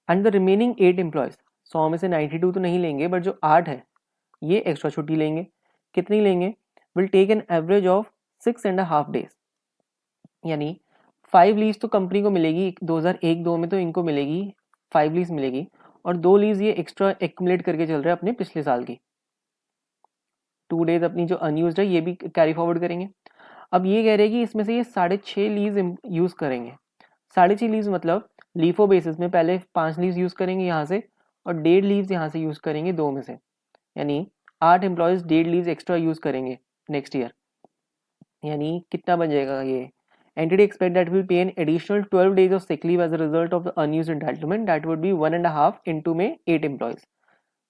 and the remaining 8 employees, 100 में से 92 तो नहीं लेंगे, बट जो 8 है ये एक्स्ट्रा छुट्टी लेंगे, कितनी लेंगे, will take an average of 6.5 days, यानी 5 लीव्स तो कंपनी को मिलेगी 2001-2 में, तो इनको मिलेगी 5 लीव्स मिलेगी, और 2 लीव्स ये एक्स्ट्रा एक्यूमुलेट करके चल रहे हैं अपने पिछले साल की। 2 डेज अपनी जो अनयूज्ड है ये भी कैरी फॉरवर्ड करेंगे। अब ये कह रहे हैं कि इसमें से ये 6.5 लीव्स यूज करेंगे। 6.5 लीव्स मतलब लीफो बेसिस में पहले 5 लीव्स यूज करेंगे यहाँ से, और 1.5 लीव्स यहाँ से यूज करेंगे 2 में से, यानी 8 एम्प्लॉयज 1.5 लीव्स एक्स्ट्रा यूज करेंगे नेक्स्ट ईयर, यानी कितना बन जाएगा ये, entity expect that will pay an additional 12 days of sick leave as a result of the unused entitlement, that would be 1.5 into में 8 employees,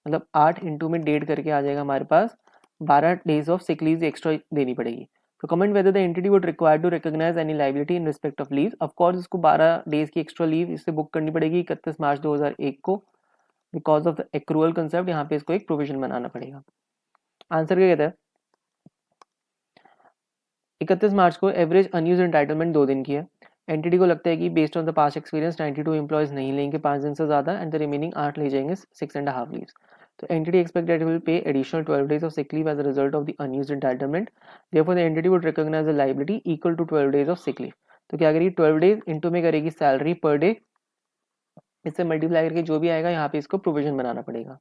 मतलब 8 इंटू में 1.5 करके आ जाएगा हमारे पास 12 days of sick leave extra देनी पड़ेगी। तो comment whether the entity would require to recognise any liability in respect of leave, of course इसको 12 डेज की एक्स्ट्रा लीव इससे बुक करनी पड़ेगी 31 मार्च 2001 को, because of the accrual concept, यहाँ पे इसको एक प्रोविजन बनाना पड़ेगा। आंसर क्या कहता है, 31 मार्च को एवरेज अनयूज एंटाइटलमेंट 2 दिन की है, एंटिटी को लगता है कि based on the past experience 92 employees नहीं लेंगे 5 दिन से ज़्यादा, एंड द रिमेनिंग 8 ले जाएंगे 6.5 लीव्स। तो entity expect that will pay additional 12 days of sick leave as a result of the unused entitlement, therefore the entity would recognize the liability equal to 12 days of sick leave। तो क्या करेगी, 12 days into में करेगी salary per day, इससे multiply करके जो भी आएगा यहाँ पे इसको प्रोविजन बनाना पड़ेगा।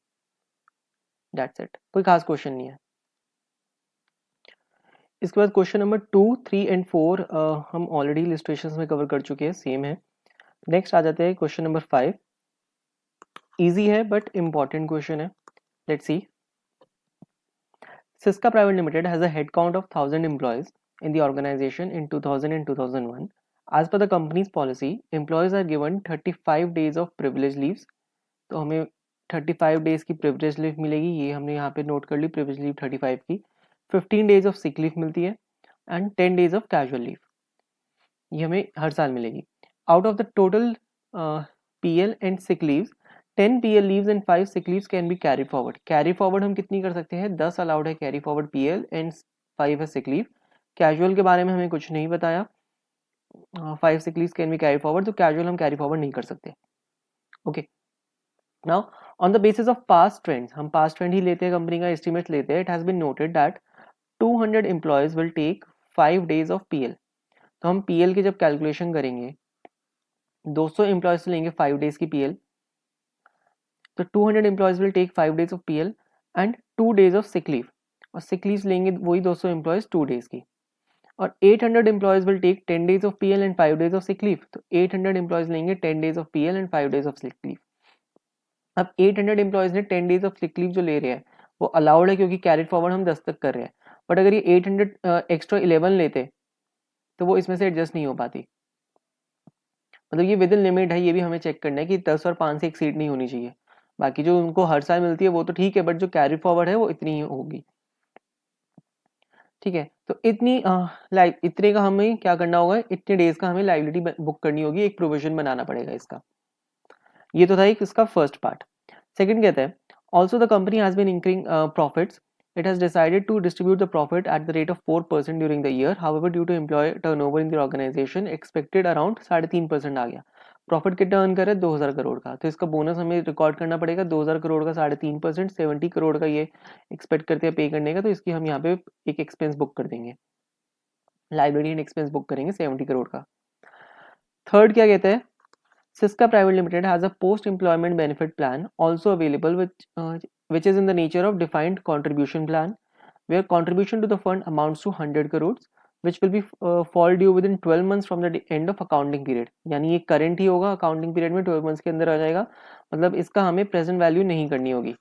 दैट्स इट, कोई खास क्वेश्चन नहीं है। इसके बाद क्वेश्चन नंबर 2, 3 एंड 4 हम ऑलरेडी इलिस्ट्रेशंस में कवर कर चुके हैं, सेम है। नेक्स्ट आ जाते हैं क्वेश्चन नंबर 5, इजी है बट इंपॉर्टेंट क्वेश्चन है, let's C. Cisca Private Limited has a headcount of 1000 employees in the organization in 2000 and 2001. As per the company's policy, employees are given 35 days of privilege leaves. तो हमें 35 days की privilege leave मिलेगी, ये हमने यहाँ पे note कर ली privilege leave 35 की. 15 डेज ऑफ सिक लीव मिलती है and 10 days of casual leave, ये हमें हर साल मिलेगी. Out of the total PL and sick leaves, 10 PL leaves and 5 sick leaves can be carry forward. Carry forward हम कितनी कर सकते हैं? 10 अलाउड है कैरी फॉरवर्ड PL एंड 5 है सिक लीव. कैजुअल के बारे में हमें कुछ नहीं बताया. 5 sick leaves can be carry forward, तो कैजुअल हम कैरी फॉरवर्ड नहीं कर सकते. Okay, now on the basis of past trends, हम पास्ट ट्रेंड ही लेते हैं, कंपनी का एस्टिमेट लेते हैं. It has been noted that 200 employees will take 5 days of PL. तो हम PL की जब कैलकुलेशन करेंगे, 200 एम्प्लॉयज लेंगे 5 डेज की PL, तो 200 employees will take 5 days of PL and 2 days of sick leave, और सिक लीव लेंगे वही 200 एम्प्लॉयज 2 डेज की. और 800 employees will take 10 days of PL and 5 days of sick leave, तो 800 एम्प्लॉयज लेंगे 10 days of PL and 5 days of sick leave. अब 800 employees ने 10 days of sick leave जो ले रहे हैं वो अलाउड है क्योंकि कैरिड फॉरवर्ड हम 10 तक कर रहे हैं. बट अगर ये 800 एक्स्ट्रा 11 लेते तो वो इसमें से एडजस्ट नहीं हो पाती. मतलब ये विद इन लिमिट है, ये भी हमें चेक करना है कि 10 और 5 से एक्सीड नहीं होनी चाहिए. बाकी जो उनको हर साल मिलती है वो तो ठीक है, बट जो कैरी फॉरवर्ड है वो इतनी ही होगी. ठीक है, तो इतने का हमें क्या करना होगा, इतने डेज का हमें लाइबिलिटी बुक करनी होगी, एक प्रोविजन बनाना पड़ेगा इसका. ये तो था एक इसका फर्स्ट पार्ट. सेकंड कहता है, also the company has been increasing profits. It has decided to distribute the profit at the rate of 4% during the year. However, due to employee turnover in the organization, expected around 3.5% आ गया. Profit कितना earn करे? 2000 करोड़ का. तो इसका bonus हमें record करना पड़ेगा. 2000 करोड़ का 3.5%, 70 करोड़ का ये एक्सपेक्ट करते हैं पे करने का. तो इसकी हम यहाँ पे एक एक्सपेंस बुक कर देंगे, लाइबिलिटी एंड एक्सपेंस बुक करेंगे 70 करोड़ का. थर्ड क्या कहते हैं, Cisca Private Limited has a post-employment benefit plan also available, which is in the nature of defined contribution plan, where contribution to the fund amounts to 100 crores, which will be fall due within 12 months from the end of accounting period. यानी ये current ही होगा, accounting period में 12 months के अंदर आ जाएगा. मतलब इसका हमें present value नहीं करनी होगी.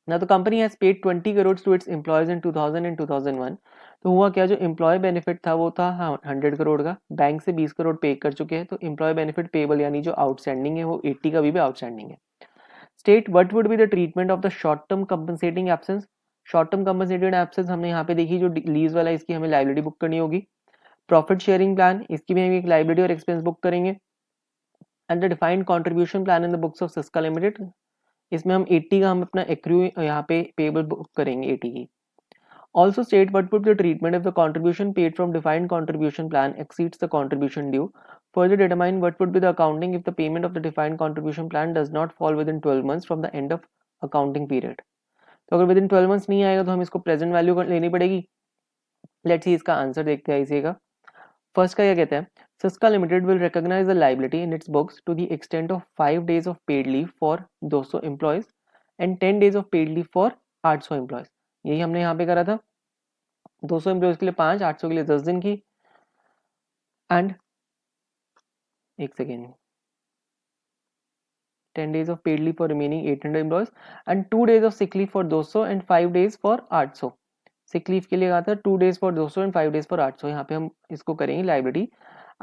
Now the company has paid 20 crores to its employees in 2000 and 2001. तो हुआ क्या, जो एम्प्लॉय बेनिफिट था वो था 100 करोड़ का, बैंक से 20 करोड़ पे कर चुके हैं. तो एम्प्लॉय बेनिफिट पेबल यानी जो आउटस्टैंडिंग है वो 80 का भी आउटस्टैंडिंग है. State what would be the treatment of the short term compensating absence. Short term compensated absence हमने यहाँ पे देखी, जो लीज वाला इसकी हमें लाइबिलिटी बुक करनी होगी. प्रॉफिट शेयरिंग प्लान, इसकी भी हम एक लाइबिलिटी और एक्सपेंस बुक करेंगे. And the defined contribution plan in the books of Syska limited, इसमें हम 80 का हम अपना एक्रू यहाँ पे पेबल बुक करेंगे 80 की. Also state what would be the treatment if the contribution paid from defined contribution plan exceeds the contribution due. Further determine what would be the accounting if the payment of the defined contribution plan does not fall within 12 months from the end of accounting period. तो अगर within 12 months नहीं आएगा तो हम इसको present value लेनी पड़ेगी. Let's see इसका आंसर देखते हैं इसी का. फर्स्ट का क्या कहता है, Syska limited will recognise the liability in its books to the extent of 5 days of paid leave for 200 employees and 10 days of paid leave for 800 employees. यही हमने यहाँ पे करा था. 200 एम्प्लॉयज के लिए 5, 800 के लिए 10 दिन की. एंड एक second, 10 days of paid leave for remaining 800 employees and 2 days of sick leave for 200 and 5 days for 800. Sick leave के लिए कहा था 2 days for 200 and 5 days for 800. यहाँ पे हम इसको करेंगे liability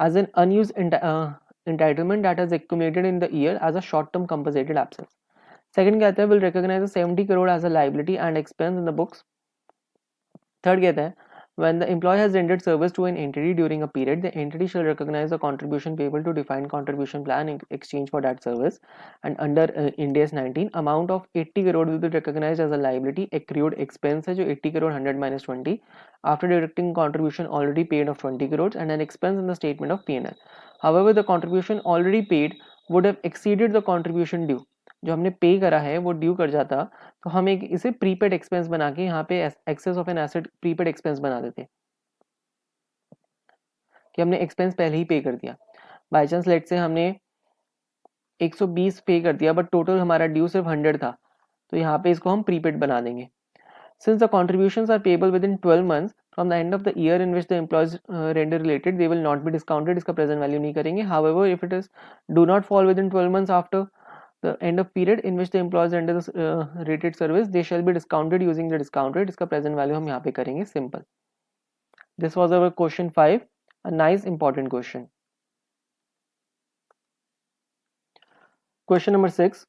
as an unused entitlement that has accumulated in the year as a short term compensated absence. Second कहता है will recognize 70 crore as a liability and expense in the books. Third कहता है when the employee has rendered service to an entity during a period, the entity shall recognize the contribution payable to defined contribution plan in exchange for that service. And under Ind AS 19, amount of 80 crore will be recognized as a liability. Accrued expense है जो 80 crore 100 minus 20 after deducting contribution already paid of 20 crores and an expense in the statement of P&L. However, the contribution already paid would have exceeded the contribution due. जो हमने पे करा है वो due कर जाता, तो हम एक इसे प्रीपेड एक्सपेंस बना के यहाँ पे excess of an asset prepaid expense बना देते कि हमने एक्सपेंस पहले ही पे कर दिया. बाई चांस लेट से हमने 120 पे कर दिया बट टोटल हमारा ड्यू सिर्फ 100 था, तो यहाँ पे इसको हम प्रीपेड बना देंगे. Since the contributions are payable within 12 months from the end of the year in which the employees render related, they will not be discounted. इसका present value नहीं करेंगे. However, if it is do not fall within 12 months after the end of period in which the employees render the rated service, they shall be discounted using the discount rate. इसका present value हम यहाँ पे करेंगे simple. This was our question 5, a nice important question. Question number 6.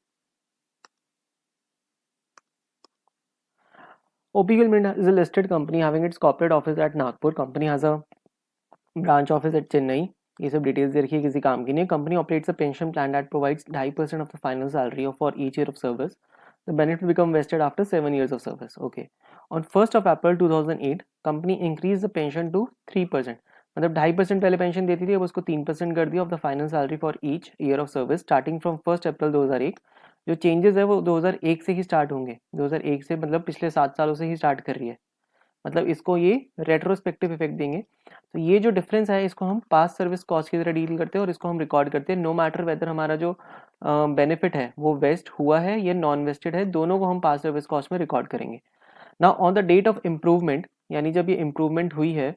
OPQL Mint is a listed company having its corporate office at Nagpur. Company has a branch office at Chennai. ये सब details दे रखी है, किसी काम की नहीं. Company operates a pension plan that provides 2.5% of the final salary for each year of service. The benefit become vested after 7 years of service. Okay. On 1st of April 2008, company increase the pension to 3%. मतलब 2.5% पहले pension देती थी, अब उसको 3% कर दिया of the final salary for each year of service starting from 1 April 2001. जो changes है वो 2001 से ही स्टार्ट होंगे. 2001 से मतलब पिछले 7 सालों से ही स्टार्ट कर रही है. मतलब इसको ये रेट्रोस्पेक्टिव इफेक्ट देंगे. तो ये जो डिफरेंस है इसको हम पास सर्विस कॉस्ट की तरह डील करते हैं और इसको हम रिकॉर्ड करते हैं. नो मैटर वेदर हमारा जो बेनिफिट है वो वेस्ट हुआ है या नॉन वेस्टेड है, दोनों को हम पास सर्विस कॉस्ट में रिकॉर्ड करेंगे. Now on the date of improvement, यानी जब ये इम्प्रूवमेंट हुई है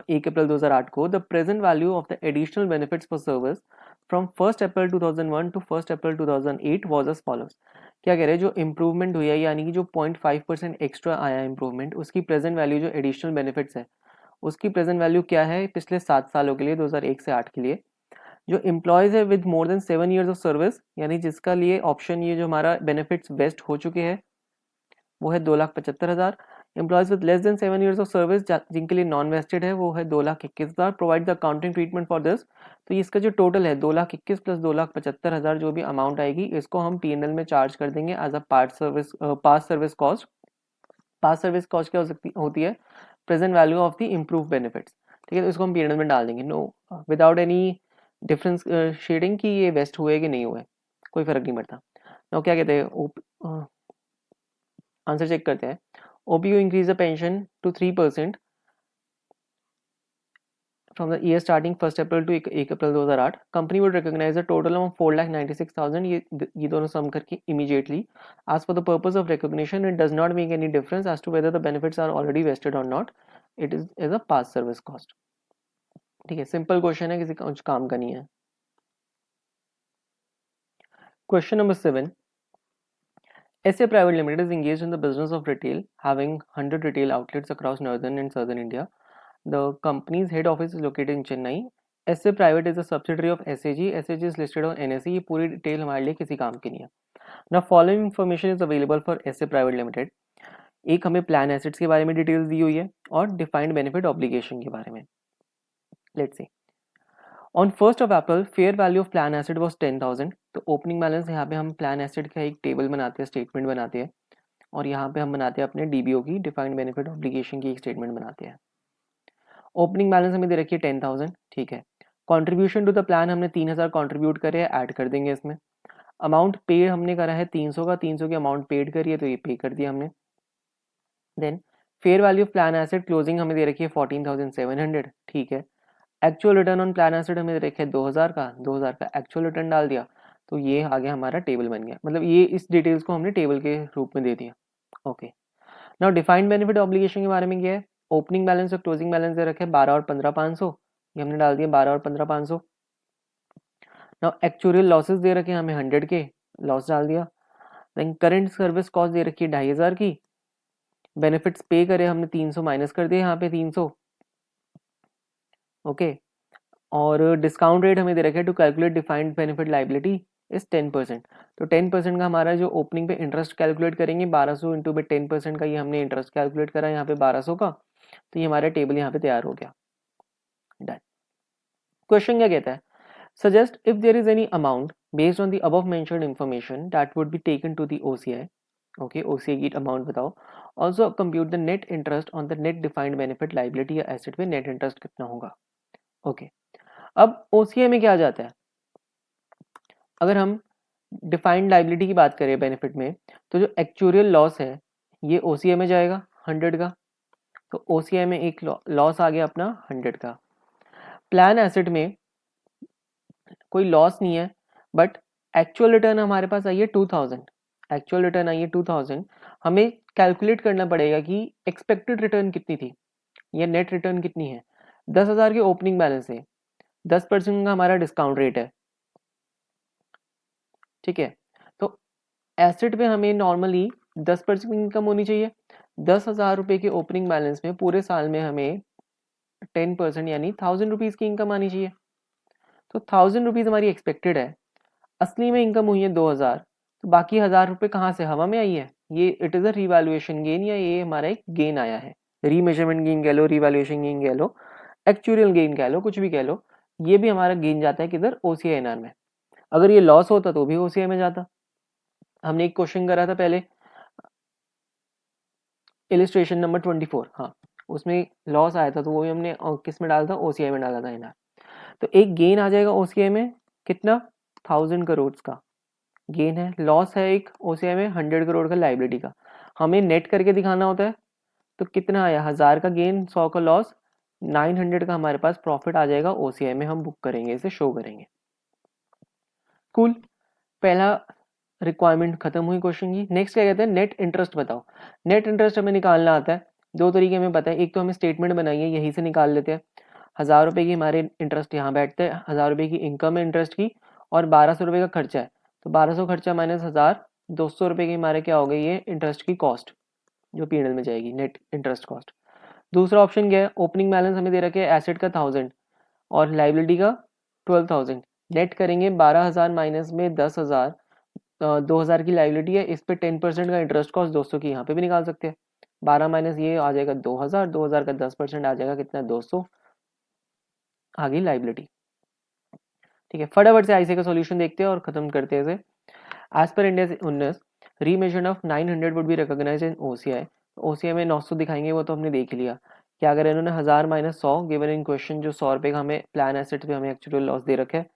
1 अप्रैल 2008 को, the present value of the additional benefits for service from 1 April 2001 to 1 April 2008 was as follows. क्या कह रहे हैं, जो इम्प्रूवमेंट हुई है यानी कि जो 0.5% एक्स्ट्रा आया इम्प्रूवमेंट, उसकी प्रेजेंट वैल्यू जो एडिशनल बेनिफिट्स है उसकी प्रेजेंट वैल्यू क्या है पिछले 7 सालों के लिए, 2001 से 8 के लिए. जो एम्प्लॉयज है with more than 7 years of service, यानी जिसका लिए ऑप्शन ये जो हमारा बेनिफिट्स वेस्ट हो चुके हैं वो है 2,75,000. Employees with less than 7 years of service जिनके लिए नॉन वेस्टेड है वो है 2,21,000. Provide the accounting treatment for this. तो इसका जो टोटल है 2,21,000 प्लस 2,75,000 जो भी अमाउंट आएगी इसको हम P&L में चार्ज कर देंगे as a past service cost. Past service cost क्या होती है, present value of the improve benefits. ठीक है, तो इसको हम P&L में डाल देंगे. No without any difference shedding कि ये वेस्ट हुए कि नहीं हुए, कोई फर्क नहीं पड़ता. नो क्या कहते हैं, आंसर चेक करते हैं. OPU increase the pension to 3% from the year starting 1st April to 1 April 2008. Company would recognize a total of 4,96,000. ये दोनों सम करके immediately. As for the purpose of recognition, it does not make any difference as to whether the benefits are already vested or not. It is as a past service cost. ठीक है, simple question है, किसी कुछ काम का नहीं है. Question number 7. SA Private Limited is engaged in the business of retail, having 100 retail outlets across northern and southern India. The company's head office is located in Chennai. SA Private is a subsidiary of SAG. SAG is listed on NSE. ये पूरी detail हमारे लिए किसी काम की नहीं है. Now following information is available for SA Private Limited. एक हमें प्लान एसेट्स के बारे में डिटेल्स दी हुई है और डिफाइंड बेनिफिट ऑब्लिगेशन के बारे में. Let's see. On 1st of April fair value of plan asset was 10,000. तो ओपनिंग बैलेंस यहाँ पे हम प्लान एसेट का एक टेबल बनाते हैं, स्टेटमेंट बनाते हैं, और यहाँ पे हम बनाते हैं अपने DBO की डिफाइंड बेनिफिट ऑब्लिगेशन की एक स्टेटमेंट बनाते हैं. ओपनिंग बैलेंस हमें दे रखी है 10,000. ठीक है. कंट्रीब्यूशन टू द प्लान हमने 3,000 कंट्रीब्यूट करे हैं, ऐड कर देंगे इसमें. अमाउंट पेड हमने करा है 300 का, 300 की अमाउंट पेड करी है तो ये पे कर दिया हमने. Then fair value of plan asset closing हमें दे रखी है 14,700. ठीक है. Actual return on plan asset हमें दे रखा है 2,000 का एक्चुअल रिटर्न डाल दिया तो ये आगे हमारा टेबल बन गया. मतलब ये इस डिटेल्स को हमने टेबल के रूप में दे दिया. Okay. Now defined benefit obligation के बारे में क्या है, ओपनिंग बैलेंस और क्लोजिंग बैलेंस दे रखे हैं 12 और 15,500. ये हमने डाल दिया 12 और 15,500. नाउ एक्चुअल लॉसेस दे रखे हैं हमें 100 के, लॉस डाल दिया. देन करंट सर्विस कॉस्ट दे रखी है 2,500 की. बेनिफिट्स पे करे हमने 300 माइनस कर दिए यहाँ पे 300. ओके. और डिस्काउंट रेट हमें दे रखा है to calculate defined benefit liability is 10%. तो 10% का हमारा जो ओपनिंग पे इंटरेस्ट कैलकुलेट करेंगे 1200 इंटू पे 10% का, ये हमने इंटरेस्ट कैलकुलेट करा यहाँ पे 1200 का. तो ये हमारा टेबल यहाँ पे तैयार हो गया. डन. क्वेश्चन क्या कहता है, suggest if there is any amount based on the above mentioned information that would be taken to the OCI. Okay, OCI की अमाउंट बताओ. Also compute the net interest on the net defined benefit liability या asset पे net interest कितना होगा. Okay. अब OCI में क्या आ जाता है, अगर हम डिफाइंड लाइबिलिटी की बात करें बेनिफिट में, तो जो एक्चुअल लॉस है ये OCI में जाएगा 100 का. तो OCI में एक लॉस आ गया अपना 100 का. प्लान एसेट में कोई लॉस नहीं है बट एक्चुअल रिटर्न हमारे पास आई है 2,000. एक्चुअल रिटर्न आई है 2,000. हमें कैलकुलेट करना पड़ेगा कि एक्सपेक्टेड रिटर्न कितनी थी या नेट रिटर्न कितनी है. 10,000 के ओपनिंग बैलेंस है, 10% का हमारा डिस्काउंट रेट है. ठीक है. तो एसेट पे हमें नॉर्मली 10% इनकम होनी चाहिए. 10,000 रुपये के ओपनिंग बैलेंस में पूरे साल में हमें 10% यानी 1,000 रुपीज़ की इनकम आनी चाहिए। तो 1,000 रुपीज़ हमारी एक्सपेक्टेड है, असली में इनकम हुई है 2,000, तो बाकी 1,000 रुपये कहाँ से, हवा में आई है। ये it is a revaluation gain, या ये हमारा एक गेन आया है, रीमेजरमेंट गेन कह लो, रीवैल्यूएशन गेन कह लो, एक्चुअल गेन कह लो, कुछ भी कह लो, ये भी हमारा गेन जाता है किधर, OCINR में। अगर ये लॉस होता तो भी OCI में जाता। हमने एक क्वेश्चन करा था पहले, इलिस्ट्रेशन नंबर 24, हाँ, उसमें लॉस आया था तो वो भी हमने किस में डाला था, OCI में डाला था इनार। तो एक गेन आ जाएगा OCI में, कितना, 1,000 करोड़ का गेन है। लॉस है एक OCI में 100 करोड़ का लाइबिलिटी का, हमें नेट करके दिखाना होता है। तो कितना आया, 1,000 का गेन, 100 का लॉस, 900 का हमारे पास प्रॉफिट आ जाएगा OCI में, हम बुक करेंगे, इसे शो करेंगे। कूल, पहला रिक्वायरमेंट खत्म हुई क्वेश्चन की। नेक्स्ट क्या कहते हैं, नेट इंटरेस्ट बताओ। नेट इंटरेस्ट हमें निकालना आता है, दो तरीके हमें पता है, एक तो हमें स्टेटमेंट बनाइए, यहीं से निकाल लेते हैं। 1,000 रुपये की हमारे इंटरेस्ट यहाँ बैठते हैं, 1,000 रुपये की इनकम है इंटरेस्ट की, और 1,200 रुपये का खर्चा है। तो 1,200 खर्चा माइनस 1,000, 200 रुपये की हमारे क्या हो गई, ये इंटरेस्ट की कॉस्ट जो P&L में जाएगी, नेट इंटरेस्ट कॉस्ट। दूसरा ऑप्शन क्या है, ओपनिंग बैलेंस हमें दे रखे है एसेट का 1,000 और लाइबिलिटी का 12,000। नेट करेंगे 12,000 माइनस में 10,000, 2,000 की लाइबिलिटी है, इस पे 10% का इंटरेस्ट कॉस्ट 200 की यहाँ पे भी निकाल सकते हैं। 12 माइनस ये आ जाएगा 2,000, 2,000 का 10% आ जाएगा कितना, 200, आ गई लाइबिलिटी। ठीक है, फटाफट से आईसी का सॉल्यूशन देखते हैं और खत्म करते हैं इसे। As per India 19, remeasure of 900 would be recognised in OCI। OCI में 900 दिखाएंगे, वो तो हमने देख लिया। क्या अगर इन्होंने 1,000 माइनस 100 गिवन इन क्वेश्चन, जो 100 रुपये का हमें प्लान एसेट पे हमें एक्चुअल लॉस दे रखा है,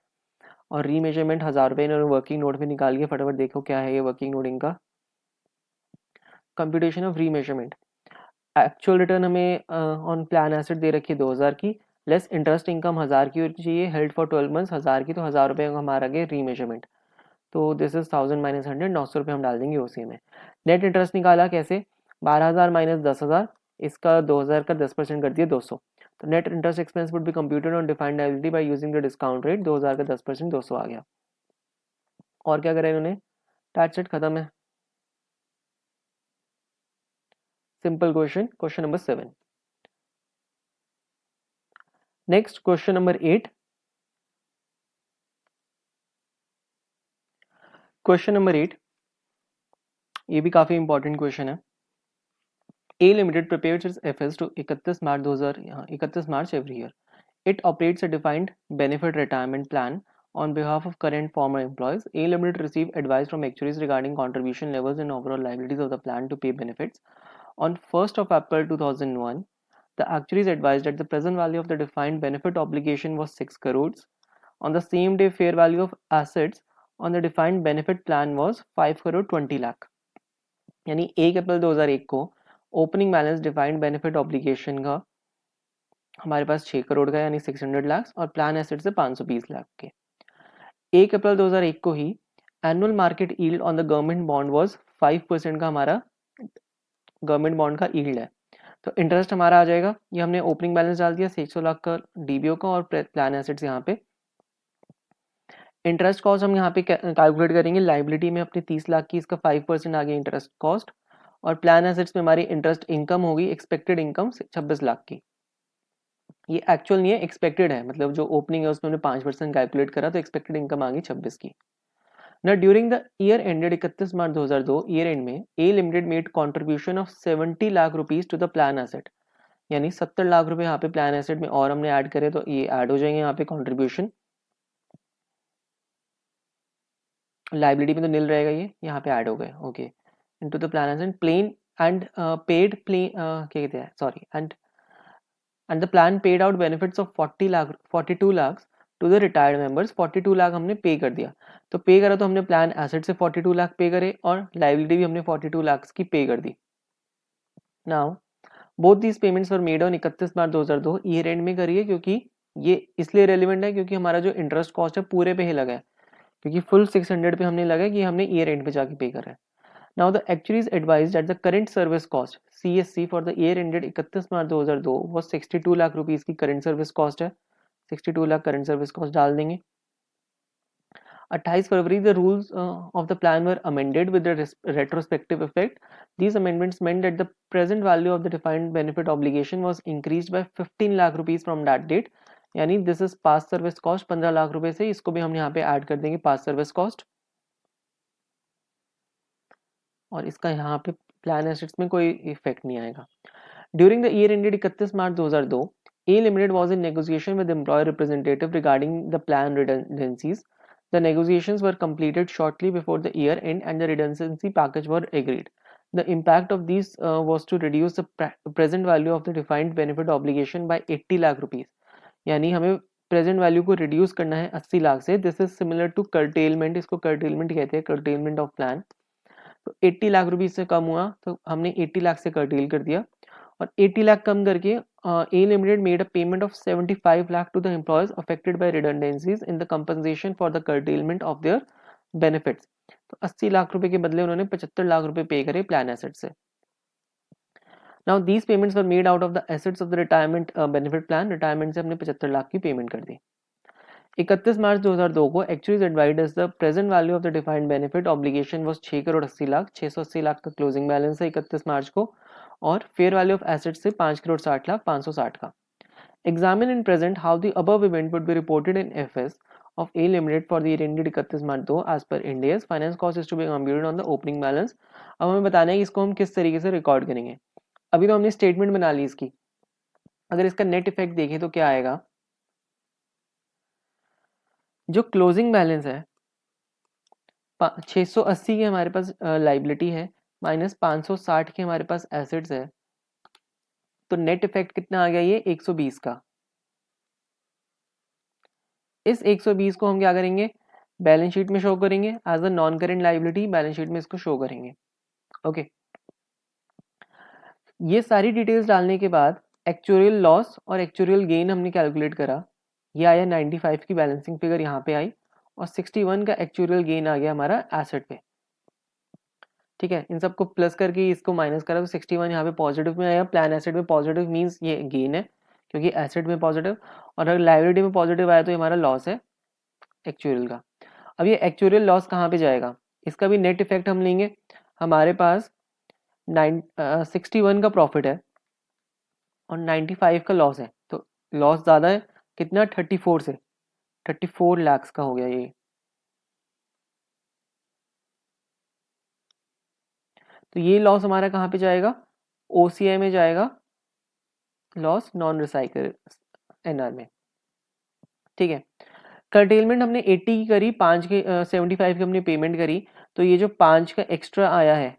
और रीमेजरमेंट 1,000 रुपये इन्होंने वर्किंग नोट में निकाल के, फटाफट देखो क्या है ये वर्किंग नोट इनका। Computation of remeasurement, actual return हमें ऑन प्लान एसेट दे रखी है 2,000 की, लेस इंटरेस्ट इनकम 1,000 की होनी चाहिए, हेल्ड फॉर 12 मंथ्स 1,000 की, तो 1,000 रुपये का हमारा गया रीमेजरमेंट। तो दिस इज 1,000 माइनस 100, 900 रुपये हम डाल देंगे OCI में। नेट इंटरेस्ट निकाला कैसे, 12,000 माइनस 10,000, इसका 2,000 का 10% कर दिया 200। तो net interest expense would be computed on defined liability by using the discount rate, 2,000 का 10% 200 आ गया। और क्या करें इन्होंने, टैट सेट खत्म है। Simple question, question number 7। Next question number 8। Question number 8, ये भी काफी इंपॉर्टेंट क्वेश्चन है। A Limited prepares its FS to 31 March 2000, 31 March every year. It operates a defined benefit retirement plan on behalf of current former employees. A Limited received advice from actuaries regarding contribution levels and overall liabilities of the plan to pay benefits. On 1st of April 2001, the actuaries advised that the present value of the defined benefit obligation was 6 crores. On the same day, fair value of assets on the defined benefit plan was 5 crore 20 lakh. यानी 1 April 2001 को opening balance defined benefit obligation का हमारे पास 6 करोड़ का यानी 600 लाख, और plan asset से 520 लाख के। 1 April 2001 को ही annual market yield on the government bond was 5% का हमारा गवर्नमेंट बॉन्ड का यील्ड है। तो इंटरेस्ट हमारा आ जाएगा, ये हमने ओपनिंग बैलेंस डाल दिया 600 लाख का DBO का, और प्लान एसेट्स यहाँ पे। इंटरेस्ट कॉस्ट हम यहाँ पे कैलकुलेट करेंगे, लाइबिलिटी में अपने 30 लाख की, इसका 5% आ गया इंटरेस्ट कॉस्ट, और प्लान एसेट्स में हमारी इंटरेस्ट इनकम होगी, एक्सपेक्टेड इनकम 26 लाख की। ये एक्चुअल नहीं है, एक्सपेक्टेड है, मतलब जो ओपनिंग है उसमें हमने 5% कैलकुलेट करा, तो एक्सपेक्टेड इनकम आ गई 26 की। ना during the year ended 31 March 2002, year end में A limited made contribution of 70 lakh rupees to the plan asset, यानी 70 लाख रुपए यहाँ पे प्लान एसेट में और हमने ऐड करे, तो ये ऐड हो जाएंगे यहाँ पे कॉन्ट्रीब्यूशन। लाइबिलिटी में तो नील रहेगा, ये यहाँ पे ऐड हो गए, okay, into the plan asset plan and paid plan, क्या कहते हैं, sorry, and the plan paid out benefits of 42 lakh to the retired members. 42 lakh हमने पे कर दिया, तो पे करा तो हमने प्लान एसेट से 42 लाख पे करे, और लाइबिलिटी भी हमने 42 लाख की पे कर दी। Now both these payments were made on 31 March 2002, year end में करिए, क्योंकि ये इसलिए रेलिवेंट है क्योंकि हमारा जो इंटरेस्ट कॉस्ट है पूरे पे ही लगा है, क्योंकि फुल 600 पे हमने लगा कि हमने ईयर एंड पे जाके पे करा है। Now the actuaries advised that the current service cost CSC for the year ended 31 March 2002 was 62 lakh rupees की करंट सर्विस कॉस्ट है, 62 लाख करंट सर्विस कॉस्ट डाल देंगे। 28 February the rules of the plan were amended with retrospective effect. These amendments meant that the present value of the defined benefit obligation was increased by 15 lakh rupees from that date. यानी this is pass service cost 15 lakh रुपए से, इसको भी हम यहाँ पे add कर देंगे पास सर्विस कॉस्ट, और इसका यहाँ पे प्लान एसेट्स में कोई इफेक्ट नहीं आएगा. During the year ended 31 March 2002, A Limited was in negotiation with employer representative regarding the plan redundancies. The negotiations were completed shortly before the year end and the redundancy package were agreed. The impact of these was to reduce the present value of the defined benefit obligation by 80 lakh rupees. यानी हमें present value को reduce करना है 80 लाख से. This is similar to curtailment, इसको curtailment कहते हैं, curtailment of plan. तो 80 लाख रुपीज से कम हुआ तो हमने 80 लाख से कर्टेल कर दिया, और 80 लाख कम करके A limited made a payment of 75 lakh to the employees affected by redundancies in the compensation for the curtailment of their benefits. तो 80 लाख रुपए के बदले उन्होंने 75 लाख रुपए पे करे प्लान एसेट से. Now these payments were made out of the assets of the retirement benefit plan. Retirement से हमने 75 लाख की पेमेंट कर दी. 31 मार्च 2002 को एक्चुअलीज एडवाइड as the present value of the defined benefit obligation was 6 crore 80 lakh. 680 lakh का क्लोजिंग बैलेंस है 31 मार्च को, और फेयर वैल्यू ऑफ एसेट्स से 5 करोड़ 60 लाख 560 का. Examine in present how the above event would be reported in FS of A Limited for the year ended 31 March 2 as per Ind AS. Finance cost is to be computed on the opening balance. अब हमें बताना है कि इसको हम किस तरीके से रिकॉर्ड करेंगे. अभी तो हमने स्टेटमेंट बना ली इसकी, अगर इसका नेट इफेक्ट देखें तो क्या आएगा. जो क्लोजिंग बैलेंस है 680 की हमारे पास लाइबिलिटी है, माइनस 560 के हमारे पास एसेट्स है, तो नेट इफेक्ट कितना आ गया ये 120 का. इस 120 को हम क्या करेंगे, बैलेंस शीट में शो करेंगे as a non current liability. Balance sheet में इसको शो करेंगे. ओके, ये सारी डिटेल्स डालने के बाद एक्चुअल लॉस और एक्चुअल गेन हमने कैलकुलेट करा. ये आया 95 की बैलेंसिंग फिगर यहाँ पे आई, और 61 का एक्चुअल गेन आ गया हमारा एसेट पे. ठीक है, इन सबको प्लस करके इसको माइनस करा तो 61 यहाँ पे पॉजिटिव में आया. प्लान एसेट में पॉजिटिव मींस ये गेन है क्योंकि एसेट में पॉजिटिव, और अगर लायबिलिटी में पॉजिटिव आया तो ये हमारा लॉस है एक्चुअल का. अब ये एक्चुअल लॉस कहाँ पे जाएगा, इसका भी नेट इफेक्ट हम लेंगे. हमारे पास 61 का प्रॉफिट है और 95 का लॉस है, तो लॉस ज़्यादा है कितना, 34 से, 34 लाख का हो गया ये. तो ये लॉस हमारा कहाँ पे जाएगा, ओसीआई में जाएगा, लॉस नॉन रिसाइकल एनआर में. ठीक है, कर्टेलमेंट हमने 80 की करी, 5 के 75 की हमने पेमेंट करी, तो ये जो 5 का एक्स्ट्रा आया है,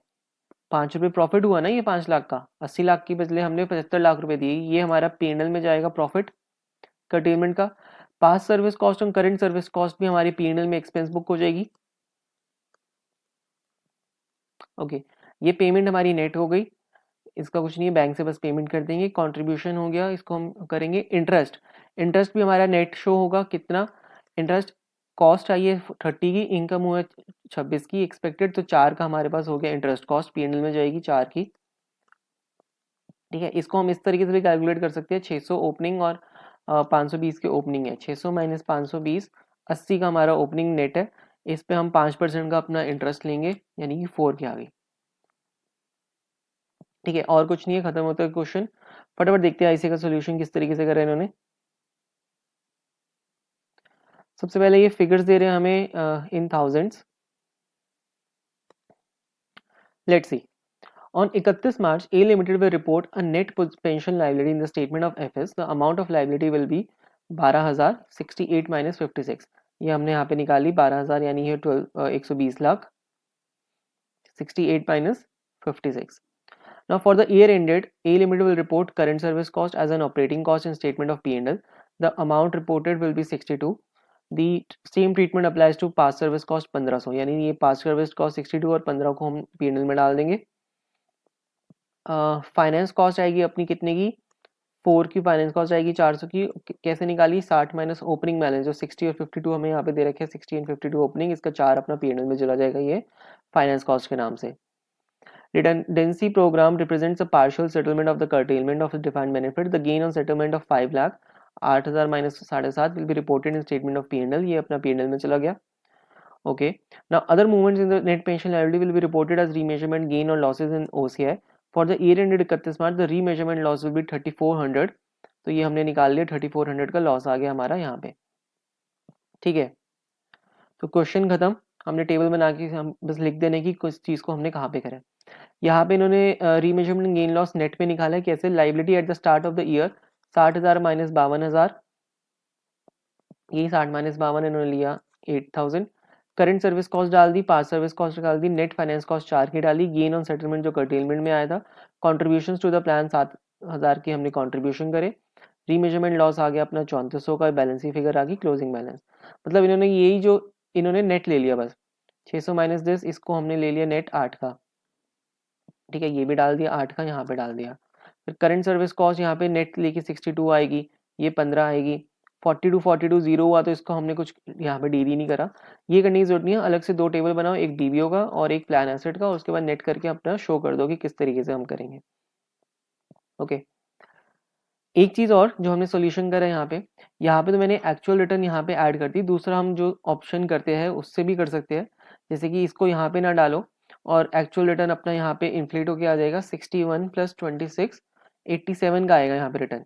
5 रुपये प्रॉफिट हुआ ना ये 5 लाख का, 80 लाख के बदले हमने 75 लाख रुपए दिए, ये हमारा पीएनएल में जाएगा प्रॉफिट कर्टेलमेंट का. पास सर्विस कॉस्ट और करंट सर्विस कॉस्ट भी हमारी पीएनएल में एक्सपेंस बुक हो जाएगी. ओके, ये पेमेंट हमारी नेट हो गई, इसका कुछ नहीं है, बैंक से बस पेमेंट कर देंगे. कंट्रीब्यूशन हो गया, इसको हम करेंगे इंटरेस्ट. इंटरेस्ट भी हमारा नेट शो होगा कितना, इंटरेस्ट कॉस्ट आई है 30 की, इनकम हुआ 26 की एक्सपेक्टेड, तो 4 का हमारे पास हो गया इंटरेस्ट कॉस्ट, पीएनएल में जाएगी 4 की. ठीक है, इसको हम इस तरीके से भी कैलकुलेट कर सकते हैं. 600 ओपनिंग और 520 के ओपनिंग है, 600 माइनस 520, 80 का हमारा ओपनिंग नेट है, इस पे हम 5% का अपना इंटरेस्ट लेंगे, यानी कि 4 की आ गई. ठीक है, और कुछ नहीं है, खत्म होता है क्वेश्चन. फटाफट देखते हैं आईसी का सोल्यूशन किस तरीके से करा है इन्होंने. सबसे पहले ये फिगर्स दे रहे हैं हमें in thousands. Let's see. On 31 March, A Limited will report a net pension liability in the statement of FS. The amount of liability will be 12,068 minus 56. ये हमने यहाँ पे निकाली 12,000, यानी ये 120 lakh, 68 minus 56. Now for the year ended, A Limited will report current service cost as an operating cost in statement of P&L. The amount reported will be 62. The same treatment applies to past service cost 1500, यानी ये past service cost 62 और 15 को हम P&L में डाल देंगे. Finance cost आएगी अपनी कितने की, 4 की फाइनेंस कॉस्ट आएगी 400 की. कैसे निकाली, 60 माइनस ओपनिंग बैलेंस, जो 60 और 52 हमें यहाँ पे दे रखे हैं, 60 एंड 52 ओपनिंग, इसका 4 अपना पीएनएल में चला जाएगा ये फाइनेंस कॉस्ट के नाम से. Redundancy programme represents a partial settlement of the curtailment of the defined benefit. The gain on settlement of 5 lakh 8,000 minus 7.5 will be reported in statement of PNL. ये अपना पीएनएल में चला गया. Okay. Now, other movements in the net pension liability will be reported as remeasurement gain or losses in OCI. For the year ended 31 March, the remeasurement loss will be 3400. तो ये हमने निकाल लिया, 3400 का लॉस आ गया हमारा यहाँ पे. ठीक है, तो क्वेश्चन खत्म. हमने टेबल बना के हम बस लिख देने की कुछ चीज़ को हमने कहाँ पे करा. यहाँ पे इन्होंने रीमेजरमेंट गेन लॉस नेट पे निकाला है. कैसे? Liability at the start of the year 60,000 minus 52,000. ये 60 माइनस 52 इन्होंने लिया 8,000. करंट सर्विस कॉस्ट डाल दी, पास सर्विस कॉस्ट डाल दी, नेट फाइनेंस कॉस्ट 4 की डाली, गेन ऑन सेटलमेंट जो कर्टेलमेंट में आया था, कॉन्ट्रीब्यूशन टू द प्लान 7,000 की हमने कॉन्ट्रीब्यूशन करे. रीमेजरमेंट लॉस आ गया अपना 3400 का, बैलेंस की फिगर आ गई, क्लोजिंग बैलेंस. मतलब इन्होंने यही जो इन्होंने नेट ले लिया बस 600 माइनस दिस, इसको हमने ले लिया नेट 8 का. ठीक है, ये भी डाल दिया 8 का, यहाँ पे डाल दिया. फिर करंट सर्विस कॉस्ट यहाँ पे नेट लेके 62 आएगी, ये 15 आएगी. 42 जीरो हुआ तो इसको हमने कुछ यहाँ पे डीबी नहीं करा. ये करने की जरूरत नहीं है, अलग से दो टेबल बनाओ, एक डीबीओ का और एक प्लान एसेट का, उसके बाद नेट करके अपना शो कर दो कि किस तरीके से हम करेंगे. ओके. एक चीज और जो हमने सोल्यूशन करा है यहाँ पे तो मैंने एक्चुअल रिटर्न यहाँ पे ऐड कर दी. दूसरा हम जो ऑप्शन करते हैं उससे भी कर सकते हैं, जैसे कि इसको यहाँ पे ना डालो और एक्चुअल रिटर्न अपना यहाँ पे इन्फ्लेट होकर आ जाएगा. 61 प्लस 26 87 का आएगा यहाँ पे रिटर्न.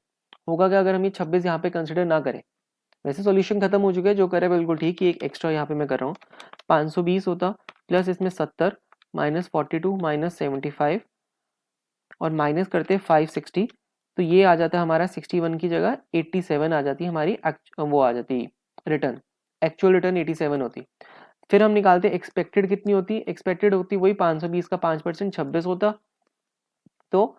होगा क्या अगर हम ये 26 यहाँ पे कंसिडर ना करें? वैसे सॉल्यूशन खत्म हो चुका है, जो करे बिल्कुल ठीक. एक एक्स्ट्रा यहाँ पे मैं कर रहा हूँ. 520 होता प्लस इसमें 70 माइनस 42 माइनस 75 और माइनस करते 560, तो ये आ जाता है हमारा 61 की जगह 87 आ जाती है हमारी. वो आ जाती रिटर्न, एक्चुअल रिटर्न 87 होती. फिर हम निकालते एक्सपेक्टेड कितनी होती. एक्सपेक्टेड होती वही 520 का 5% 26 होता. तो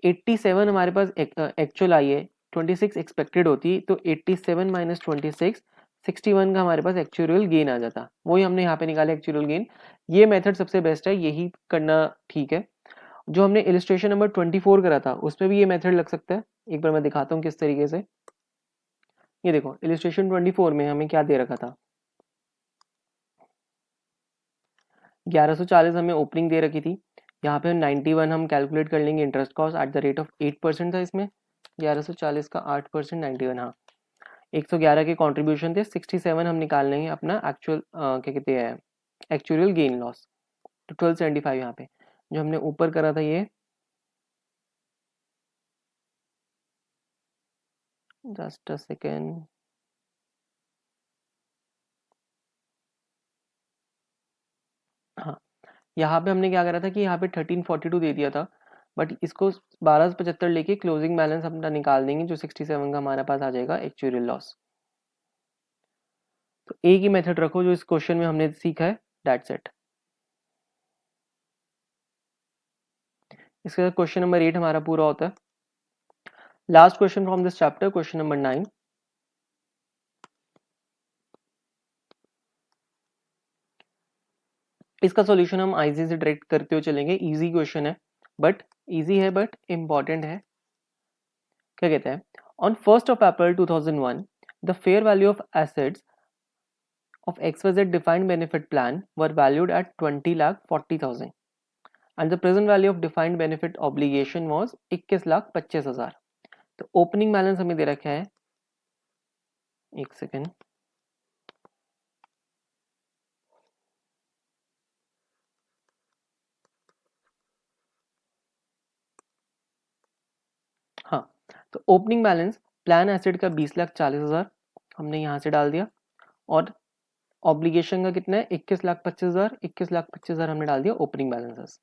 87 हमारे पास एक्चुअल आई है, 26 एक्सपेक्टेड होती, तो 87 माइनस 26 61 का हमारे पास एक्चुअल गेन आ जाता. वही हमने यहाँ पे निकाला एक्चुअल गेन. ये मेथड सबसे बेस्ट है, यही करना ठीक है. जो हमने इलिस्ट्रेशन नंबर 24 करा था उसमें भी ये मेथड लग सकता है. एक बार मैं दिखाता हूँ किस तरीके से. ये देखो इलिस्ट्रेशन 24 में हमें क्या दे रखा था. 1140 हमें ओपनिंग दे रखी थी. यहाँ पे 91 हम कैलकुलेट कर लेंगे. Interest cost at the rate of 8% था इसमें. 1140 का 8% 91, हाँ 111 के कॉन्ट्रीब्यूशन थे. 67 हम निकाल लेंगे अपना एक्चुअल क्या कहते हैं एक्चुअल गेन लॉस. तो 1275 यहाँ पे जो हमने ऊपर करा था ये, जस्ट अ सेकेंड. हाँ, यहाँ पे हमने क्या करा था कि यहाँ पे 1342 दे दिया था, बट इसको 1275 लेके क्लोजिंग बैलेंस अपना निकाल देंगे जो 67 का हमारे पास आ जाएगा एक्चुअल लॉस. तो एक ही मेथड रखो जो इस क्वेश्चन में हमने सीखा है, दैट्स इट. इसके बाद क्वेश्चन नंबर 8 हमारा पूरा होता है. Last question from this chapter, question number 9. इसका सॉल्यूशन हम आईजी से डायरेक्ट करते हुए चलेंगे. इजी क्वेश्चन है, बट इजी है बट इम्पॉर्टेंट है. क्या कहते हैं, on 1st of April 2001 the fair value of assets of XYZ defined benefit plan were valued at 20,40,000 and the present value of defined benefit obligation was 21,25,000. तो opening balance हमें दे रखा है, एक सेकेंड. हाँ, तो ओपनिंग बैलेंस प्लान एसेट का 20,40,000 हमने यहाँ से डाल दिया और ऑब्लिगेशन का कितना है 21,25,000. 21,25,000 हमने डाल दिया ओपनिंग बैलेंसेस.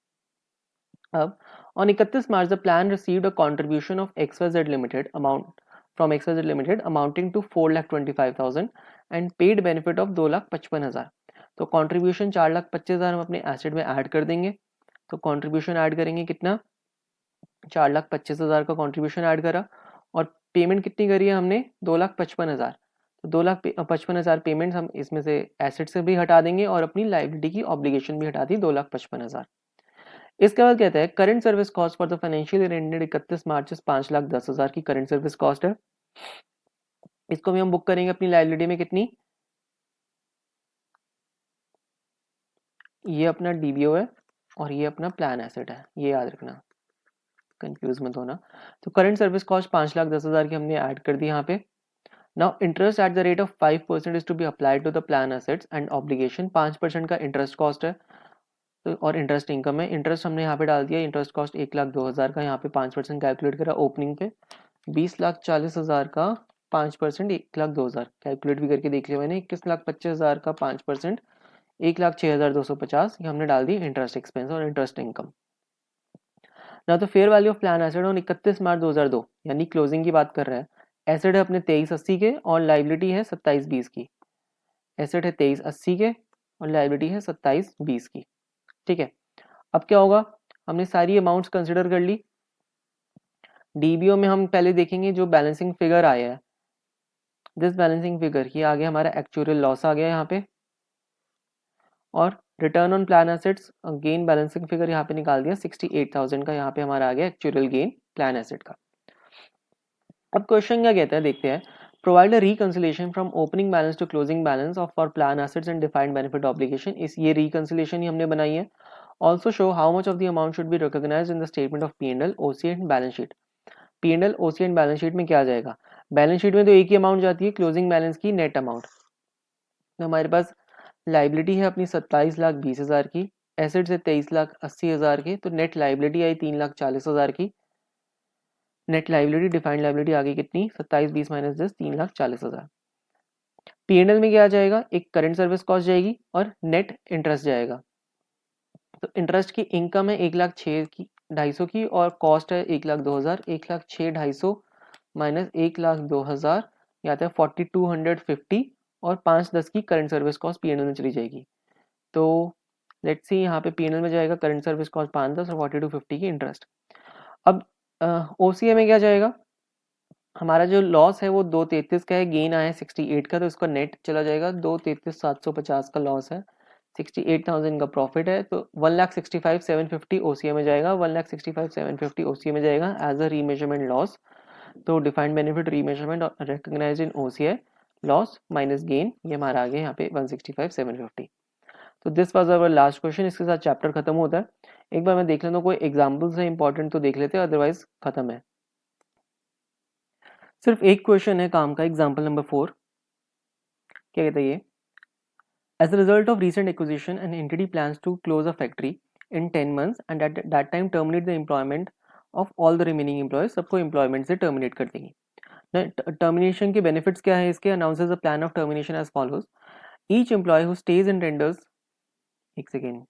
अब on 31 March the plan received a contribution of XYZ Limited amount from XYZ Limited amounting to 4,25,000 and paid benefit of 2,55,000. तो कंट्रीब्यूशन 4,25,000 हम अपने एसेट में ऐड कर देंगे. तो कंट्रीब्यूशन ऐड करेंगे कितना, 4,25,000 का कंट्रीब्यूशन ऐड करा और पेमेंट कितनी करी है हमने 2,55,000. तो 2,55,000 पेमेंट हम इसमें से एसेट से भी हटा देंगे और अपनी लाइबिलिटी की ऑब्लिगेशन भी हटा दी 2,55,000. इसके बाद कहता है current service cost for the financial year ended 31 मार्च 5,10,000 की करंट सर्विस कॉस्ट है. इसको भी हम बुक करेंगे अपनी लाइबिलिटी में कितनी, ये अपना डीबीओ है और ये अपना प्लान एसेट है, ये याद रखना, कंफ्यूज मत होना. तो करंट सर्विस कॉस्ट 5,10,000 की हमने ऐड कर दी यहाँ पे. Now interest at the rate of 5% is to be applied to the plan assets and obligation. 5% का इंटरेस्ट कॉस्ट है तो और इंटरेस्ट इनकम है. इंटरेस्ट हमने यहाँ पे डाल दिया, इंटरेस्ट कॉस्ट 1,02,000 का, यहाँ पे 5% कैलकुलेट करा ओपनिंग पे. 20,40,000 का 5% 1,02,000 कैलकुलेट भी करके देख लिया मैंने. 21,25,000 का 5% 1,06,250 ये हमने डाल दी इंटरेस्ट एक्सपेंस और इंटरेस्ट इनकम. ना तो fair value of plan asset on 31 March 2002 यानी क्लोजिंग की बात कर रहे हैं. एसेट है अपने 2380 के और लाइबिलिटी है 2720 की. एसेट है 2380 के और लाइबिलिटी है 2720 की. ठीक है, अब क्या होगा, हमने सारी अमाउंट्स कंसिडर कर ली. डीबीओ में हम पहले देखेंगे जो बैलेंसिंग फिगर आया है, दिस बैलेंसिंग फिगर, ये आ गया हमारा एक्चुअल लॉस आ गया यहाँ पे. और return on plan assets gain balancing figure यहाँ पे निकाल दिया 68,000 का, यहाँ पे हमारा आ गया एक्चुअल गेन प्लान एसेट का. अब क्वेश्चन क्या कहता है देखते हैं. Provide a reconciliation from opening balance to closing balance of for plan assets and defined benefit obligation. इस ये रिकंसिलिएशन ही हमने बनाई है. Also show how much of the amount should be recognised in the statement of P&L, OC and balance sheet. P&L, OC and balance sheet में क्या आ जाएगा, balance sheet में तो एक ही अमाउंट जाती है, क्लोजिंग बैलेंस की नेट अमाउंट. तो हमारे पास लाइबिलिटी है अपनी 27,20,000 की, एसेट्स है 23,80,000 की, तो नेट लाइबिलिटी आई 3,40,000 की. नेट लाइबिलिटी डिफाइंड लाइबिलिटी आ गई कितनी, 2720 माइनस 10, 3,40,000. P&L में क्या आ जाएगा, एक करंट सर्विस कॉस्ट जाएगी और नेट इंटरेस्ट जाएगा. तो इंटरेस्ट की इनकम है 1,06,250 की और कॉस्ट है 1,02,000. 1,06,250 माइनस 1,02,000 ये आता है 4,250 और 5,10 की करंट सर्विस कॉस्ट P&L में चली जाएगी. तो लेट्स सी यहाँ पे P&L में जाएगा करंट सर्विस कॉस्ट 5,10 और 4,250 की इंटरेस्ट. अब OCA में क्या जाएगा, हमारा जो लॉस है वो 2,33 का है, गेन आया 68 का, तो इसका नेट चला जाएगा 2,33,750 का लॉस है, 68,000 का प्रॉफिट है, तो 1,65,750 OCA में जाएगा. 1,65,750 OCA में जाएगा एज अ रीमेजरमेंट लॉस. तो defined benefit remeasurement recognised in OCA loss minus gain, ये हमारा आ गया यहाँ पे 165,750. तो this was our last question. इसके साथ चैप्टर खत्म होता है. एक बार मैं देख लेता हूँ कोई एग्जाम्पल्स है इंपॉर्टेंट तो देख लेते हैं, अदरवाइज खत्म है. सिर्फ एक क्वेश्चन है काम का, एग्जाम्पल नंबर 4. क्या कहता है ये, as a result of recent acquisition an entity plans to close a factory in 10 months and at that time terminate the employment of all the remaining employees. सबको employment से terminate कर देंगी. Termination के benefits क्या है इसके, announces a plan of termination as follows. Each employee who stays in renders, एक second,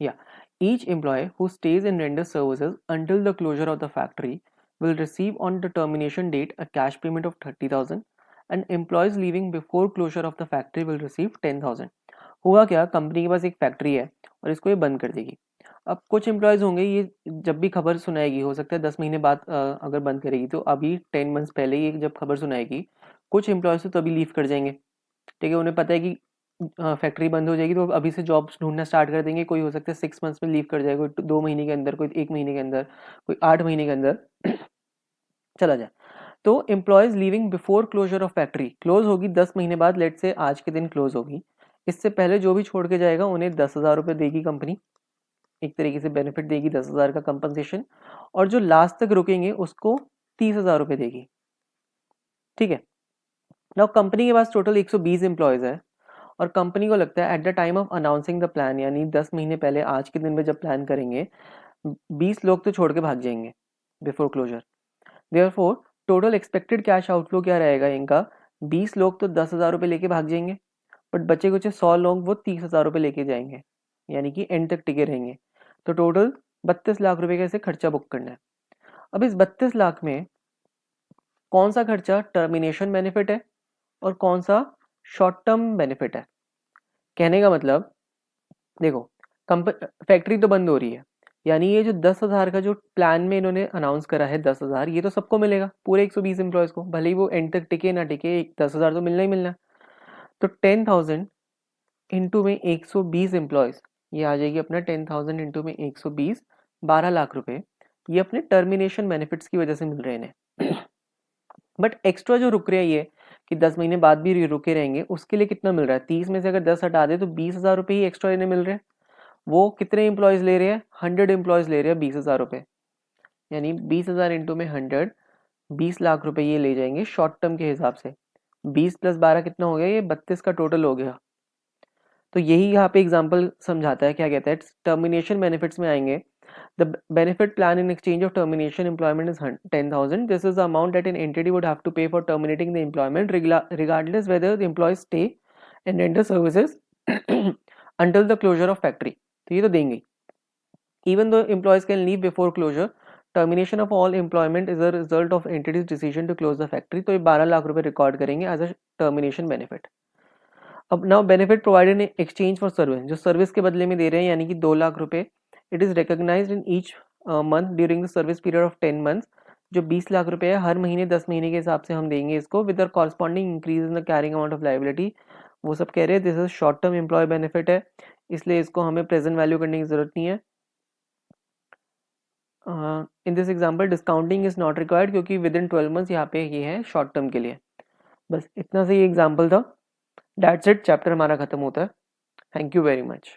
या each employee who stays in renders services until the closure of the factory will receive on the termination date a cash payment of 30,000 and employees leaving before closure of the factory will receive 10,000. हुआ क्या, company के पास एक factory है और इसको ये बंद कर देगी. अब कुछ एम्प्लॉयज होंगे, ये जब भी खबर सुनाएगी, हो सकता है 10 महीने बाद अगर बंद करेगी, तो अभी 10 मंथ्स पहले ये जब खबर सुनाएगी, कुछ एम्प्लॉयज तो तभी लीव कर जाएंगे. ठीक है, उन्हें पता है कि फैक्ट्री बंद हो जाएगी, तो अभी से जॉब्स ढूंढना स्टार्ट कर देंगे. कोई हो सकता है 6 मंथ्स में लीव कर जाएगा, कोई 2 महीने के अंदर, कोई 1 महीने के अंदर, कोई 8 महीने के अंदर चला जाए. तो employees leaving before closure of factory, close होगी 10 महीने बाद, लेट से आज के दिन क्लोज होगी, इससे पहले जो भी छोड़ के जाएगा उन्हें 10,000 रुपये देगी कंपनी, एक तरीके से बेनिफिट देगी 10,000 का कंपनसेशन. और जो लास्ट तक रुकेंगे उसको 30,000 रुपये देगी. ठीक है, नाउ कंपनी के पास टोटल 120 एम्प्लॉयज है और कंपनी को लगता है at the time of announcing the plan, यानी 10 महीने पहले आज के दिन में जब प्लान करेंगे, 20 लोग तो छोड़ के भाग जाएंगे before closure. Therefore total expected cash outflow क्या रहेगा इनका, 20 लोग तो 10,000 रुपये लेके भाग जाएंगे, बट बचे कुछ 100 लोग वो 30,000 रुपये लेके जाएंगे, यानी कि एंड तक टिके रहेंगे. तो टोटल 32 लाख रुपए का इसे खर्चा बुक करना है. अब इस 32 लाख में कौन सा खर्चा टर्मिनेशन बेनिफिट है और कौन सा शॉर्ट टर्म बेनिफिट है. कहने का मतलब देखो, फैक्ट्री तो बंद हो रही है, यानी ये जो 10,000 का जो प्लान में इन्होंने अनाउंस करा है 10,000, ये तो सबको मिलेगा, पूरे 120 एम्प्लॉयज को, भले ही वो एंड तक टिके ना टिके, 10,000 तो मिलना ही मिलना. तो 10,000 इंटू में 120 एम्प्लॉयज, ये आ जाएगी अपना 10,000 इंटू में 120, 12 लाख रुपए, ये अपने टर्मिनेशन बेनिफिट्स की वजह से मिल रहे हैं. बट एक्स्ट्रा जो रुक रहे हैं ये कि 10 महीने बाद भी रुके रहेंगे, उसके लिए कितना मिल रहा है, 30 में से अगर 10 हटा दे तो 20,000 रुपये ही एक्स्ट्रा इन्हें मिल रहे हैं. वो कितने एम्प्लॉयज ले रहे हैं, 100 एम्प्लॉयज ले रहे हैं 20,000 रुपये, यानी 20,000 इंटू में 100, 20 लाख रुपए ये ले जाएंगे शॉर्ट टर्म के हिसाब से। 20 + 12 कितना हो गया, ये 32 का टोटल हो गया। तो यही यहाँ पे एग्जांपल समझाता है, क्या कहता है, टर्मिनेशन बेनिफिट्स में आएंगे। The benefit plan in exchange of termination employment is 10,000. This is the amount that an entity would have to pay for terminating the employment, regardless whether the employees stay and render services until the closure of factory. तो ये तो देंगे। Even though employees can leave before closure, termination of all employment is a result of entity's decision to close the factory. तो ये 12 लाख रुपए record करेंगे as अ termination benefit. अब now benefit provided in exchange for service, जो service के बदले में दे रहे हैं यानी कि 2 लाख रुपए, it is recognised in each month during the service period of 10 months. जो 20 लाख रुपए है हर महीने 10 महीने के हिसाब से हम देंगे इसको, with the corresponding increase in the carrying amount of liability. वो सब कह रहे हैं this is short term employee benefit है, इसलिए इसको हमें प्रेजेंट वैल्यू करने की जरूरत नहीं है। In this example discounting is not required, क्योंकि विद इन 12 मंथ्स यहाँ पे ये है शॉर्ट टर्म के लिए। बस इतना से ये एग्जाम्पल था। दैट्स इट, चैप्टर हमारा खत्म होता है। Thank you very much.